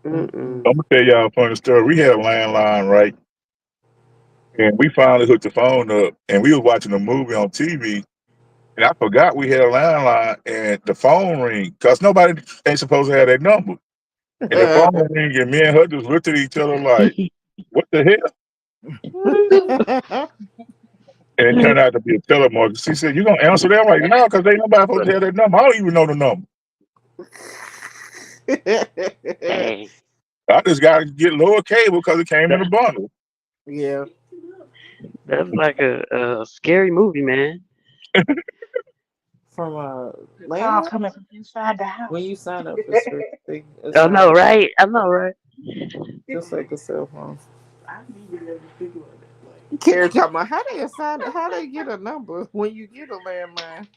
Speaker 6: Mm-mm.
Speaker 4: I'm gonna tell y'all a funny story. We had a landline, right? And we finally hooked the phone up, and we was watching a movie on TV. And I forgot we had a landline, and the phone ring, cause nobody ain't supposed to have that number. And the phone ring, and me and her just looked at each other like, "What the hell?" And it turned out to be a telemarketer. She said, "You gonna answer that?" I'm like, "No, cause ain't nobody supposed to have that number. I don't even know the number.
Speaker 6: Dang.
Speaker 4: I just got to get lower cable because it came in a
Speaker 6: That,
Speaker 4: bundle."
Speaker 2: Yeah.
Speaker 6: that's like a scary movie, man.
Speaker 2: From
Speaker 5: The call
Speaker 2: landline,
Speaker 5: coming from inside the
Speaker 2: when
Speaker 5: house.
Speaker 2: you sign up for certain things, it's
Speaker 6: I know,
Speaker 2: like
Speaker 6: right? I know, right?
Speaker 2: just like a cell phone.
Speaker 3: I didn't even ever think about that. Like,
Speaker 2: Carrie talking about how they assign it, how they get a number when you get a landline.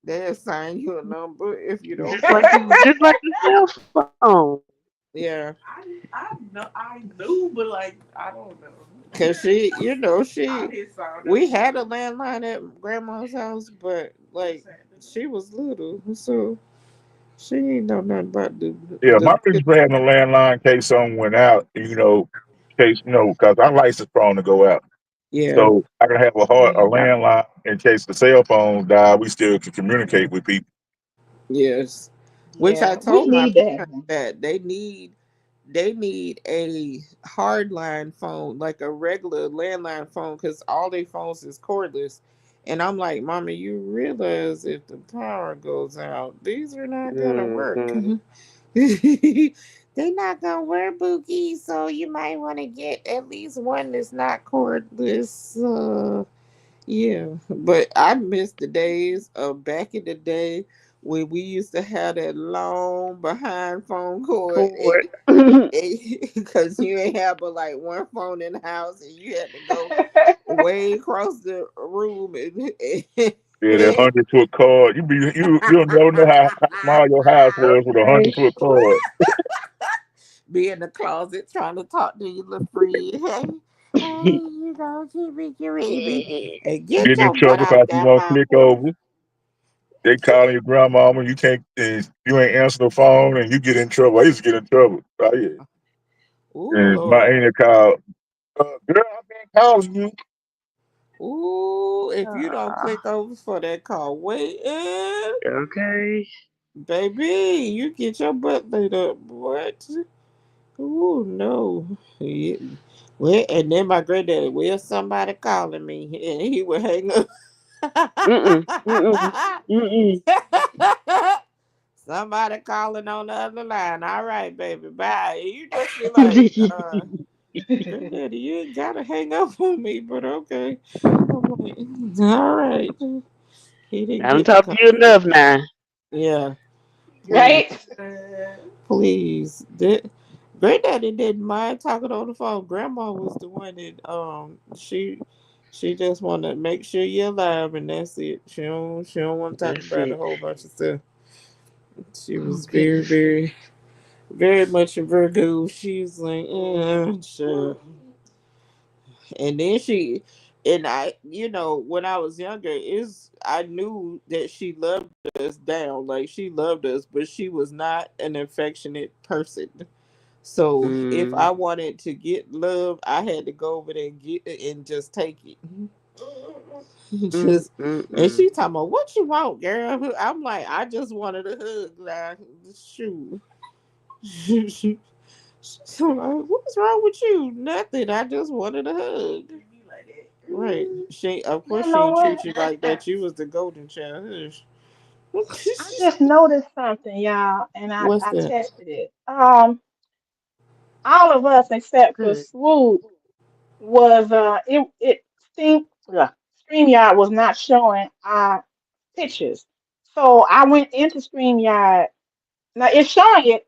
Speaker 2: They assign you a number if you don't call.
Speaker 6: Just like the cell phone.
Speaker 2: Yeah,
Speaker 3: I knew, but like, I don't know.
Speaker 2: cause she,
Speaker 3: I
Speaker 2: she,
Speaker 3: didn't sound
Speaker 2: we
Speaker 3: that
Speaker 2: had a
Speaker 3: good.
Speaker 2: landline at grandma's house, but
Speaker 3: I
Speaker 2: like
Speaker 3: just had to know.
Speaker 2: she was little, so she ain't know nothing about
Speaker 4: Yeah, my
Speaker 2: the
Speaker 4: reason for having a landline in case something went out, in case because our lights is prone to go out.
Speaker 2: yeah,
Speaker 4: So I can have a
Speaker 5: Yeah.
Speaker 4: landline in case the cell phone die. We still can communicate with people.
Speaker 2: yes. Which I
Speaker 5: Yeah, we
Speaker 2: told my
Speaker 5: need to have
Speaker 2: parents
Speaker 5: one.
Speaker 2: that they need a hardline phone, like a regular landline phone, because all their phones is cordless. And I'm like, Mama, you realize if the power goes out, these are not gonna work.
Speaker 6: Hmm.
Speaker 2: They're not gonna work, Bookie. So you might want to get at least one that's not cordless. Yeah, but I miss the days of back in the day when we used to have that long behind phone cord,
Speaker 6: Cord.
Speaker 2: because you ain't have but like one phone in the house, and you had to go way across the room
Speaker 4: Yeah, that 100-foot cord. You'll never know how small your house was with a
Speaker 5: Okay.
Speaker 4: 100-foot cord.
Speaker 2: be in the closet trying to talk to your little friend. Hey, keep it, baby, and get
Speaker 4: Getting in
Speaker 2: your butt
Speaker 4: trouble
Speaker 2: off
Speaker 4: because you
Speaker 2: that
Speaker 4: gonna
Speaker 2: high
Speaker 4: click
Speaker 2: porch.
Speaker 4: over. They calling your grandmama, you can't, you ain't answer the phone, and you get in trouble. I used to get in trouble. Oh yeah,
Speaker 2: Ooh,
Speaker 4: and my
Speaker 2: Lord.
Speaker 4: auntie called, girl, I've been calling you.
Speaker 2: Ooh, if you don't
Speaker 5: Uh,
Speaker 2: click over for that call, wait in,
Speaker 6: Okay.
Speaker 2: baby, you get your butt laid up. What? Ooh, no. Yeah. Well, and then my granddaddy, well, somebody calling me, and he would hang up.
Speaker 6: Mm-mm. Mm-mm. Mm-mm.
Speaker 2: Somebody calling on the other line. All right, baby, bye. You just be like, granddaddy, you ain't gotta hang up on me, but okay. I'm like, all right. He didn't
Speaker 6: I don't
Speaker 2: get the
Speaker 6: talk to you
Speaker 2: conversation.
Speaker 6: enough now.
Speaker 2: Yeah, please,
Speaker 5: right?
Speaker 2: please. Granddaddy didn't mind talking on the phone. Grandma was the one that she just want to make sure you're alive, and that's it. She don't want to talk
Speaker 6: That's
Speaker 2: about a
Speaker 6: it.
Speaker 2: whole bunch of stuff. She
Speaker 5: Oh
Speaker 2: was very,
Speaker 5: goodness.
Speaker 2: very, very much a Virgo. She was like, sure. And then and when I was younger, is I knew that she loved us down, like she loved us, but she was not an affectionate person. So if
Speaker 6: Mm,
Speaker 2: I wanted to get love, I had to go over there and get it and just take it.
Speaker 6: mm,
Speaker 2: Just
Speaker 6: mm,
Speaker 2: and
Speaker 6: mm.
Speaker 2: she talking about what you want, girl. I'm like, I just wanted a hug. Like, shoot. So like, what's wrong with you? Nothing. I just wanted a hug.
Speaker 3: You be like that.
Speaker 2: Right. She of course
Speaker 5: You
Speaker 2: she
Speaker 5: know
Speaker 2: ain't
Speaker 5: what?
Speaker 2: treat you like that. You was the golden child. Hush.
Speaker 5: I just noticed something, y'all, and I
Speaker 2: What's
Speaker 5: I
Speaker 2: that?
Speaker 5: tested it. all of us except for
Speaker 6: Good.
Speaker 5: Swoop was it StreamYard was not showing our pictures. So I went into StreamYard. Now it's showing it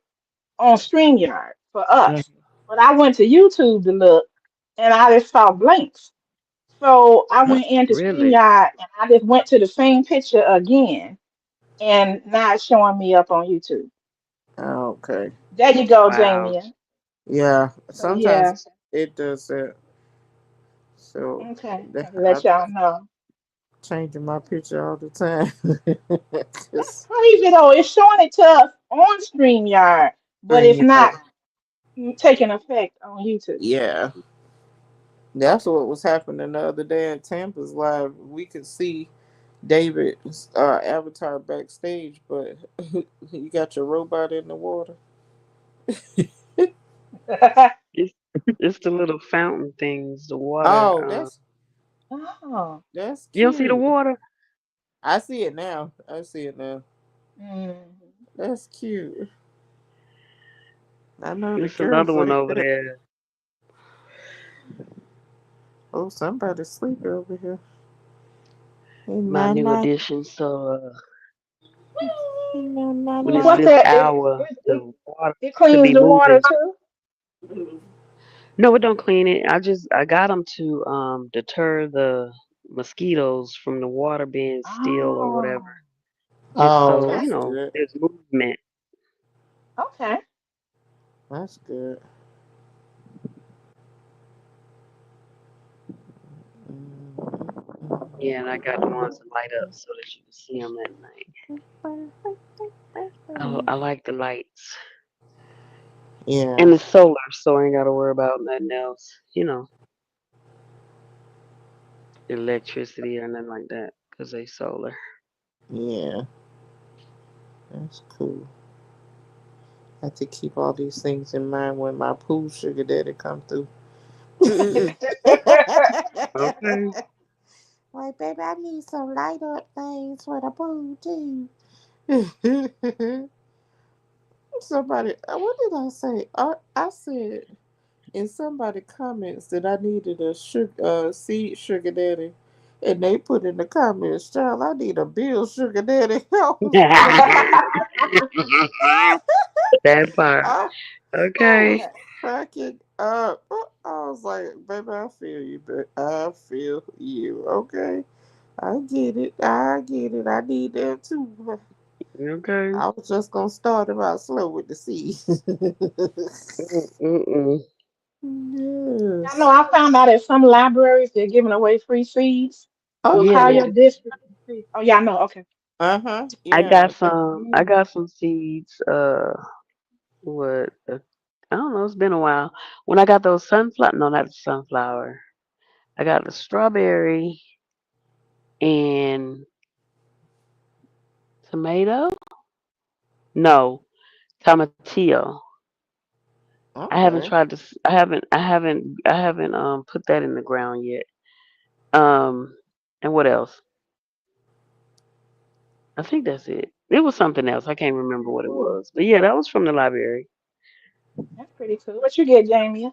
Speaker 5: on StreamYard for
Speaker 2: Mm.
Speaker 5: us. But I went to YouTube to look and I just saw blanks. So I went into
Speaker 6: Really?
Speaker 5: StreamYard and I just went to the same picture again and now it's showing me up on YouTube.
Speaker 2: Okay.
Speaker 5: There you go,
Speaker 6: Wow.
Speaker 5: Damien.
Speaker 2: Yeah.
Speaker 5: So
Speaker 2: Sometimes
Speaker 5: yeah,
Speaker 2: it does that. So
Speaker 5: okay. Had to
Speaker 2: I
Speaker 5: let y'all know.
Speaker 2: changing my picture all the time.
Speaker 5: That's
Speaker 2: 'Cause
Speaker 5: crazy though. It's showing it to us on StreamYard, but it's
Speaker 2: StreamYard.
Speaker 5: not taking effect on YouTube.
Speaker 2: Yeah. That's what was happening the other day at Tampa's live. We could see David's avatar backstage, but you got your robot in the water.
Speaker 6: It's it's the little fountain things, the water.
Speaker 2: Oh,
Speaker 5: Oh.
Speaker 2: that's
Speaker 6: You don't see the
Speaker 2: cute.
Speaker 6: water?
Speaker 2: I see it now. I see it now.
Speaker 5: Mm.
Speaker 2: That's cute. I know the
Speaker 6: It's another
Speaker 2: girls
Speaker 6: one
Speaker 2: like
Speaker 6: over
Speaker 2: that.
Speaker 6: there.
Speaker 2: Oh, somebody's sleeping over here. Hey,
Speaker 6: My
Speaker 2: night
Speaker 6: new
Speaker 2: night.
Speaker 6: addition. So
Speaker 2: Hey, night
Speaker 6: when it's
Speaker 5: What's
Speaker 2: night.
Speaker 6: this
Speaker 5: that?
Speaker 6: hour, the water
Speaker 5: It
Speaker 6: could
Speaker 5: cleans
Speaker 6: be
Speaker 5: the water
Speaker 6: moving.
Speaker 5: too.
Speaker 6: No, it don't clean it. I got them to deter the mosquitoes from the water being still or whatever.
Speaker 5: Oh.
Speaker 6: Just
Speaker 2: Oh,
Speaker 6: so
Speaker 5: Okay.
Speaker 2: that's good.
Speaker 6: there's movement.
Speaker 5: Okay.
Speaker 2: That's good.
Speaker 6: Yeah, and I got the ones that light up so that you can see them at night. I like the lights.
Speaker 2: Yeah,
Speaker 6: And it's solar, so I ain't got to worry about nothing else. Electricity or nothing like that, 'cause they solar.
Speaker 2: yeah, that's cool. I have to keep all these things in mind when my pool sugar daddy come through.
Speaker 6: Mm-mm-mm. Okay.
Speaker 2: Like, baby, I need some light up things for the pool too. Somebody, what did I say? I said in somebody comments that I needed a seed sugar daddy, and they put in the comments, "Child, I need a bill sugar daddy." I was cracking.
Speaker 6: That part.
Speaker 2: I, I
Speaker 6: Okay.
Speaker 2: was cracking up. I was like, "Baby, I feel you, but I feel you." Okay, I get it. I get it. I need that too.
Speaker 6: Okay.
Speaker 2: I was just gonna start them out slow with the seed.
Speaker 6: Mm-mm.
Speaker 5: I know
Speaker 2: Yes.
Speaker 5: I found out at some libraries they're giving away free seeds. So
Speaker 6: Yeah,
Speaker 5: call
Speaker 6: they
Speaker 2: Okay.
Speaker 5: your
Speaker 6: do.
Speaker 5: district and see. Oh yeah, I know. Okay.
Speaker 2: Uh-huh.
Speaker 6: I
Speaker 2: Yeah.
Speaker 6: got some. I
Speaker 5: Mm.
Speaker 6: got some seeds. What? I don't know. It's been a while. When I got those sunflower. No, not the sunflower. I got the strawberry and tomato. No, tomatillo. I haven't
Speaker 2: Okay.
Speaker 6: tried this. I haven't put that in the ground yet. Um, and what else? I think that's it. It was something else. I can't remember what it was. But yeah, that was from the library.
Speaker 5: That's pretty cool. What you get, Jamie?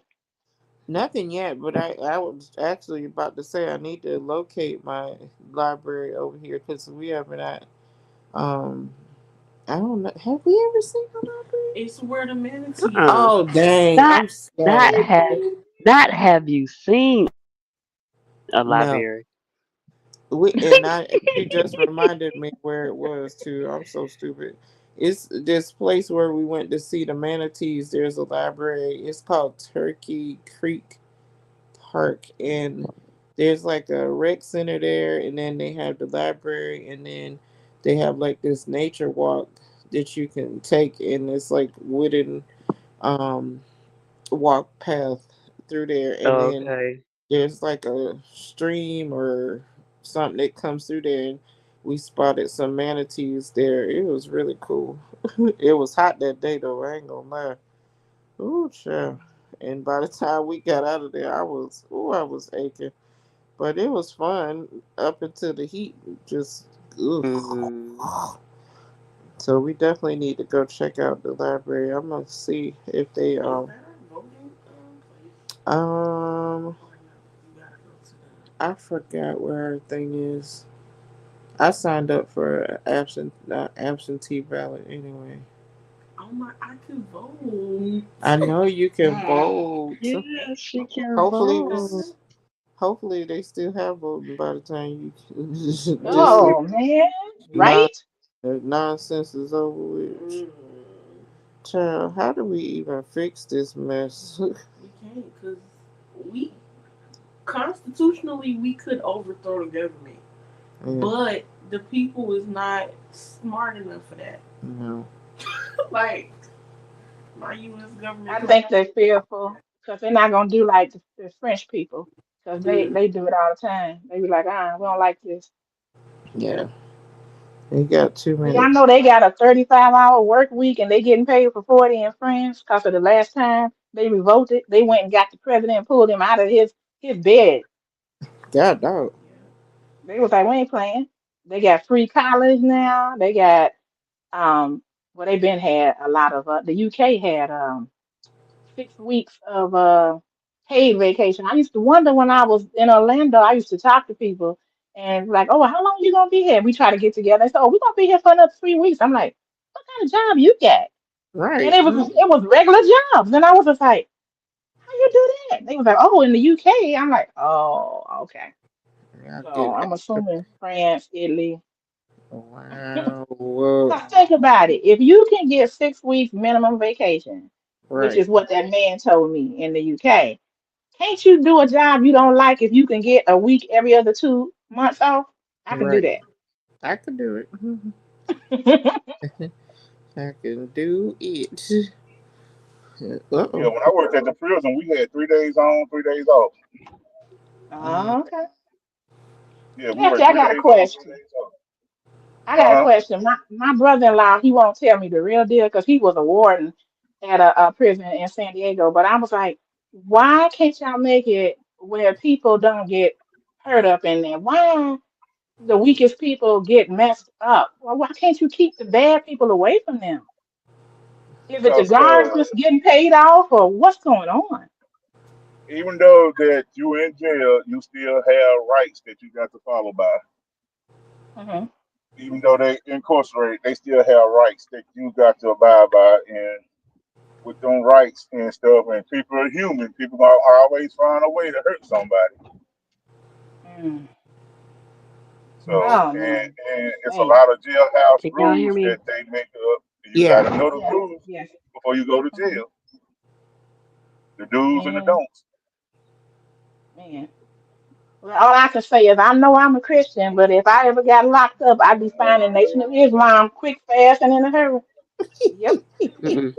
Speaker 2: Nothing yet, but I was actually about to say I need to locate my library over here because we haven't had. Um, I don't know. Have we ever seen a library?
Speaker 3: It's where the manatees
Speaker 6: Uh-uh.
Speaker 3: are.
Speaker 2: Oh dang!
Speaker 6: Not
Speaker 2: I'm
Speaker 6: not
Speaker 2: sorry.
Speaker 6: have not have you seen a
Speaker 2: No,
Speaker 6: library?
Speaker 2: she just reminded me where it was too. I'm so stupid. It's this place where we went to see the manatees. There's a library. It's called Turkey Creek Park, and there's like a rec center there, and then they have the library, and then they have like this nature walk that you can take, and it's like wooden um walk path through there, and then
Speaker 6: Okay.
Speaker 2: there's like a stream or something that comes through there, and we spotted some manatees there. It was really cool. It was hot that day though, I ain't gonna lie. Ooh, sure. And by the time we got out of there, I was aching. But it was fun up until the heat just ugh.
Speaker 6: Hmm.
Speaker 2: So we definitely need to go check out the library. I'm gonna see if they
Speaker 3: Not bad. Go
Speaker 2: Um, I forgot where everything is. I signed up for absentee ballot anyway.
Speaker 3: Oh my, I can vote.
Speaker 2: I know you can vote.
Speaker 6: Yes, she can
Speaker 2: Hopefully
Speaker 6: vote.
Speaker 2: this. Hopefully they still have voting by the time you this
Speaker 5: Oh man,
Speaker 2: non
Speaker 5: right?
Speaker 2: nonsense is over with.
Speaker 3: Mm,
Speaker 2: Child, how do we even fix this mess?
Speaker 3: we can't because we constitutionally we could overthrow the government,
Speaker 2: Yeah,
Speaker 3: but the people is not smart enough for that.
Speaker 2: no.
Speaker 3: Like my U.S. government
Speaker 5: I
Speaker 3: could.
Speaker 5: think they're fearful because they're not gonna do like the French people because
Speaker 3: Mm,
Speaker 5: they do it all the time. They be like, we don't like this.
Speaker 3: yep.
Speaker 2: Yeah, you got too
Speaker 5: Well,
Speaker 2: many.
Speaker 5: y'all know they got a 35-hour work week and they getting paid for 40 in France because of the last time they revolted. They went and got the president and pulled him out of his bed.
Speaker 2: God dog.
Speaker 5: They was like, we ain't playing. They got free college now. They got well they been had a lot of the UK had 6 weeks of paid vacation. I used to wonder when I was in Orlando, I used to talk to people and like, oh, how long you gonna be here? We try to get together. They said, oh, we're gonna be here for another 3 weeks. I'm like, what kind of job you got? And
Speaker 2: Right.
Speaker 5: it was regular jobs. And I was just like, how you do that? They was like, oh, in the UK. I'm like, oh, okay.
Speaker 2: I
Speaker 5: So
Speaker 2: get
Speaker 5: I'm
Speaker 2: extra.
Speaker 5: assuming France, Italy.
Speaker 2: Wow. Whoa.
Speaker 5: Cause think about it. If you can get 6 weeks minimum vacation, which
Speaker 2: Right.
Speaker 5: is what that man told me in the UK, can't you do a job you don't like if you can get a week every other 2 months off? I can do
Speaker 2: Right.
Speaker 5: that.
Speaker 2: I can do it. I can do it.
Speaker 4: Yeah,
Speaker 2: Uh-oh.
Speaker 4: when I worked at the prison, we had 3 days on, 3 days off.
Speaker 2: Mm,
Speaker 5: Okay.
Speaker 4: Yeah, we
Speaker 5: Lefty,
Speaker 4: worked
Speaker 5: I
Speaker 4: three
Speaker 5: got a
Speaker 4: days on, three
Speaker 5: question.
Speaker 4: days off.
Speaker 5: I
Speaker 4: Uh
Speaker 5: got a
Speaker 4: huh.
Speaker 5: question. My brother-in-law, he won't tell me the real deal because he was a warden at a prison in San Diego. But I was like, why can't y'all make it where people don't get hurt up in there? Why the weakest people get messed up? Why can't you keep the bad people away from them? Is it the
Speaker 4: Because
Speaker 5: guards just getting paid off or what's going on?
Speaker 4: even though that you in jail, you still have rights that you got to follow by.
Speaker 5: Hmm.
Speaker 4: Even though they incarcerate, they still have rights that you got to abide by. And with them rights and stuff, and people are human, people are always find a way to hurt somebody.
Speaker 5: Mm.
Speaker 4: So,
Speaker 5: Oh no.
Speaker 4: and it's a
Speaker 5: Man.
Speaker 4: lot of jailhouse
Speaker 6: Can y'all hear
Speaker 4: rules that
Speaker 6: me?
Speaker 4: they make up. And you got
Speaker 2: yeah.
Speaker 4: to know the
Speaker 5: Yes.
Speaker 4: rules
Speaker 5: Yes.
Speaker 4: before you go to
Speaker 5: Hmm.
Speaker 4: jail. The do's and the
Speaker 5: Man.
Speaker 4: don'ts.
Speaker 5: Man. Well, all I can say is I know I'm a Christian, but if I ever got locked up, I'd be finding Nation of Islam quick, fast, and in a hurry. Yep.
Speaker 6: Mm-mm.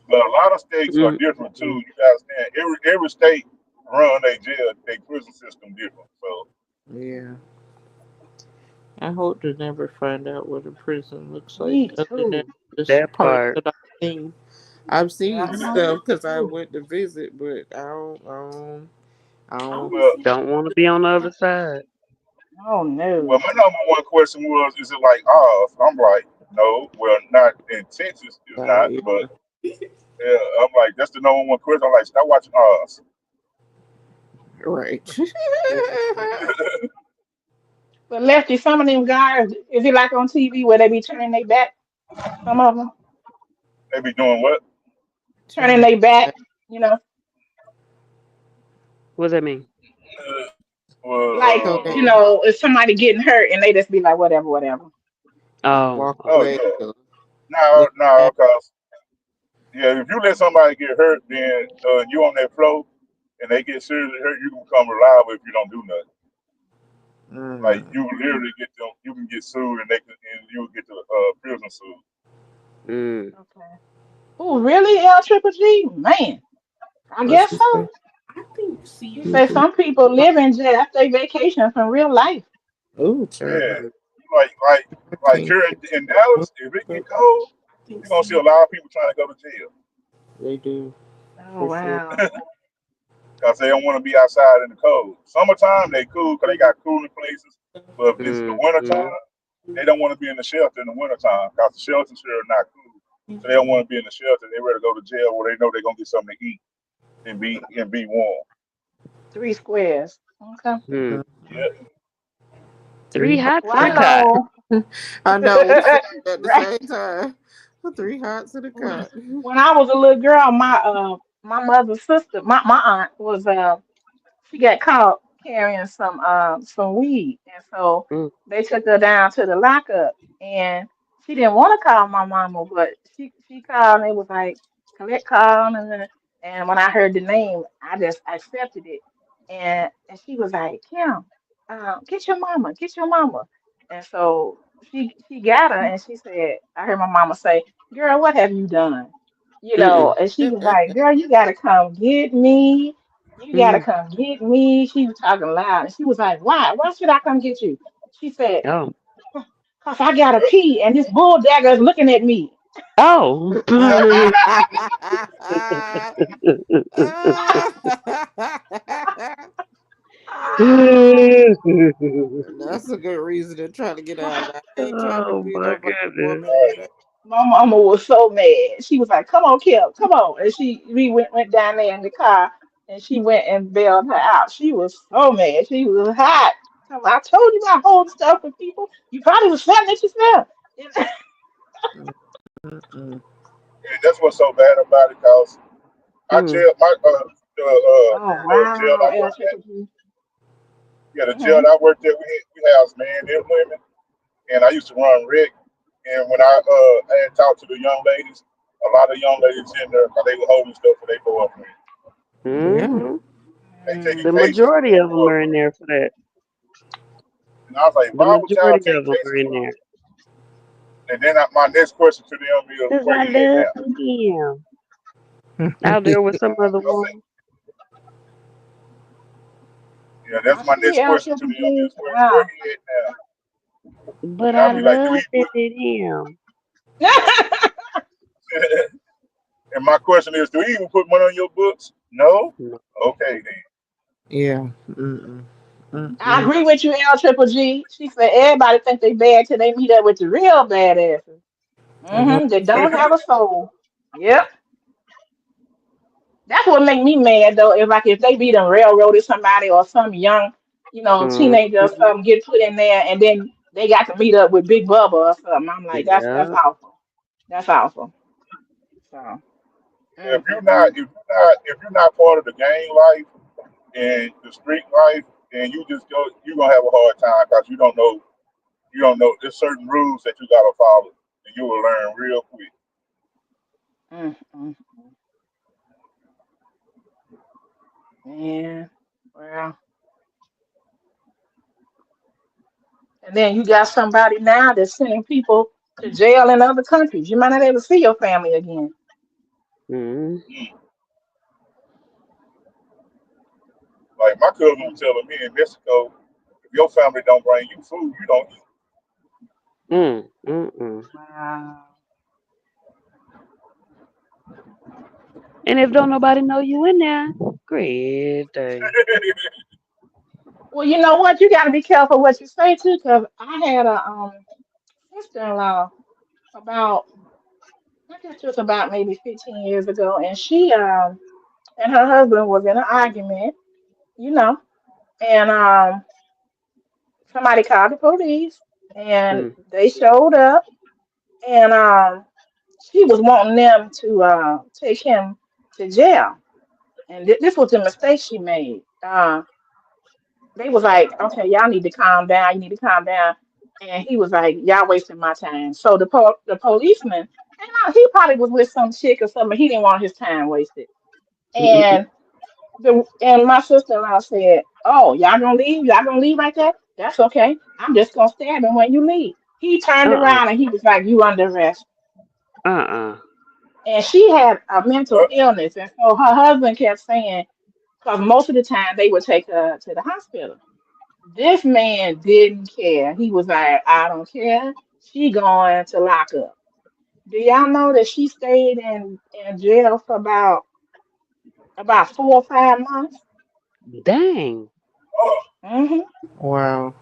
Speaker 4: But a lot of states are different too.
Speaker 6: Mm-mm.
Speaker 4: You got to understand, every state run their jail, their prison system different. So,
Speaker 2: Yeah. I hope to never find out what a prison looks like
Speaker 5: Me
Speaker 2: other than
Speaker 5: too.
Speaker 2: just
Speaker 6: That
Speaker 2: parts
Speaker 6: part.
Speaker 2: that I've seen. I've seen
Speaker 5: Uh-huh.
Speaker 2: stuff
Speaker 3: Me
Speaker 2: because I
Speaker 3: too.
Speaker 2: went to visit, but I
Speaker 3: I
Speaker 2: don't.
Speaker 3: only
Speaker 5: Mm.
Speaker 3: see.
Speaker 6: Don't want to be on the other side.
Speaker 5: Oh
Speaker 4: well,
Speaker 5: no.
Speaker 4: my number one question was, is it like Oz? I'm like, no. Well, not in Texas, it's not.
Speaker 2: Yeah.
Speaker 4: But yeah, I'm like, that's the number one question. I'm like, stop watching Oz.
Speaker 2: Right.
Speaker 5: But Lefty, some of them guys, is it like on TV where they be turning their back? Some of them
Speaker 4: They be doing what?
Speaker 5: turning
Speaker 2: Turning
Speaker 5: their back.
Speaker 2: back.
Speaker 5: You know,
Speaker 6: What does that mean?
Speaker 5: like
Speaker 2: So they
Speaker 5: if somebody getting hurt and they just be like, whatever, whatever.
Speaker 6: Oh,
Speaker 2: walk
Speaker 4: oh
Speaker 2: away.
Speaker 6: okay.
Speaker 4: yeah.
Speaker 2: Or
Speaker 4: No,
Speaker 2: look
Speaker 4: no,
Speaker 2: back.
Speaker 4: cause yeah, if you let somebody get hurt, then you on that flow, and they get seriously hurt, you can become reliable if you don't do nothing. Like
Speaker 2: Mm.
Speaker 4: you literally get them, you can get sued, and you will get the prison sued.
Speaker 6: Mm.
Speaker 5: Okay. Oh, really, L Triple G? Man, I
Speaker 2: What's
Speaker 5: guess
Speaker 2: he
Speaker 5: so.
Speaker 2: say?
Speaker 3: I think. See,
Speaker 5: He
Speaker 3: it's
Speaker 5: said some people live in jail after they vacation from real life.
Speaker 2: Oh,
Speaker 4: Yeah,
Speaker 2: child.
Speaker 4: like
Speaker 2: Can't
Speaker 4: here
Speaker 2: get
Speaker 4: in Dallas, if it get
Speaker 2: up.
Speaker 4: cold,
Speaker 3: I think.
Speaker 4: you're gonna see a
Speaker 3: See,
Speaker 4: lot of people trying to go to jail
Speaker 2: They do
Speaker 5: Oh
Speaker 2: for sure.
Speaker 5: wow.
Speaker 4: because they don't want to be outside in the cold. Summertime they cool because they got cooling places, but if it's the winter
Speaker 6: Mm-hmm.
Speaker 4: time, they don't want to be in the shelter in the wintertime because the shelters here are not cool. So they don't want to be in the shelter. They ready to go to jail where they know they're gonna get something to eat. and be warm.
Speaker 5: 3 squares. Okay.
Speaker 6: Hmm.
Speaker 4: Yeah.
Speaker 6: Three
Speaker 2: Three
Speaker 6: hots
Speaker 5: Well,
Speaker 6: in
Speaker 5: I
Speaker 6: a cot.
Speaker 5: know.
Speaker 2: I know we said it at the
Speaker 5: Right.
Speaker 2: same time. Three hots in a
Speaker 5: When
Speaker 2: cot.
Speaker 5: when I was a little girl, my mother's sister, my aunt was she got caught carrying some weed, and so
Speaker 6: Mm.
Speaker 5: they took her down to the lockup, and she didn't want to call my mama, but she called and it was like collect call, and when I heard the name, I just accepted it, and she was like, Kim, get your mama, and so she got her, and she said, I heard my mama say, girl, what have you done? You know,
Speaker 6: Mm-mm.
Speaker 5: and she was like, girl, you gotta come get me. You gotta
Speaker 6: Mm.
Speaker 5: come get me. She was talking loud. And she was like, why? Why should I come get you? She said,
Speaker 6: Oh.
Speaker 5: because I gotta pee and this bull dagger is looking at me.
Speaker 6: Oh.
Speaker 2: That's a good reason to try to get out. I ain't trying to
Speaker 6: Oh
Speaker 2: be
Speaker 6: my
Speaker 2: nobody
Speaker 6: goodness.
Speaker 2: woman either.
Speaker 5: My mama was so mad. She was like, come on, Kim, come on. And we went down there in the car and she went and bailed her out. She was so mad. She was hot. I told you about holding stuff for people. You probably was selling it yourself.
Speaker 2: Mm-mm.
Speaker 4: And that's what's so bad about it, cause I
Speaker 6: Mm.
Speaker 4: jail my
Speaker 5: Oh,
Speaker 4: the jail
Speaker 5: wow,
Speaker 4: I
Speaker 5: L
Speaker 4: worked at.
Speaker 5: Triple G.
Speaker 4: Yeah, the jail
Speaker 5: Mm-hmm.
Speaker 4: I worked at, we housed men and women, and I used to run Rick. And when I had talked to the young ladies, a lot of young ladies in there, 'cause they were holding stuff for their boyfriend.
Speaker 2: Yeah.
Speaker 6: Hmm.
Speaker 4: They taking
Speaker 6: The
Speaker 5: Mm.
Speaker 4: cases for
Speaker 6: majority
Speaker 4: their
Speaker 6: of them are in
Speaker 4: boyfriend.
Speaker 6: there for that.
Speaker 4: And I was like,
Speaker 6: The
Speaker 4: why would y'all
Speaker 6: majority
Speaker 4: take
Speaker 6: of them are
Speaker 4: cases
Speaker 6: in
Speaker 4: for?
Speaker 6: there.
Speaker 4: And then my next question to them is,
Speaker 6: Cause
Speaker 4: where
Speaker 6: I
Speaker 4: he at
Speaker 6: love
Speaker 4: now?
Speaker 6: him. Out there with some other
Speaker 4: I said,
Speaker 6: woman.
Speaker 4: yeah,
Speaker 5: I
Speaker 4: that's my
Speaker 5: see
Speaker 4: next
Speaker 5: L
Speaker 4: question to
Speaker 5: Triple
Speaker 4: them
Speaker 5: G.
Speaker 4: is, where
Speaker 5: Wow.
Speaker 4: he at now?
Speaker 6: But
Speaker 4: And
Speaker 6: I
Speaker 4: I'll be like, do he
Speaker 6: love
Speaker 4: put?
Speaker 6: him.
Speaker 4: And my question is, do he even put money on your books? No.
Speaker 6: No.
Speaker 4: Okay then.
Speaker 2: Yeah. Mm-mm.
Speaker 5: I
Speaker 2: Mm-mm.
Speaker 5: agree with you, L Triple G. She said everybody think they bad till they meet up with the real badasses.
Speaker 2: A hundred
Speaker 5: They don't
Speaker 2: percent.
Speaker 5: have a soul. Yep. That's what make me mad though. If they be done railroaded somebody or some young,
Speaker 6: Mm.
Speaker 5: teenager or something get put in there and then they got to meet up with Big Bubba or something. I'm like, that's
Speaker 6: Yeah.
Speaker 5: awful. That's awful. So
Speaker 4: If
Speaker 5: mm,
Speaker 4: you're
Speaker 5: mm,
Speaker 4: not,
Speaker 5: mm.
Speaker 4: if you're not part of the gang life and the street life, then you're gonna have a hard time because you don't know. There's certain rules that you gotta follow, and you will learn real quick.
Speaker 5: Mm, mm, man. Well, and then you got somebody now that's sending people to jail in other countries. You might not ever see your family again.
Speaker 6: Mm.
Speaker 4: Like my cousin was telling me in Mexico, if your family don't bring you food, you don't eat.
Speaker 6: Mm. Mm.
Speaker 5: Wow.
Speaker 6: And if don't nobody know you in there, great day.
Speaker 5: Well, you know what? You got to be careful what you say too, because I had a sister-in-law about, I guess it was about maybe 15 years ago, and she and her husband was in an argument, you know, and somebody called the police, and
Speaker 6: Mm.
Speaker 5: they showed up, and she was wanting them to take him to jail, and this was the mistake she made. They was like, okay, y'all need to calm down. You need to calm down. And he was like, y'all wasting my time. So the policeman, and he probably was with some chick or something. He didn't want his time wasted. And my sister-in-law said, oh, y'all gonna leave? Y'all gonna leave right there? That's okay. I'm just gonna stab him when you leave. He turned
Speaker 6: Uh.
Speaker 5: around and he was like, you under arrest.
Speaker 6: Uh.
Speaker 5: And she had a mental
Speaker 4: Uh,
Speaker 5: illness, and so her husband kept saying, because most of the time they would take her to the hospital. This man didn't care. He was like, I don't care. She going to lock up. Do y'all know that she stayed in jail for about 4 or 5 months?
Speaker 6: Dang.
Speaker 5: hmm
Speaker 2: Wow.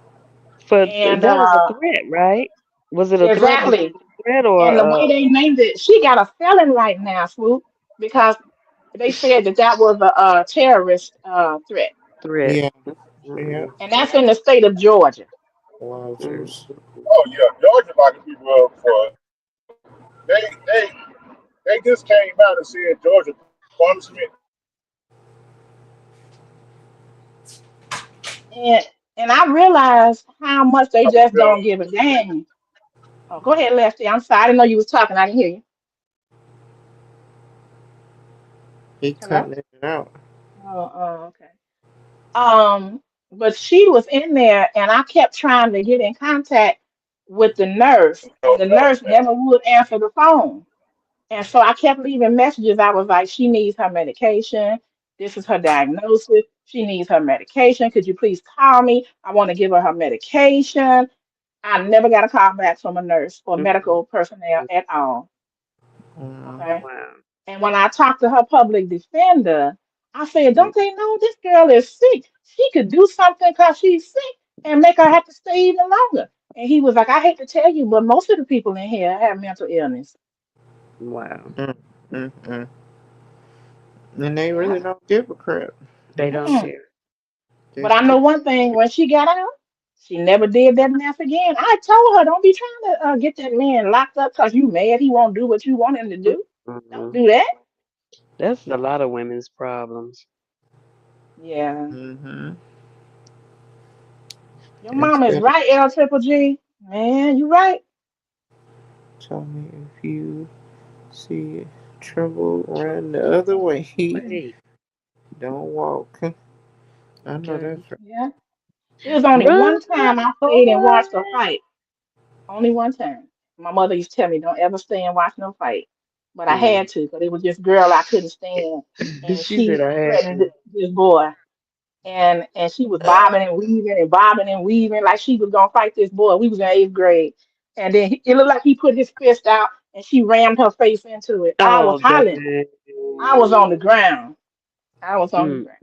Speaker 6: For
Speaker 5: And
Speaker 6: that was a threat, right? Was it a threat? Was
Speaker 5: exactly.
Speaker 6: it a threat or
Speaker 5: And the way they named it, she got a felon right now, Swoop, because They said that that was a terrorist threat,
Speaker 6: Threat.
Speaker 2: Yeah, yeah.
Speaker 6: Mm-mm.
Speaker 5: and that's in the state of Georgia.
Speaker 2: Wowzers.
Speaker 6: Mm-mm.
Speaker 4: Oh yeah, Georgia locking people up for they just came out and said Georgia punishment
Speaker 5: And I realized how much they
Speaker 4: of a
Speaker 5: just don't
Speaker 4: felony.
Speaker 5: give a damn. Oh, go ahead, Lefty. I'm sorry. I didn't know you was talking. I didn't hear you.
Speaker 2: He
Speaker 5: Hello?
Speaker 2: cutting it out.
Speaker 5: Okay. But she was in there, and I kept trying to get in contact with the nurse, and
Speaker 4: No
Speaker 5: the
Speaker 4: felony,
Speaker 5: nurse
Speaker 4: man.
Speaker 5: never would answer the phone. And so I kept leaving messages. I was like, she needs her medication. This is her diagnosis. She needs her medication. Could you please call me? I want to give her her medication. I never got a call back from a nurse or
Speaker 6: Mm-mm.
Speaker 5: medical personnel at all.
Speaker 2: Mm.
Speaker 5: Okay.
Speaker 6: Wow.
Speaker 5: And when I talked to her public defender, I said,
Speaker 6: Mm.
Speaker 5: don't they know this girl is sick? She could do something because she's sick and make her have to stay even longer. And he was like, I hate to tell you, but most of the people in here have mental illness.
Speaker 6: Wow.
Speaker 2: Mm. Mm. Mm. And they
Speaker 5: Yeah.
Speaker 2: really don't give a crap.
Speaker 6: They don't
Speaker 5: Mm-mm.
Speaker 6: care.
Speaker 5: But
Speaker 2: Just
Speaker 5: I know one thing, when she got out, she never did that mess again. I told her, don't be trying to get that man locked up because you mad he won't do what you want him to do. Don't
Speaker 6: Mm-mm.
Speaker 5: do that.
Speaker 6: That's a lot of women's problems.
Speaker 5: Yeah.
Speaker 2: mm-hmm.
Speaker 5: Your mama is
Speaker 2: Instead of
Speaker 5: right, L Triple G. Man, you right.
Speaker 2: tell me if you see trouble, run the other way.
Speaker 6: Wait.
Speaker 2: Don't walk. I know
Speaker 6: Okay.
Speaker 2: that's right.
Speaker 5: Yeah. It was only
Speaker 6: Run,
Speaker 5: one time I stayed and
Speaker 6: boy.
Speaker 5: watched a fight. Only one time. My mother used to tell me, don't ever stay and watch no fight. But I
Speaker 6: Mm.
Speaker 5: had to, because it was this girl I couldn't stand. And
Speaker 6: She said
Speaker 5: she
Speaker 6: I had
Speaker 5: threatened
Speaker 6: to.
Speaker 5: this boy. And she was bobbing and weaving like she was gonna fight this boy. We was in eighth grade. And then it looked like he put his fist out and she rammed her face into it. I was
Speaker 6: Oh,
Speaker 5: hollering.
Speaker 6: dang.
Speaker 5: I was on the ground. I was on the
Speaker 6: Mm.
Speaker 5: ground.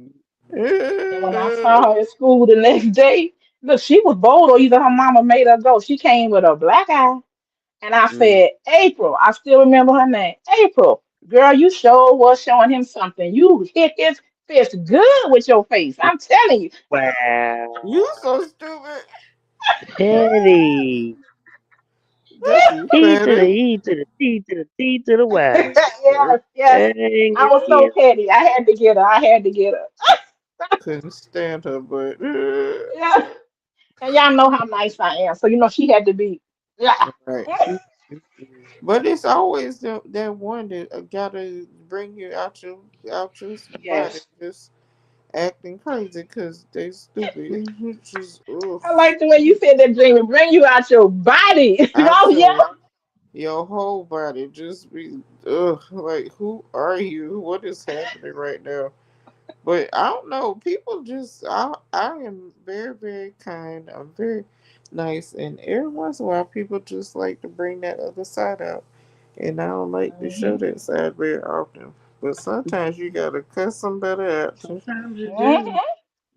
Speaker 5: And when I saw her at school the next day, look, she was bold, or either her mama made her go. She came with a black eye. And I
Speaker 6: Mm.
Speaker 5: said, April, I still remember her name. April, girl, you sure was showing him something. You hit his fist good with your face. I'm telling you.
Speaker 2: You
Speaker 6: Wow.
Speaker 2: so stupid.
Speaker 6: Petty.
Speaker 2: Just you
Speaker 6: E to the
Speaker 2: better.
Speaker 6: E to the T to the T to the Y.
Speaker 5: Yes, yes.
Speaker 6: Dang
Speaker 5: I was so
Speaker 6: it.
Speaker 5: petty. I had to get her. I had to get her.
Speaker 2: Couldn't stand her, but
Speaker 5: Yeah. And y'all know how nice I am. So, she had to be, yeah.
Speaker 2: right.
Speaker 6: Mm, mm, mm.
Speaker 2: But it's always that one that gotta bring you out your body,
Speaker 5: Yes.
Speaker 2: just acting crazy because they stupid. Just ugh,
Speaker 5: I like the way you said that, dream, and bring you out your body.
Speaker 2: out
Speaker 5: Oh, yeah.
Speaker 2: your whole body. Just be ugh, like who are you? What is happening right now? But I don't know. People just I am very very kind. I'm very nice, and every once in a while, people just like to bring that other side out, and I don't like to show
Speaker 5: Hmm.
Speaker 2: that side very often. But sometimes you gotta cuss somebody out.
Speaker 6: Sometimes you do.
Speaker 5: Hmm.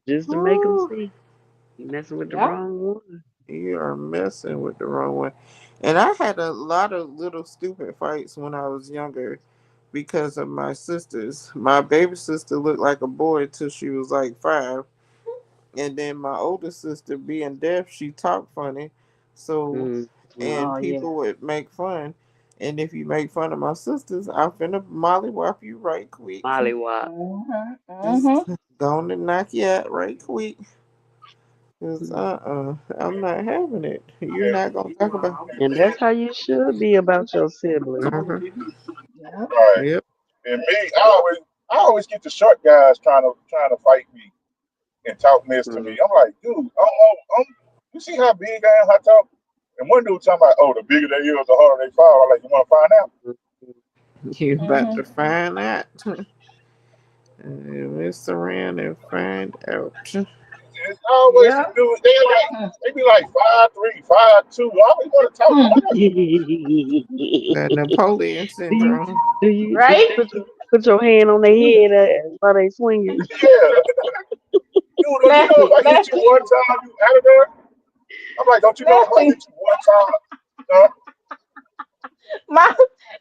Speaker 6: Just to make them
Speaker 2: Whew,
Speaker 6: see. You messing with the
Speaker 5: Yeah.
Speaker 6: wrong one.
Speaker 2: you are messing with the wrong one. And I had a lot of little stupid fights when I was younger because of my sisters. My baby sister looked like a boy till she was like 5. And then my older sister, being deaf, she talked funny. So,
Speaker 6: Mm, mm.
Speaker 2: and
Speaker 5: Oh, yeah.
Speaker 2: people would make fun. And if you make fun of my sisters, I'm finna mollywop you right quick.
Speaker 6: Mollywop.
Speaker 5: Hmm.
Speaker 2: Just
Speaker 5: Hmm.
Speaker 2: gonna knock you out right quick. Cause
Speaker 6: Mm.
Speaker 2: I'm not having it. You're not gonna talk about.
Speaker 6: And that's how you should be about your siblings.
Speaker 2: Mhm.
Speaker 5: Yeah.
Speaker 4: Right.
Speaker 2: Yep.
Speaker 4: And me, I always get the short guys trying to fight me and talk mess to me.
Speaker 6: Mm.
Speaker 4: I'm like, dude, you see how big I am? How talk? And one dude talking about, oh, the bigger they is, the harder they fall. I'm like, you want to find out?
Speaker 6: Mm.
Speaker 2: You about
Speaker 5: Hmm.
Speaker 2: to find out. Mess around and find out.
Speaker 4: It's always
Speaker 5: Yeah.
Speaker 4: some dudes. They be like 5'3", 5'2". I always want to talk to them.
Speaker 5: Hmm.
Speaker 4: I'm like,
Speaker 2: That Napoleon
Speaker 6: do you
Speaker 2: syndrome.
Speaker 6: do you
Speaker 5: Right?
Speaker 6: put your hand on their head while they swinging?
Speaker 4: yeah, dude, don't you know
Speaker 5: Lefty,
Speaker 4: if I hit you
Speaker 5: Lefty,
Speaker 4: one time, you out of there? I'm like, don't you know if I
Speaker 5: Lefty.
Speaker 4: hit you one time? Uh,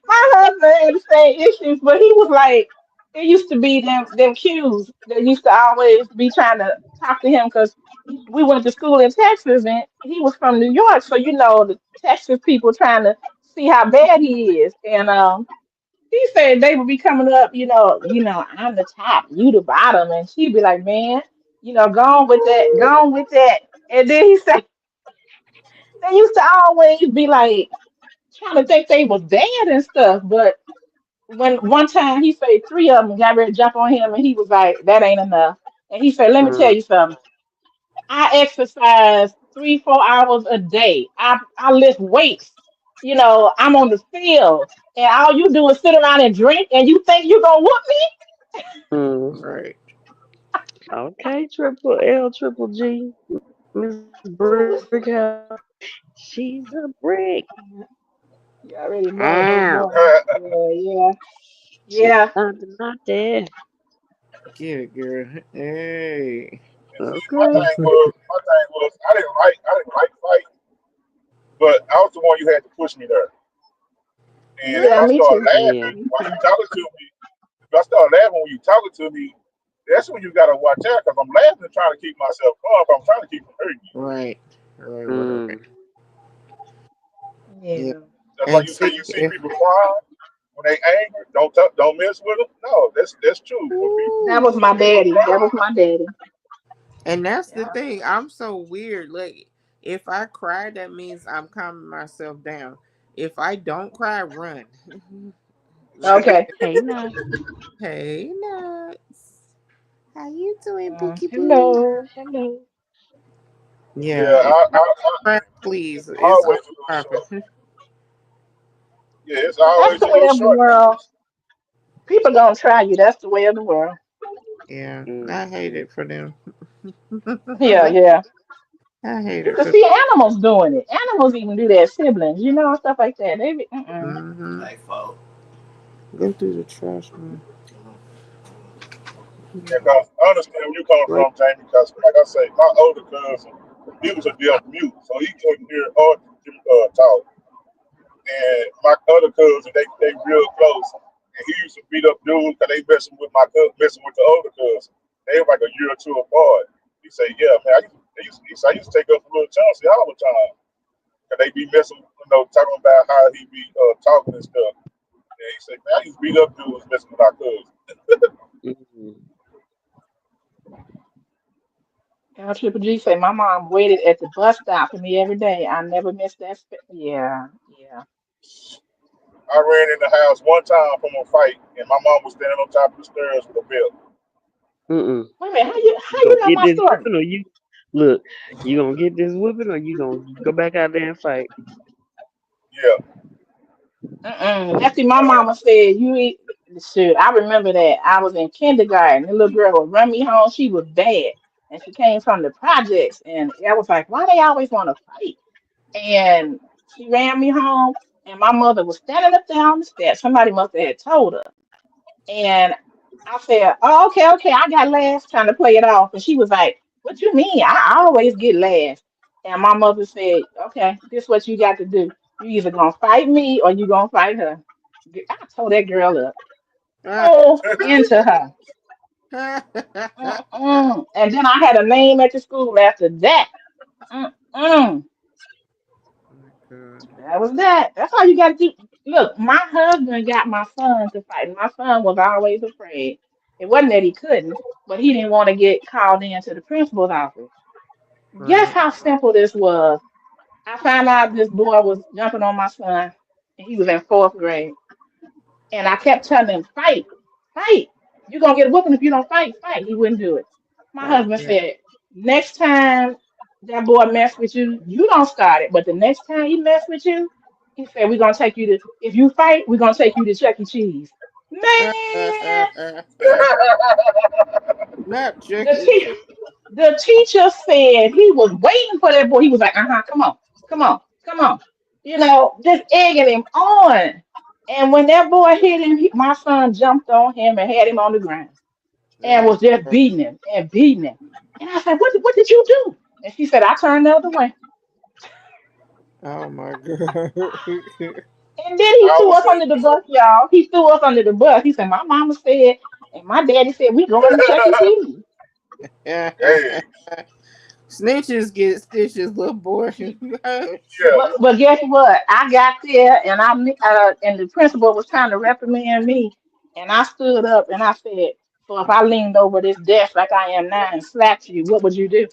Speaker 5: My husband had the same issues, but he was like, it used to be them cues that used to always be trying to talk to him because we went to school in Texas and he was from New York, so the Texas people trying to see how bad he is. And he said they would be coming up, I'm the top, you the bottom, and she'd be like, man, go on with that, go on with that. And then he said they used to always be like trying to think they was bad and stuff, but when one time he said three of them got ready to jump on him, and he was like, "That ain't enough." And he said, "Let me tell
Speaker 6: Mm,
Speaker 5: you something. I exercise 3-4 hours a day. I lift weights. I'm on the field, and all you do is sit around and drink, and you think you gonna whoop me?"
Speaker 6: mm.
Speaker 2: Right.
Speaker 6: Okay, triple L, triple G, Miss Brickhouse. She's a brick.
Speaker 5: You already know, big
Speaker 6: Ow.
Speaker 5: boy. Yeah, yeah,
Speaker 6: She's
Speaker 5: yeah.
Speaker 6: something not there.
Speaker 2: Get it, girl. Hey.
Speaker 4: See, my
Speaker 6: Okay.
Speaker 4: thing was, I didn't like fight, but I was the one you had to push me there. And if
Speaker 5: Yeah,
Speaker 4: I
Speaker 5: me
Speaker 4: start
Speaker 5: too.
Speaker 6: Yeah.
Speaker 4: laughing
Speaker 5: Me
Speaker 4: while you
Speaker 5: too.
Speaker 4: talking to me, if I start laughing when you talking to me, that's when you gotta watch out because I'm laughing and trying to keep myself calm. But I'm trying to keep from hurting you.
Speaker 2: Right. Right.
Speaker 6: Mm.
Speaker 2: Yeah.
Speaker 5: Yeah.
Speaker 4: That's why
Speaker 2: And
Speaker 4: you say
Speaker 2: see
Speaker 4: you see
Speaker 2: if
Speaker 4: people crying when they angry. Don't mess with them. No, that's true.
Speaker 5: That
Speaker 2: ooh,
Speaker 5: was my
Speaker 4: When people
Speaker 5: daddy. That
Speaker 4: cry,
Speaker 5: was my daddy.
Speaker 2: and that's the
Speaker 5: Yeah.
Speaker 2: thing. I'm so weird. Like if I cry, that means I'm calming myself down. If I don't cry, run. Like
Speaker 5: Okay.
Speaker 6: Hey, now.
Speaker 2: hey nuts. How you doing, Bookie Boo?
Speaker 5: Hello. Hello.
Speaker 4: yeah,
Speaker 2: Yeah, if I
Speaker 4: I
Speaker 2: cry, please. It's all
Speaker 4: always a little
Speaker 2: popping.
Speaker 4: short. Yeah, it's
Speaker 5: But that's
Speaker 4: always a
Speaker 5: the way
Speaker 4: little
Speaker 5: of the
Speaker 4: short
Speaker 5: world.
Speaker 4: notice.
Speaker 5: People gonna try you. That's the way of the world.
Speaker 2: Yeah. I
Speaker 6: Mm.
Speaker 2: hate it for them.
Speaker 5: Yeah, yeah.
Speaker 2: I hate
Speaker 5: You
Speaker 2: it
Speaker 5: can
Speaker 2: for
Speaker 5: see animals doing it. Animals even do that. Siblings, stuff like that. They be,
Speaker 2: mm-hmm.
Speaker 3: Like folk.
Speaker 2: Go through the trash, man.
Speaker 4: Yeah, because I understand where you come
Speaker 6: What?
Speaker 4: from, Jamie. Because like I say, my older cousin, he was a deaf mute, so he couldn't hear or talk. And my other cousin, they real close, and he used to beat up dudes because they messing with the older cousin. They were like a year or two apart. He said, "Yeah, man, I used to take up a little Chauncey all the time, cause they be messing, talking about how he be talking and stuff." And he said, "Man, I used to beat up dudes messing with our cousin."
Speaker 6: Mm.
Speaker 5: L Triple G say my mom waited at the bus stop for me every day. I never missed that. Yeah, yeah.
Speaker 4: I ran in the house one time from a fight, and my mom was standing on top of the stairs with a belt.
Speaker 6: Mm-mm.
Speaker 5: Wait a minute, how
Speaker 6: You
Speaker 5: you
Speaker 6: gonna
Speaker 5: know
Speaker 6: get
Speaker 5: my
Speaker 6: this
Speaker 5: story?
Speaker 6: whooping or you look, you gonna get this whooping or you gonna go back out there and fight?
Speaker 4: Yeah,
Speaker 5: That's what my mama said. You eat shit. I remember that. I was in kindergarten. The little girl would run me home. She was bad. And she came from the projects. And I was like, why they always want to fight? And she ran me home. And my mother was standing up there on the steps. Somebody must have had told her. And I said, oh, okay, okay, I got last, trying to play it off. And she was like, what you mean? I always get last. And my mother said, okay, this is what you got to do. You either gonna fight me or you gonna fight her. I told that girl up. Oh, into her. Mm-mm. And then I had a name at the school after that. Mm-mm.
Speaker 2: God.
Speaker 5: That was that. That's all you got to do. Look, my husband got my son to fight. My son was always afraid. It wasn't that he couldn't, but he didn't want to get called into the principal's office. Guess
Speaker 2: Right.
Speaker 5: how simple this was? I found out this boy was jumping on my son, and he was in fourth grade. And I kept telling him, fight, fight. You're going to get a whooping if you don't fight, fight. He wouldn't do it. My husband
Speaker 2: Yeah.
Speaker 5: said, next time that boy mess with you, you don't start it. But the next time he mess with you, he said, we're going to take you to, if you fight, we're going to take you to Chuck E. Cheese. Man,
Speaker 2: Not
Speaker 5: the,
Speaker 2: Chucky.
Speaker 5: te- the teacher said he was waiting for that boy. He was like, come on, come on, come on. Just egging him on. And when that boy hit him, my son jumped on him and had him on the ground and
Speaker 2: Oh,
Speaker 5: was just beating him and beating him. And I said, what did you do? And she said, I turned the other way.
Speaker 2: oh my God.
Speaker 5: And then he
Speaker 4: I
Speaker 5: threw
Speaker 4: always
Speaker 5: us
Speaker 4: say,
Speaker 5: under the bus, y'all. He threw us under the bus. He said, my mama said, And my daddy said, we going to Chuck E. Cheese.
Speaker 4: Hey,
Speaker 2: Snitches get stitches, little boy. Oh,
Speaker 4: yeah.
Speaker 2: shit.
Speaker 5: But guess what? I got there and and the principal was trying to reprimand me. And I stood up and I said, so if I leaned over this desk like I am now and slapped you, what would you do?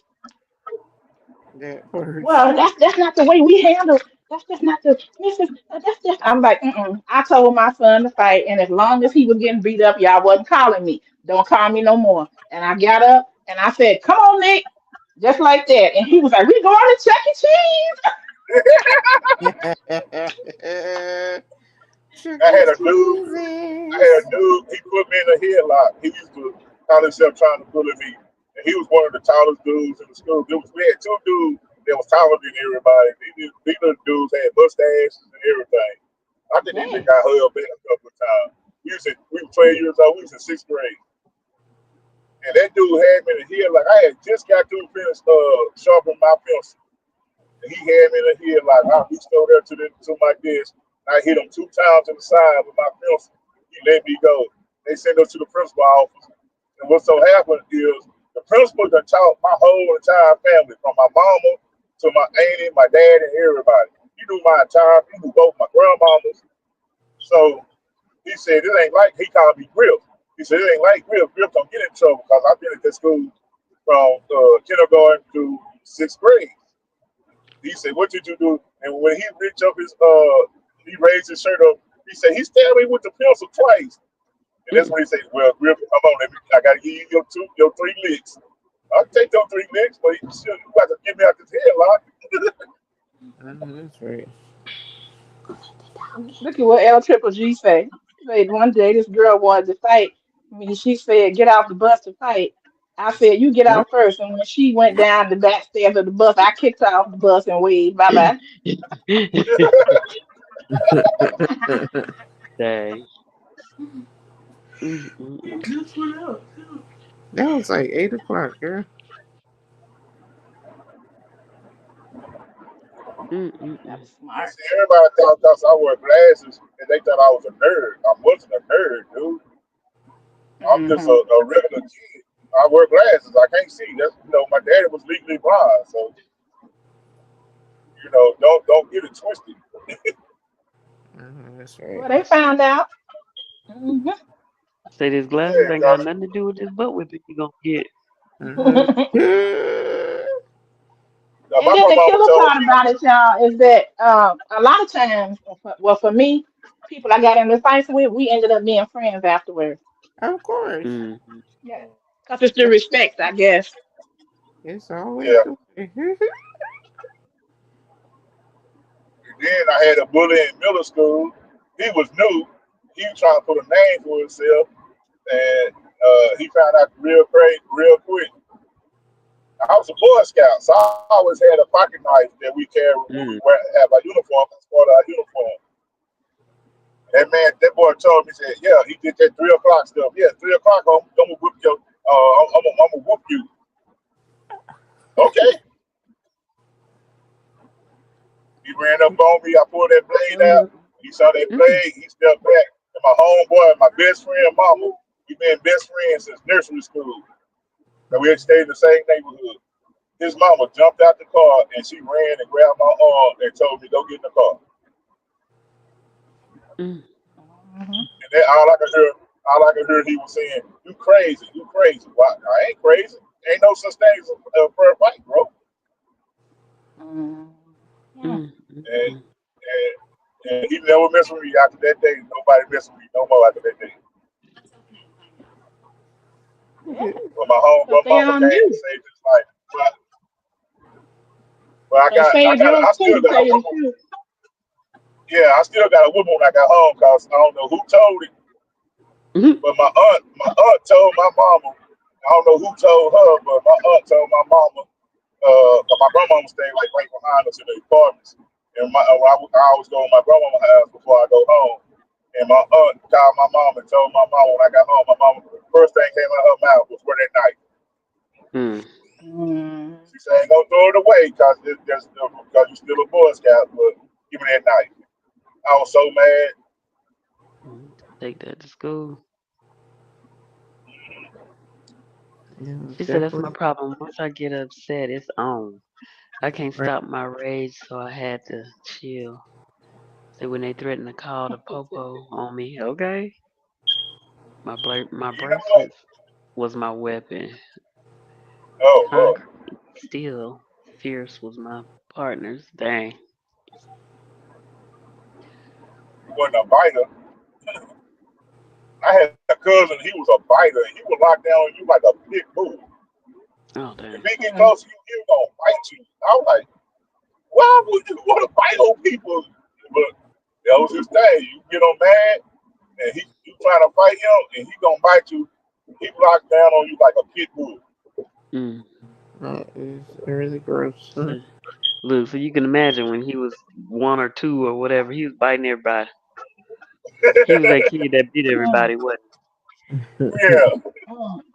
Speaker 2: That hurts.
Speaker 5: Well, that's not the way we handle. That's just not the Mrs. That's just. I'm like, mm-mm. I told my son to fight, and as long as he was getting beat up, y'all wasn't calling me. Don't call me no more. And I got up and I said, "Come on, Nick," just like that. And he was like, "We going to Chuck E. Cheese?"
Speaker 2: Chuck
Speaker 4: I
Speaker 2: E.
Speaker 4: had a dude. I had
Speaker 2: Cheese's.
Speaker 4: a dude. He put me in a headlock. He used to call himself trying to bully me, and he was one of the tallest dudes in the school. We had two dudes that was taller than everybody. These little dudes had mustaches and everything. I think they just
Speaker 5: Dang.
Speaker 4: got held back a couple of times. We were 12 years old. We was in sixth grade. And that dude had me in the head like I had just got through finish sharpening my pencil. And he had me in the head like I reached over there to my desk. I hit him two times in the side with my pencil. He let me go. They sent us to the principal office. And what so happened is the principal done taught my whole entire family, from my mama to my auntie, my dad, and everybody. He knew my entire, he knew both my grandmamas. So he said, it ain't like, he called me Griff. He said, it ain't like Griff. Griff don't get in trouble because I've been at this school from kindergarten to sixth grade. He said, what did you do? And when he reached up he raised his shirt up. He said, he stabbed me with the pencil twice. And that's when he said, well, Griff, come on, I got to give you your three licks. I'll take those three licks, but you got to get me out this headlock.
Speaker 2: I know that's right.
Speaker 5: Look at what L Triple G say. She said one day this girl wanted to fight me. She said, "Get off the bus to fight." I said, "You get
Speaker 2: Huh?
Speaker 5: out first." And when she went down the back stairs of the bus, I kicked her off the bus and waved bye bye.
Speaker 6: Dang. Mm-mm-mm.
Speaker 3: That's what else.
Speaker 2: That was like 8 o'clock, girl.
Speaker 5: That
Speaker 6: Mm-mm-mm.
Speaker 5: was smart.
Speaker 4: See, everybody thought because I wear glasses and they thought I was a nerd. I wasn't a nerd, dude. I'm just
Speaker 5: Hmm.
Speaker 4: a regular kid. I wear glasses. I can't see. That's my daddy was legally blind, so don't get it twisted.
Speaker 2: I know that's
Speaker 5: Well,
Speaker 2: right.
Speaker 5: they found out. Hmm.
Speaker 6: Say these glasses
Speaker 4: Yeah,
Speaker 6: ain't got nothing to do with this butt whipping you gonna get.
Speaker 2: Uh-huh.
Speaker 4: my
Speaker 5: And then the
Speaker 4: mama
Speaker 5: killer
Speaker 4: told
Speaker 5: part
Speaker 4: me,
Speaker 5: about it, y'all, is that a lot of times, well, for me, people I got in the fights with, we ended up being friends afterwards.
Speaker 2: Of course.
Speaker 6: Mm-hmm.
Speaker 5: Yeah. Because it's the respect, I guess.
Speaker 2: It's always
Speaker 4: yeah.
Speaker 2: the way.
Speaker 4: Then I had a bully in middle school. He was new. He was trying to put a name for himself, and he found out real crazy, real quick. I was a Boy Scout, so I always had a pocket knife that we carry when we have our uniform as part of our uniform. That boy told me, said, yeah, he did that 3 o'clock stuff. Yeah, 3 o'clock, I'm gonna whoop your, I'm gonna whoop you. Okay. He ran up on me. I pulled that blade out. He saw that
Speaker 6: Mm-mm.
Speaker 4: blade. He stepped back. And my homeboy, my best friend, mama, we been best friends since nursery school. And we had stayed in the same neighborhood. His mama jumped out the car and she ran and grabbed my arm and told me, go get in the car.
Speaker 6: Mm.
Speaker 5: Hmm.
Speaker 4: And then all I could hear he was saying, you crazy, you crazy. Well, I ain't crazy. Ain't no such thing as a fair fight, bro.
Speaker 5: Hmm.
Speaker 6: Mm.
Speaker 4: And,
Speaker 6: Mm.
Speaker 4: and he never messed with me after that day. Nobody messed with me no more after that day.
Speaker 5: Yeah,
Speaker 4: But my
Speaker 5: because they
Speaker 4: mama
Speaker 5: on
Speaker 4: came and
Speaker 5: you.
Speaker 4: saved his life. But
Speaker 5: And saved yours
Speaker 4: I
Speaker 5: too,
Speaker 4: still
Speaker 5: to
Speaker 4: got a
Speaker 5: tell you the
Speaker 4: whooping.
Speaker 5: truth.
Speaker 4: Yeah, I still got a whooping when I got home because I don't know who told it,
Speaker 6: Mm.
Speaker 4: but my aunt told my mama. I don't know who told her, but my aunt told my mama. 'Cause my grandmama stayed like right behind us in the apartments, and I always go to my grandmama's house before I go home. And my aunt called my mom and told my mom when I got home, my mama first thing came out of her mouth was where that knife.
Speaker 6: Mm.
Speaker 5: Mm.
Speaker 4: She said, "Ain't gonna throw it away because you're still a Boy Scout, but give me that knife." I was so mad.
Speaker 6: Take that to school.
Speaker 2: Yeah,
Speaker 6: She said that's my
Speaker 2: definitely.
Speaker 6: problem. Once I get upset, it's on. I can't
Speaker 2: Right.
Speaker 6: stop my rage, so I had to chill. So when they threatened to call the popo on me, okay, my
Speaker 4: You know what?
Speaker 6: bracelets was my weapon.
Speaker 4: Oh Lord,
Speaker 6: Concrete, steel, fierce was my partners. Dang.
Speaker 4: he wasn't a biter. I had a cousin. He was a biter, and he would lock down on you like a pit bull.
Speaker 6: Oh
Speaker 4: If
Speaker 6: dang.
Speaker 4: he get close to you, he was gonna bite you. I was like, why would you want to bite on people? But that was his thing. You get him mad, and you trying to fight him, and he gonna bite you. He locked down on you like a pit bull.
Speaker 6: Mm.
Speaker 2: That is really gross.
Speaker 6: So, look, so you can imagine when he was one or two or whatever, he was biting everybody. He was that kid that beat
Speaker 5: Mm,
Speaker 6: everybody. What?
Speaker 4: Yeah.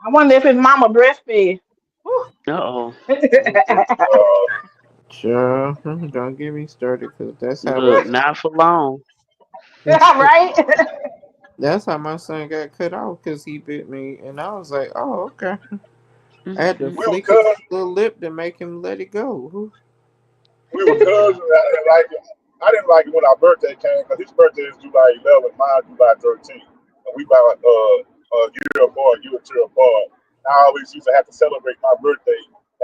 Speaker 5: I wonder if his mama breastfed. Whew.
Speaker 6: Uh oh.
Speaker 2: Sure. Don't get me started, because that's how
Speaker 6: Look, not for long.
Speaker 5: Right?
Speaker 2: that's how my son got cut off, because he bit me, and I was like, oh, okay. I had to
Speaker 6: Mm-hmm.
Speaker 4: We were
Speaker 2: flick his
Speaker 4: cousins.
Speaker 2: little lip to make him let it go.
Speaker 4: We were cousins. I didn't like it. I didn't like it when our birthday came because his birthday is July 11th, mine July 13th, and we about a year apart, year or two apart. I always used to have to celebrate my birthday,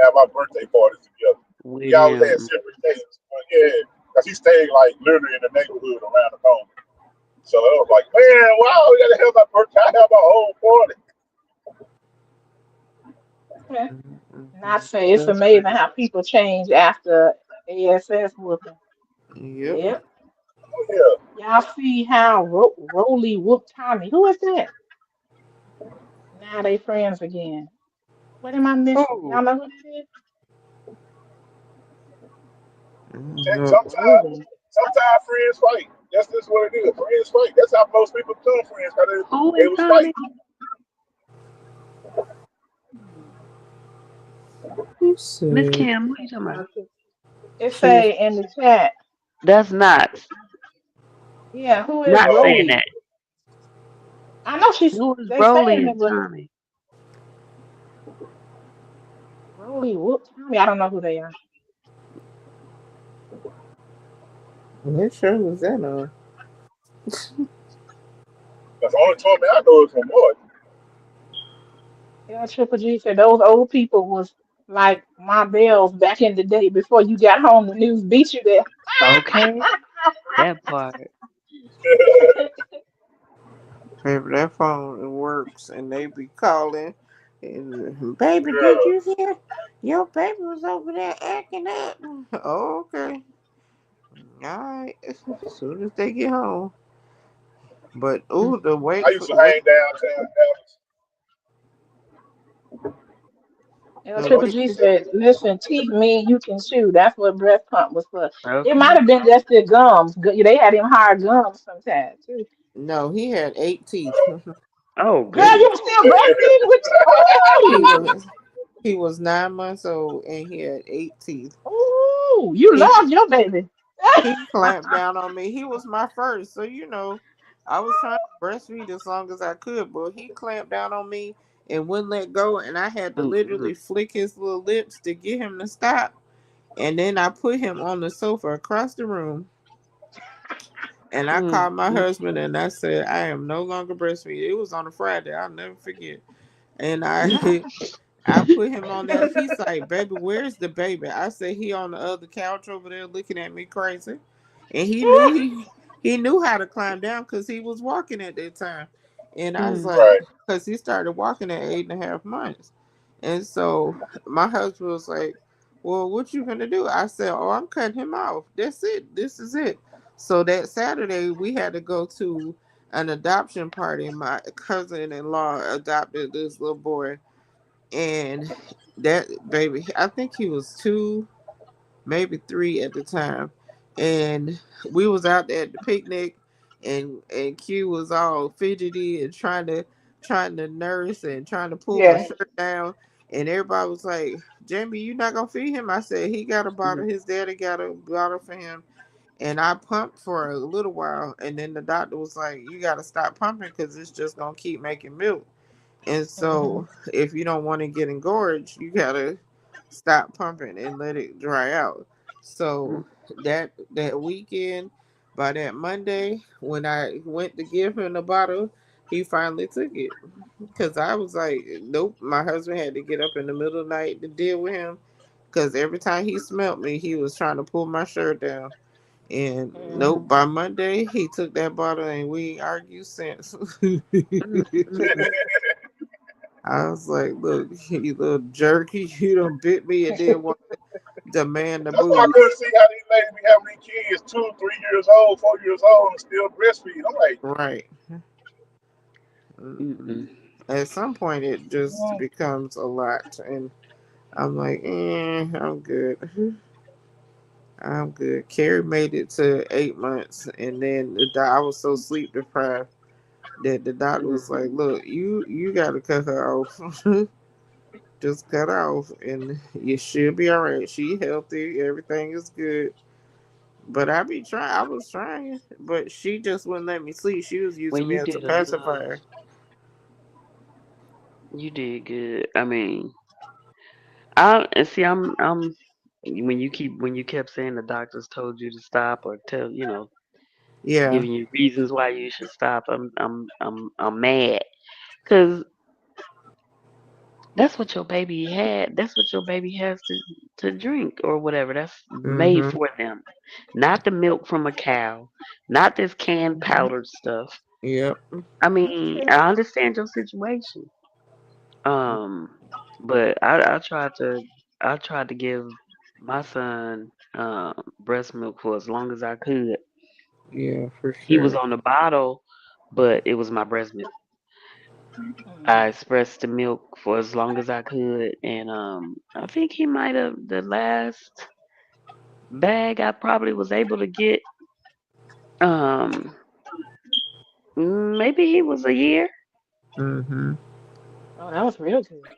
Speaker 4: have my birthday parties together. We
Speaker 6: With
Speaker 4: always had
Speaker 6: him.
Speaker 4: separate dates, but yeah, because he stayed like literally in the neighborhood around the corner. So I was like, man, wow, we gotta have my birthday. I have my whole party.
Speaker 5: Not say it's
Speaker 6: That's
Speaker 5: amazing
Speaker 6: crazy.
Speaker 5: how people change after ASS whooping.
Speaker 2: Yep.
Speaker 5: Yep.
Speaker 4: Oh, yeah.
Speaker 5: Y'all see how Roly whooped Tommy. Who is that? Now they friends again. What am I missing?
Speaker 6: Oh,
Speaker 5: Y'all know who that is?
Speaker 2: No.
Speaker 5: Roly.
Speaker 4: Sometimes friends fight. That's just what it is. Friends fight. That's how most people become friends. Cause
Speaker 6: who
Speaker 4: they
Speaker 6: is
Speaker 4: was
Speaker 6: Tommy?
Speaker 4: fighting.
Speaker 5: Hmm.
Speaker 2: He
Speaker 6: Miss
Speaker 2: said
Speaker 6: Kim, what you talking about?
Speaker 5: Okay. It
Speaker 2: she was
Speaker 5: say in the chat.
Speaker 6: That's not.
Speaker 5: Yeah, who is
Speaker 6: Not saying
Speaker 4: Oh,
Speaker 5: Roly?
Speaker 6: that.
Speaker 5: I know she's.
Speaker 6: Who is
Speaker 5: They
Speaker 6: Rolly
Speaker 5: saying it,
Speaker 6: and
Speaker 5: but
Speaker 6: Tommy?
Speaker 5: Roly whooped Tommy. I don't know who they are.
Speaker 2: what show was that on?
Speaker 4: that's the only time I know is from boy.
Speaker 5: Yeah, Triple G said those old people was like my bells back in the day before you got home. The news beat you there.
Speaker 6: Okay, that part.
Speaker 2: Baby, that phone works, and they be calling. And, baby, did
Speaker 4: Yeah.
Speaker 2: you hear? Your baby was over there acting up. Oh, okay. All right. As soon as they get home. But
Speaker 6: Mm.
Speaker 2: ooh, the
Speaker 4: I
Speaker 2: wait
Speaker 4: used
Speaker 2: for
Speaker 4: to
Speaker 2: wait
Speaker 4: hang downtown Dallas.
Speaker 5: Yeah,
Speaker 2: the
Speaker 5: Triple
Speaker 2: wait.
Speaker 5: G said, listen, teeth mean you can chew. That's what breast pump was for. It might
Speaker 6: Okay.
Speaker 5: have been just the gums. They had him hard gums sometimes too.
Speaker 2: No, he had 8 teeth.
Speaker 6: Oh
Speaker 5: Girl, you
Speaker 6: goodness.
Speaker 5: were still breastfeeding with
Speaker 2: he
Speaker 5: ooh,
Speaker 2: was he was 9 months old, and he had 8 teeth.
Speaker 5: ooh, you
Speaker 2: He
Speaker 5: loved your baby.
Speaker 2: he clamped down on me. He was my first, so I was trying to breastfeed as long as I could, but he clamped down on me and wouldn't let go, and I had to
Speaker 6: Mm-mm.
Speaker 2: literally flick his little lips to get him to stop. And then I put him on the sofa across the room, and I
Speaker 6: Mm,
Speaker 2: called my
Speaker 6: mm,
Speaker 2: husband and I said, I am no longer breastfeeding. It was on a Friday. I'll never forget. And
Speaker 6: mm.
Speaker 2: I put him on there. He's like, baby, where's the baby? I said, he on the other couch over there looking at me crazy. And he knew how to climb down because he was walking at that time. And I was
Speaker 6: Mm.
Speaker 2: like,
Speaker 4: Right.
Speaker 2: because he started walking at 8.5 months. And so my husband was like, well, what you gonna do? I said, oh, I'm cutting him off. That's it. This is it. So that Saturday we had to go to an adoption party. My cousin-in-law adopted this little boy, and that baby, I think he was 2, maybe 3 at the time. And we was out there at the picnic, and Q was all fidgety and trying to nurse and trying to pull my
Speaker 5: Yeah.
Speaker 2: shirt down. And everybody was like, Jamie, you not gonna feed him? I said, he got a bottle.
Speaker 6: Mm.
Speaker 2: His daddy got a bottle for him. And I pumped for a little while, and then the doctor was like, you gotta stop pumping because it's just gonna keep making milk. And
Speaker 5: Mhm.
Speaker 2: so if you don't want to get engorged, you gotta stop pumping and let it dry out. So that weekend, by that Monday, when I went to give him the bottle, he finally took it. Cause I was like, nope. My husband had to get up in the middle of the night to deal with him. Cause every time he smelt me, he was trying to pull my shirt down. And nope,
Speaker 5: Mhm.
Speaker 2: by Monday he took that bottle and we ain't argued since. I was like, look, you little jerky, you done bit me and then want to demand the
Speaker 4: That's why I
Speaker 2: booze.
Speaker 4: couldn't see how these ladies be having these kids 2, 3 years old, 4 years old, and still breastfeed. I'm like,
Speaker 2: Right.
Speaker 6: Mm-mm.
Speaker 2: At some point, it just becomes a lot. And I'm like, I'm good. I'm good. Carrie made it to 8 months. And then I was so sleep deprived that the doctor
Speaker 6: Mm.
Speaker 2: was like, look, you got to cut her off. Just cut off. And you should be all right. She healthy. Everything is good. But I was trying, but she just wouldn't let me sleep. She was
Speaker 6: Well,
Speaker 2: using me
Speaker 6: you
Speaker 2: as a
Speaker 6: did enough.
Speaker 2: pacifier.
Speaker 6: You did good. I mean, I and see. I'm. When you kept saying the doctors told you to stop or tell
Speaker 2: Yeah.
Speaker 6: giving you reasons why you should stop. I'm mad because that's what your baby had. That's what your baby has to drink or whatever. That's made
Speaker 2: Mhm.
Speaker 6: for them, not the milk from a cow, not this canned
Speaker 5: Mhm.
Speaker 6: powdered stuff.
Speaker 2: Yep.
Speaker 6: I
Speaker 5: That's
Speaker 6: mean,
Speaker 5: true.
Speaker 6: I understand your situation. Um, but I tried to give my son breast milk for as long as I could.
Speaker 2: Yeah, for
Speaker 6: He was
Speaker 2: sure.
Speaker 6: on the bottle, but it was my breast milk. I
Speaker 5: Mhm.
Speaker 6: expressed the milk for as long as I could, and I think he might have the last bag I probably was able to get. Um, maybe he was a year.
Speaker 2: Mhm.
Speaker 5: Oh, that was real good.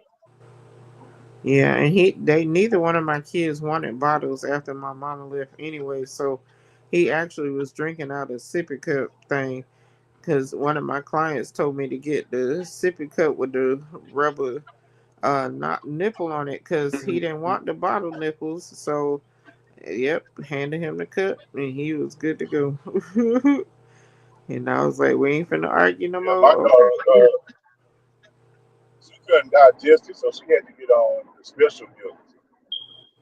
Speaker 2: Yeah, and they neither one of my kids wanted bottles after my mama left anyway, so he actually was drinking out a sippy cup thing because one of my clients told me to get the sippy cup with the rubber not nipple on it because he didn't
Speaker 6: Mhm.
Speaker 2: want the bottle nipples. So yep, handed him the cup and he was good to go. And I was like, we ain't finna argue no
Speaker 4: yeah, my
Speaker 2: more. Okay.
Speaker 4: daughter, she couldn't digest it, so she had to get on the special milk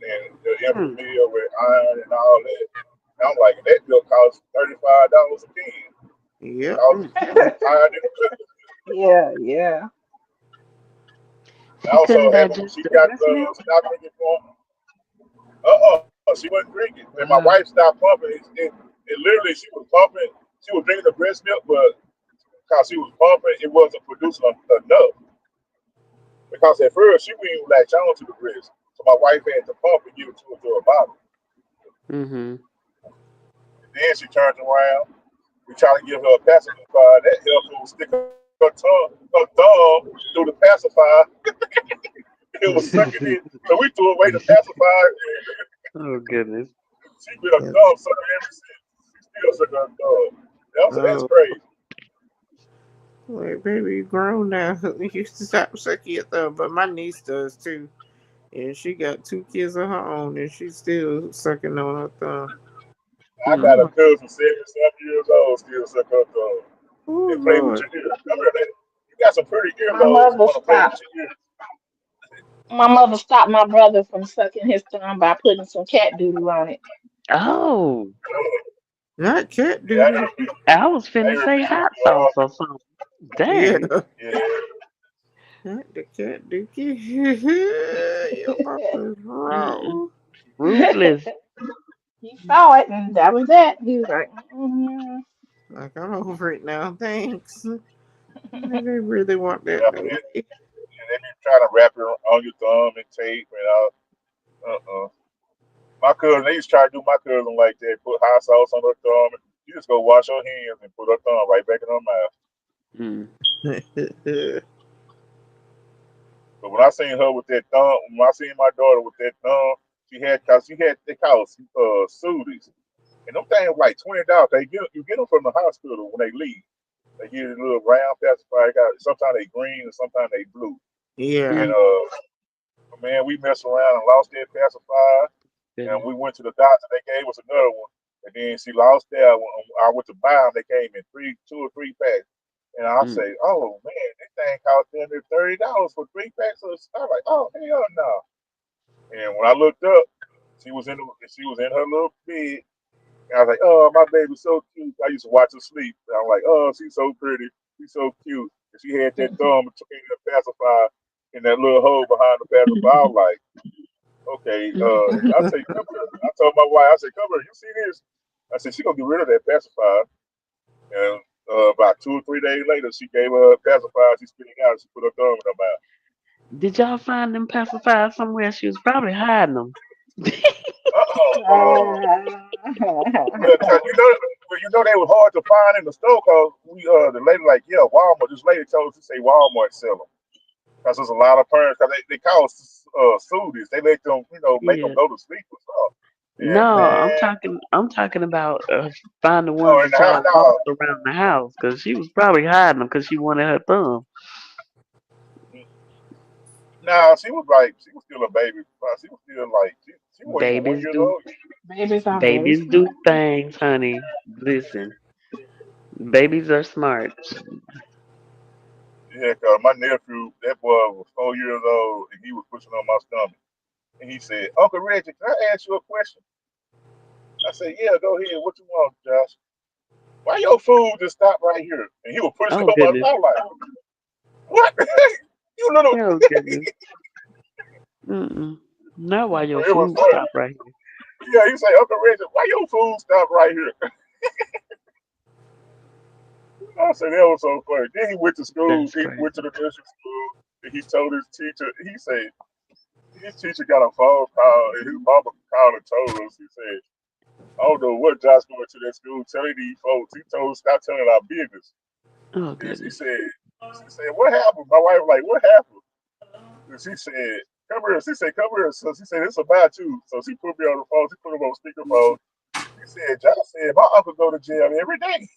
Speaker 4: and the
Speaker 6: Hmm.
Speaker 4: infant meal with iron and all that. And I'm like, that milk costs $35 a can.
Speaker 2: Yep.
Speaker 4: All
Speaker 6: Mm.
Speaker 4: iron in the milk.
Speaker 5: Yeah, yeah.
Speaker 4: And
Speaker 6: She
Speaker 4: also,
Speaker 6: couldn't
Speaker 4: having
Speaker 6: digest
Speaker 4: she
Speaker 6: the
Speaker 4: got
Speaker 6: breast
Speaker 4: the
Speaker 6: milk.
Speaker 4: stop drinking form. She wasn't drinking. When my wife
Speaker 6: Wow.
Speaker 4: stopped pumping, it literally she was pumping. She was drinking the breast milk, but because she was pumping, it wasn't producing enough. Because at first she wouldn't even latch on to the breast, so my wife had to pump and give it to her through her bottle.
Speaker 6: Mhm.
Speaker 4: And then she turned around. We tried to give her a pacifier. That helped her stick her thumb through the pacifier. It was sucking in. So we threw away the pacifier.
Speaker 6: Oh goodness.
Speaker 4: She been a
Speaker 2: Yes.
Speaker 4: thumb sucker ever since. She still sucking her thumb. That's
Speaker 2: Oh,
Speaker 4: crazy.
Speaker 2: like, baby, you grown now. You used to stop sucking your thumb, but my niece does too. And she got two kids of her own, and she's still sucking on her thumb.
Speaker 4: I
Speaker 6: Hmm.
Speaker 4: got a
Speaker 2: I'm like,
Speaker 4: cousin 77 years old still sucking her thumb.
Speaker 2: oh,
Speaker 4: They play with
Speaker 2: Lord.
Speaker 4: your ears. Come here, lady. You got some pretty
Speaker 5: My
Speaker 4: earlobes. You
Speaker 5: mother
Speaker 4: want to play with
Speaker 5: stopped.
Speaker 4: your ears?
Speaker 5: My mother stopped my brother from sucking his thumb by putting some cat doodle on it.
Speaker 6: Oh,
Speaker 2: Not cat
Speaker 4: Yeah,
Speaker 2: doodle.
Speaker 6: I was
Speaker 4: I
Speaker 6: finna
Speaker 4: ain't
Speaker 6: say
Speaker 4: repeating.
Speaker 6: hot sauce or something.
Speaker 2: Yeah.
Speaker 6: Dang.
Speaker 4: Yeah.
Speaker 2: Not the cat dookie. Your mama is
Speaker 6: Mm-mm.
Speaker 2: wrong.
Speaker 6: Ruthless.
Speaker 5: He saw it, and that was that. He was like, mm
Speaker 2: Like, I'm over it now. Thanks. They really want
Speaker 4: Yeah,
Speaker 2: that
Speaker 4: but
Speaker 2: though.
Speaker 4: they be trying to wrap it on your thumb and tape and all. My cousin, they used to try to do my cousin like that. Put hot sauce on her thumb. And you just go wash your hands and put her thumb right back in her mouth.
Speaker 6: Mm.
Speaker 4: But when I seen her with that thumb, when I seen my daughter with that thumb, cause she had they call sooties, and them things like $20. You get them from the hospital when they leave. They get a little round pacifier. Sometimes they green and sometimes they blue.
Speaker 2: Yeah.
Speaker 4: And
Speaker 6: Mm,
Speaker 4: man, we messed around and lost that pacifier. And
Speaker 6: goodness.
Speaker 4: we went to the doctor. They gave us another one. And then she lost that one. I went to buy them. They came in 2 or 3 packs. And I
Speaker 6: Mm.
Speaker 4: say, oh man, this thing cost them $30 for 3 packs. So I was like, oh hell no. And when I looked up, she was in her little bed. And I was like, oh, my baby's so cute. I used to watch her sleep. And I'm like, oh, she's so pretty. She's so cute. And she had that thumb between the pacifier and that little hole behind the pacifier. I was like, okay. I say, come here. I told my wife, I said, come here. You see this? I said, she gonna get rid of that pacifier. And about 2 or 3 days later, she gave her a pacifier. She spit it out. She put her thumb in her mouth.
Speaker 6: Did y'all find them pacifiers somewhere? She was probably hiding them.
Speaker 4: Uh-oh. Well, 'cause they were hard to find in the store. Cause the lady like, yeah, Walmart. This lady told us to say Walmart sell them. Cause there's a lot of parents. Cause they call students. They let them, make them
Speaker 6: Yeah.
Speaker 4: go to sleep or something.
Speaker 6: No,
Speaker 4: And man,
Speaker 6: I'm talking about find the ones
Speaker 4: oh, in
Speaker 6: that
Speaker 4: the house
Speaker 6: y'all lost
Speaker 4: now.
Speaker 6: around the house because she was probably hiding them because she wanted her thumb.
Speaker 4: Nah, she was still a baby. She was still like, she wasn't even one
Speaker 6: Babies
Speaker 4: year
Speaker 6: do
Speaker 4: old.
Speaker 5: Babies are very
Speaker 6: babies do
Speaker 5: smart.
Speaker 6: things, honey. Listen, babies are smart.
Speaker 4: Yeah, cause my nephew, that boy was 4 years old, and he was pushing on my stomach. And he said, Uncle Reggie, can I ask you a question? I said, yeah, go ahead. What you want, Josh? Why your food just stopped right here? And he was pushing
Speaker 6: Oh
Speaker 4: on my
Speaker 6: goodness.
Speaker 4: stomach like, what? You little.
Speaker 6: Oh goodness. Mm-mm. Not while your
Speaker 4: It was
Speaker 6: food
Speaker 4: funny.
Speaker 6: stop right here.
Speaker 4: Yeah, he said, Uncle Reggie, why your food stopped right here? I said, that was so funny. Then he went to school.
Speaker 6: That's
Speaker 4: He went to
Speaker 6: crazy.
Speaker 4: the district school, and he told his teacher, he said, his teacher got a phone call, and his mama called and told us, he said, I don't know what Josh going to that school telling these folks. He told us stop telling our business.
Speaker 6: Oh
Speaker 4: And
Speaker 6: goodness.
Speaker 4: she said, what happened? My wife was like, what happened? And she said, come here. She said, come here. So she said, it's about you. So she put me on the phone. She put him on speakerphone. She said, Josh said, my uncle go to jail every day.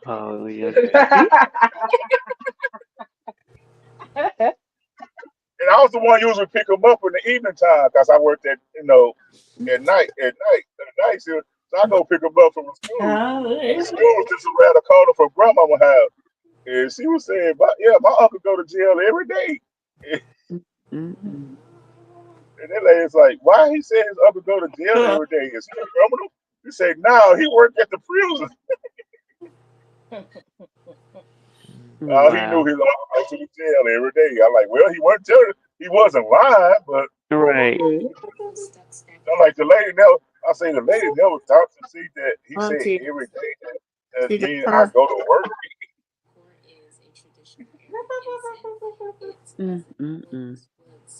Speaker 6: Oh yeah. Okay. See?
Speaker 4: And I was the one usually pick him up in the evening time because I worked at night shift. So I go pick him up from the school. And the school was just around the corner from grandmama house. And she was saying, yeah, my uncle go to jail every day.
Speaker 6: Mm-mm.
Speaker 4: And that lady's like, why he said his uncle go to jail every day? Is he a criminal? He said, no, he worked at the prison. All he knew
Speaker 6: Wow.
Speaker 4: his uncle go to the jail every day. I'm like, well, he wasn't telling, he wasn't lying, but
Speaker 6: Right.
Speaker 4: I'm like the lady never. I say the lady never thought to see that he said
Speaker 2: Auntie,
Speaker 4: every day. That
Speaker 2: TJ,
Speaker 4: means
Speaker 2: come
Speaker 4: I
Speaker 2: on.
Speaker 4: go to work.
Speaker 6: Mm-mm-mm.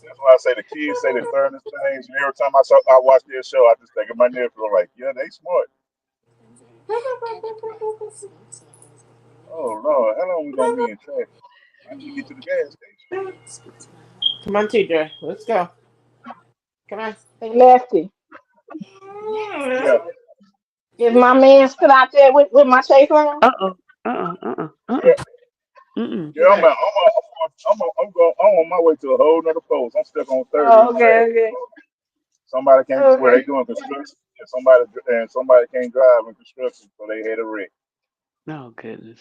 Speaker 4: That's why I say the kids say the furnace things. And every time I watch their show, I just think of my nephew. I'm like, yeah, they smart. Oh Lord, how long we gonna be in traffic? I need to get to the gas station.
Speaker 2: Come on, TJ. Let's go. Come on.
Speaker 5: Hey, Lefty,
Speaker 4: Yeah,
Speaker 5: is my man still out there with my chase line?
Speaker 6: Uh-oh. Uh-uh. Uh-uh. Uh-uh.
Speaker 4: yeah,
Speaker 6: Mm-mm.
Speaker 4: yeah.
Speaker 2: TJ.
Speaker 4: I'm on my way to a whole nother post. I'm stuck on 30
Speaker 5: Oh,
Speaker 4: in
Speaker 5: okay,
Speaker 4: traffic.
Speaker 5: okay,
Speaker 4: Somebody can't where they
Speaker 5: okay.
Speaker 4: doing construction, and somebody can't drive in construction, so they had a wreck.
Speaker 6: Oh goodness.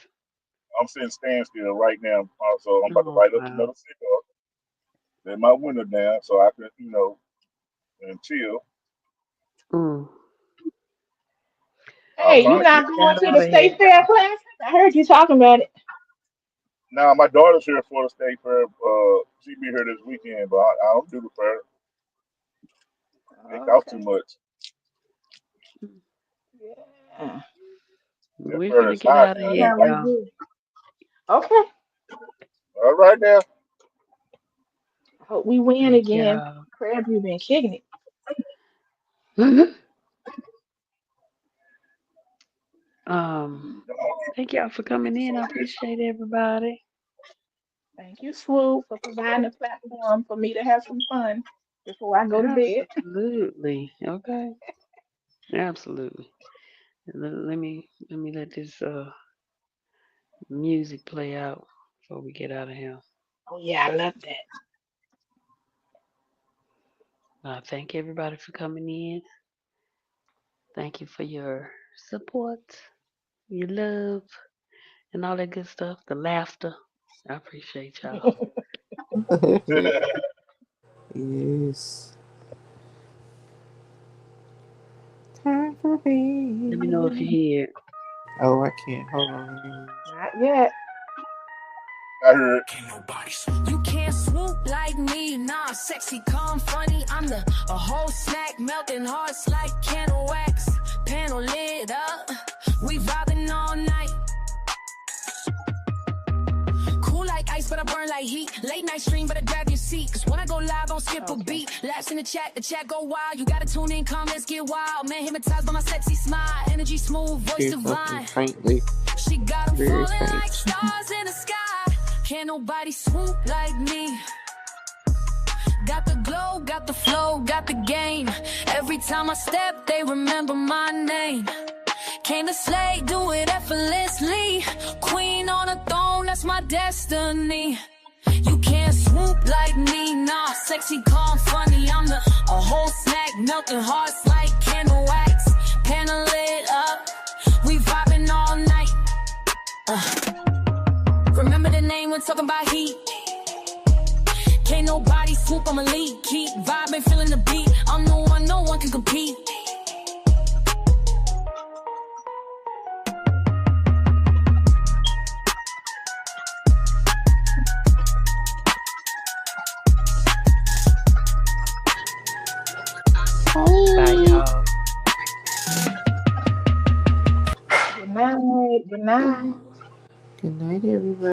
Speaker 4: I'm sitting standstill right now. So I'm about to
Speaker 6: Oh
Speaker 4: light up
Speaker 6: wow.
Speaker 4: another cigar, let my window down so I can, and chill.
Speaker 6: Mm.
Speaker 4: I'm
Speaker 5: Hey, you
Speaker 4: trying to keep.
Speaker 5: not going
Speaker 6: Got
Speaker 5: to
Speaker 6: out
Speaker 5: the
Speaker 6: of
Speaker 5: state
Speaker 6: here.
Speaker 5: fair class? I heard you talking about it.
Speaker 4: Now my daughter's here for the state fair. She be here this weekend, but I don't do the fair. It
Speaker 5: Oh,
Speaker 4: costs too
Speaker 5: okay.
Speaker 4: much.
Speaker 5: Yeah.
Speaker 4: That
Speaker 6: We
Speaker 4: fair
Speaker 6: finna
Speaker 4: is
Speaker 6: get
Speaker 4: hot
Speaker 6: out of
Speaker 4: now.
Speaker 6: here,
Speaker 5: Sound like
Speaker 6: y'all.
Speaker 5: you. Okay.
Speaker 4: All right now.
Speaker 5: I hope we win
Speaker 6: Thank
Speaker 5: again.
Speaker 6: y'all.
Speaker 5: Crab, you been kicking it.
Speaker 6: um, thank y'all for coming in. I appreciate everybody.
Speaker 5: Thank you, Swoop, for providing a platform for me to have some fun before I go to bed.
Speaker 6: Absolutely. Okay. Absolutely. Let me let this music play out before we get out of here.
Speaker 5: Oh yeah, I love that.
Speaker 6: Thank everybody for coming in. Thank you for your support, your love, and all that good stuff. The laughter. I appreciate y'all.
Speaker 2: Yes. Time for
Speaker 6: Let me know if you
Speaker 2: me.
Speaker 6: hear it.
Speaker 2: Oh, I can't. Hold on.
Speaker 5: Not yet.
Speaker 4: I heard.
Speaker 7: You can't swoop like me, nah, sexy, calm, funny. I'm a whole snack, melting hearts like candle wax. Panel lit up, we vibing all night. Cool like ice, but I burn like heat. Late night stream, but I grab your seat. Cause when I go live, don't skip a beat. Laughs in the chat go wild. You gotta tune in, come, let's get wild. Man, hypnotized by my sexy smile. Energy smooth, voice divine.
Speaker 2: Faintly.
Speaker 7: She got them
Speaker 2: Very
Speaker 7: falling
Speaker 2: faint.
Speaker 7: like stars in the sky. Can't nobody swoop like me. Got the glow, got the flow, got the game. Every time I step, they remember my name. Came to slay, do it effortlessly. Queen on a throne, that's my destiny. You can't swoop like me, nah. Sexy, calm, funny. I'm a whole snack, melting hearts like candle wax. Panel lit up, we vibing all night. Remember the name when talking about heat. Can't nobody swoop, I'm elite. Keep vibing, feeling the beat. I'm the one, no one can compete.
Speaker 6: Bye, y'all.
Speaker 5: Good night. Good night.
Speaker 2: Good night, everybody.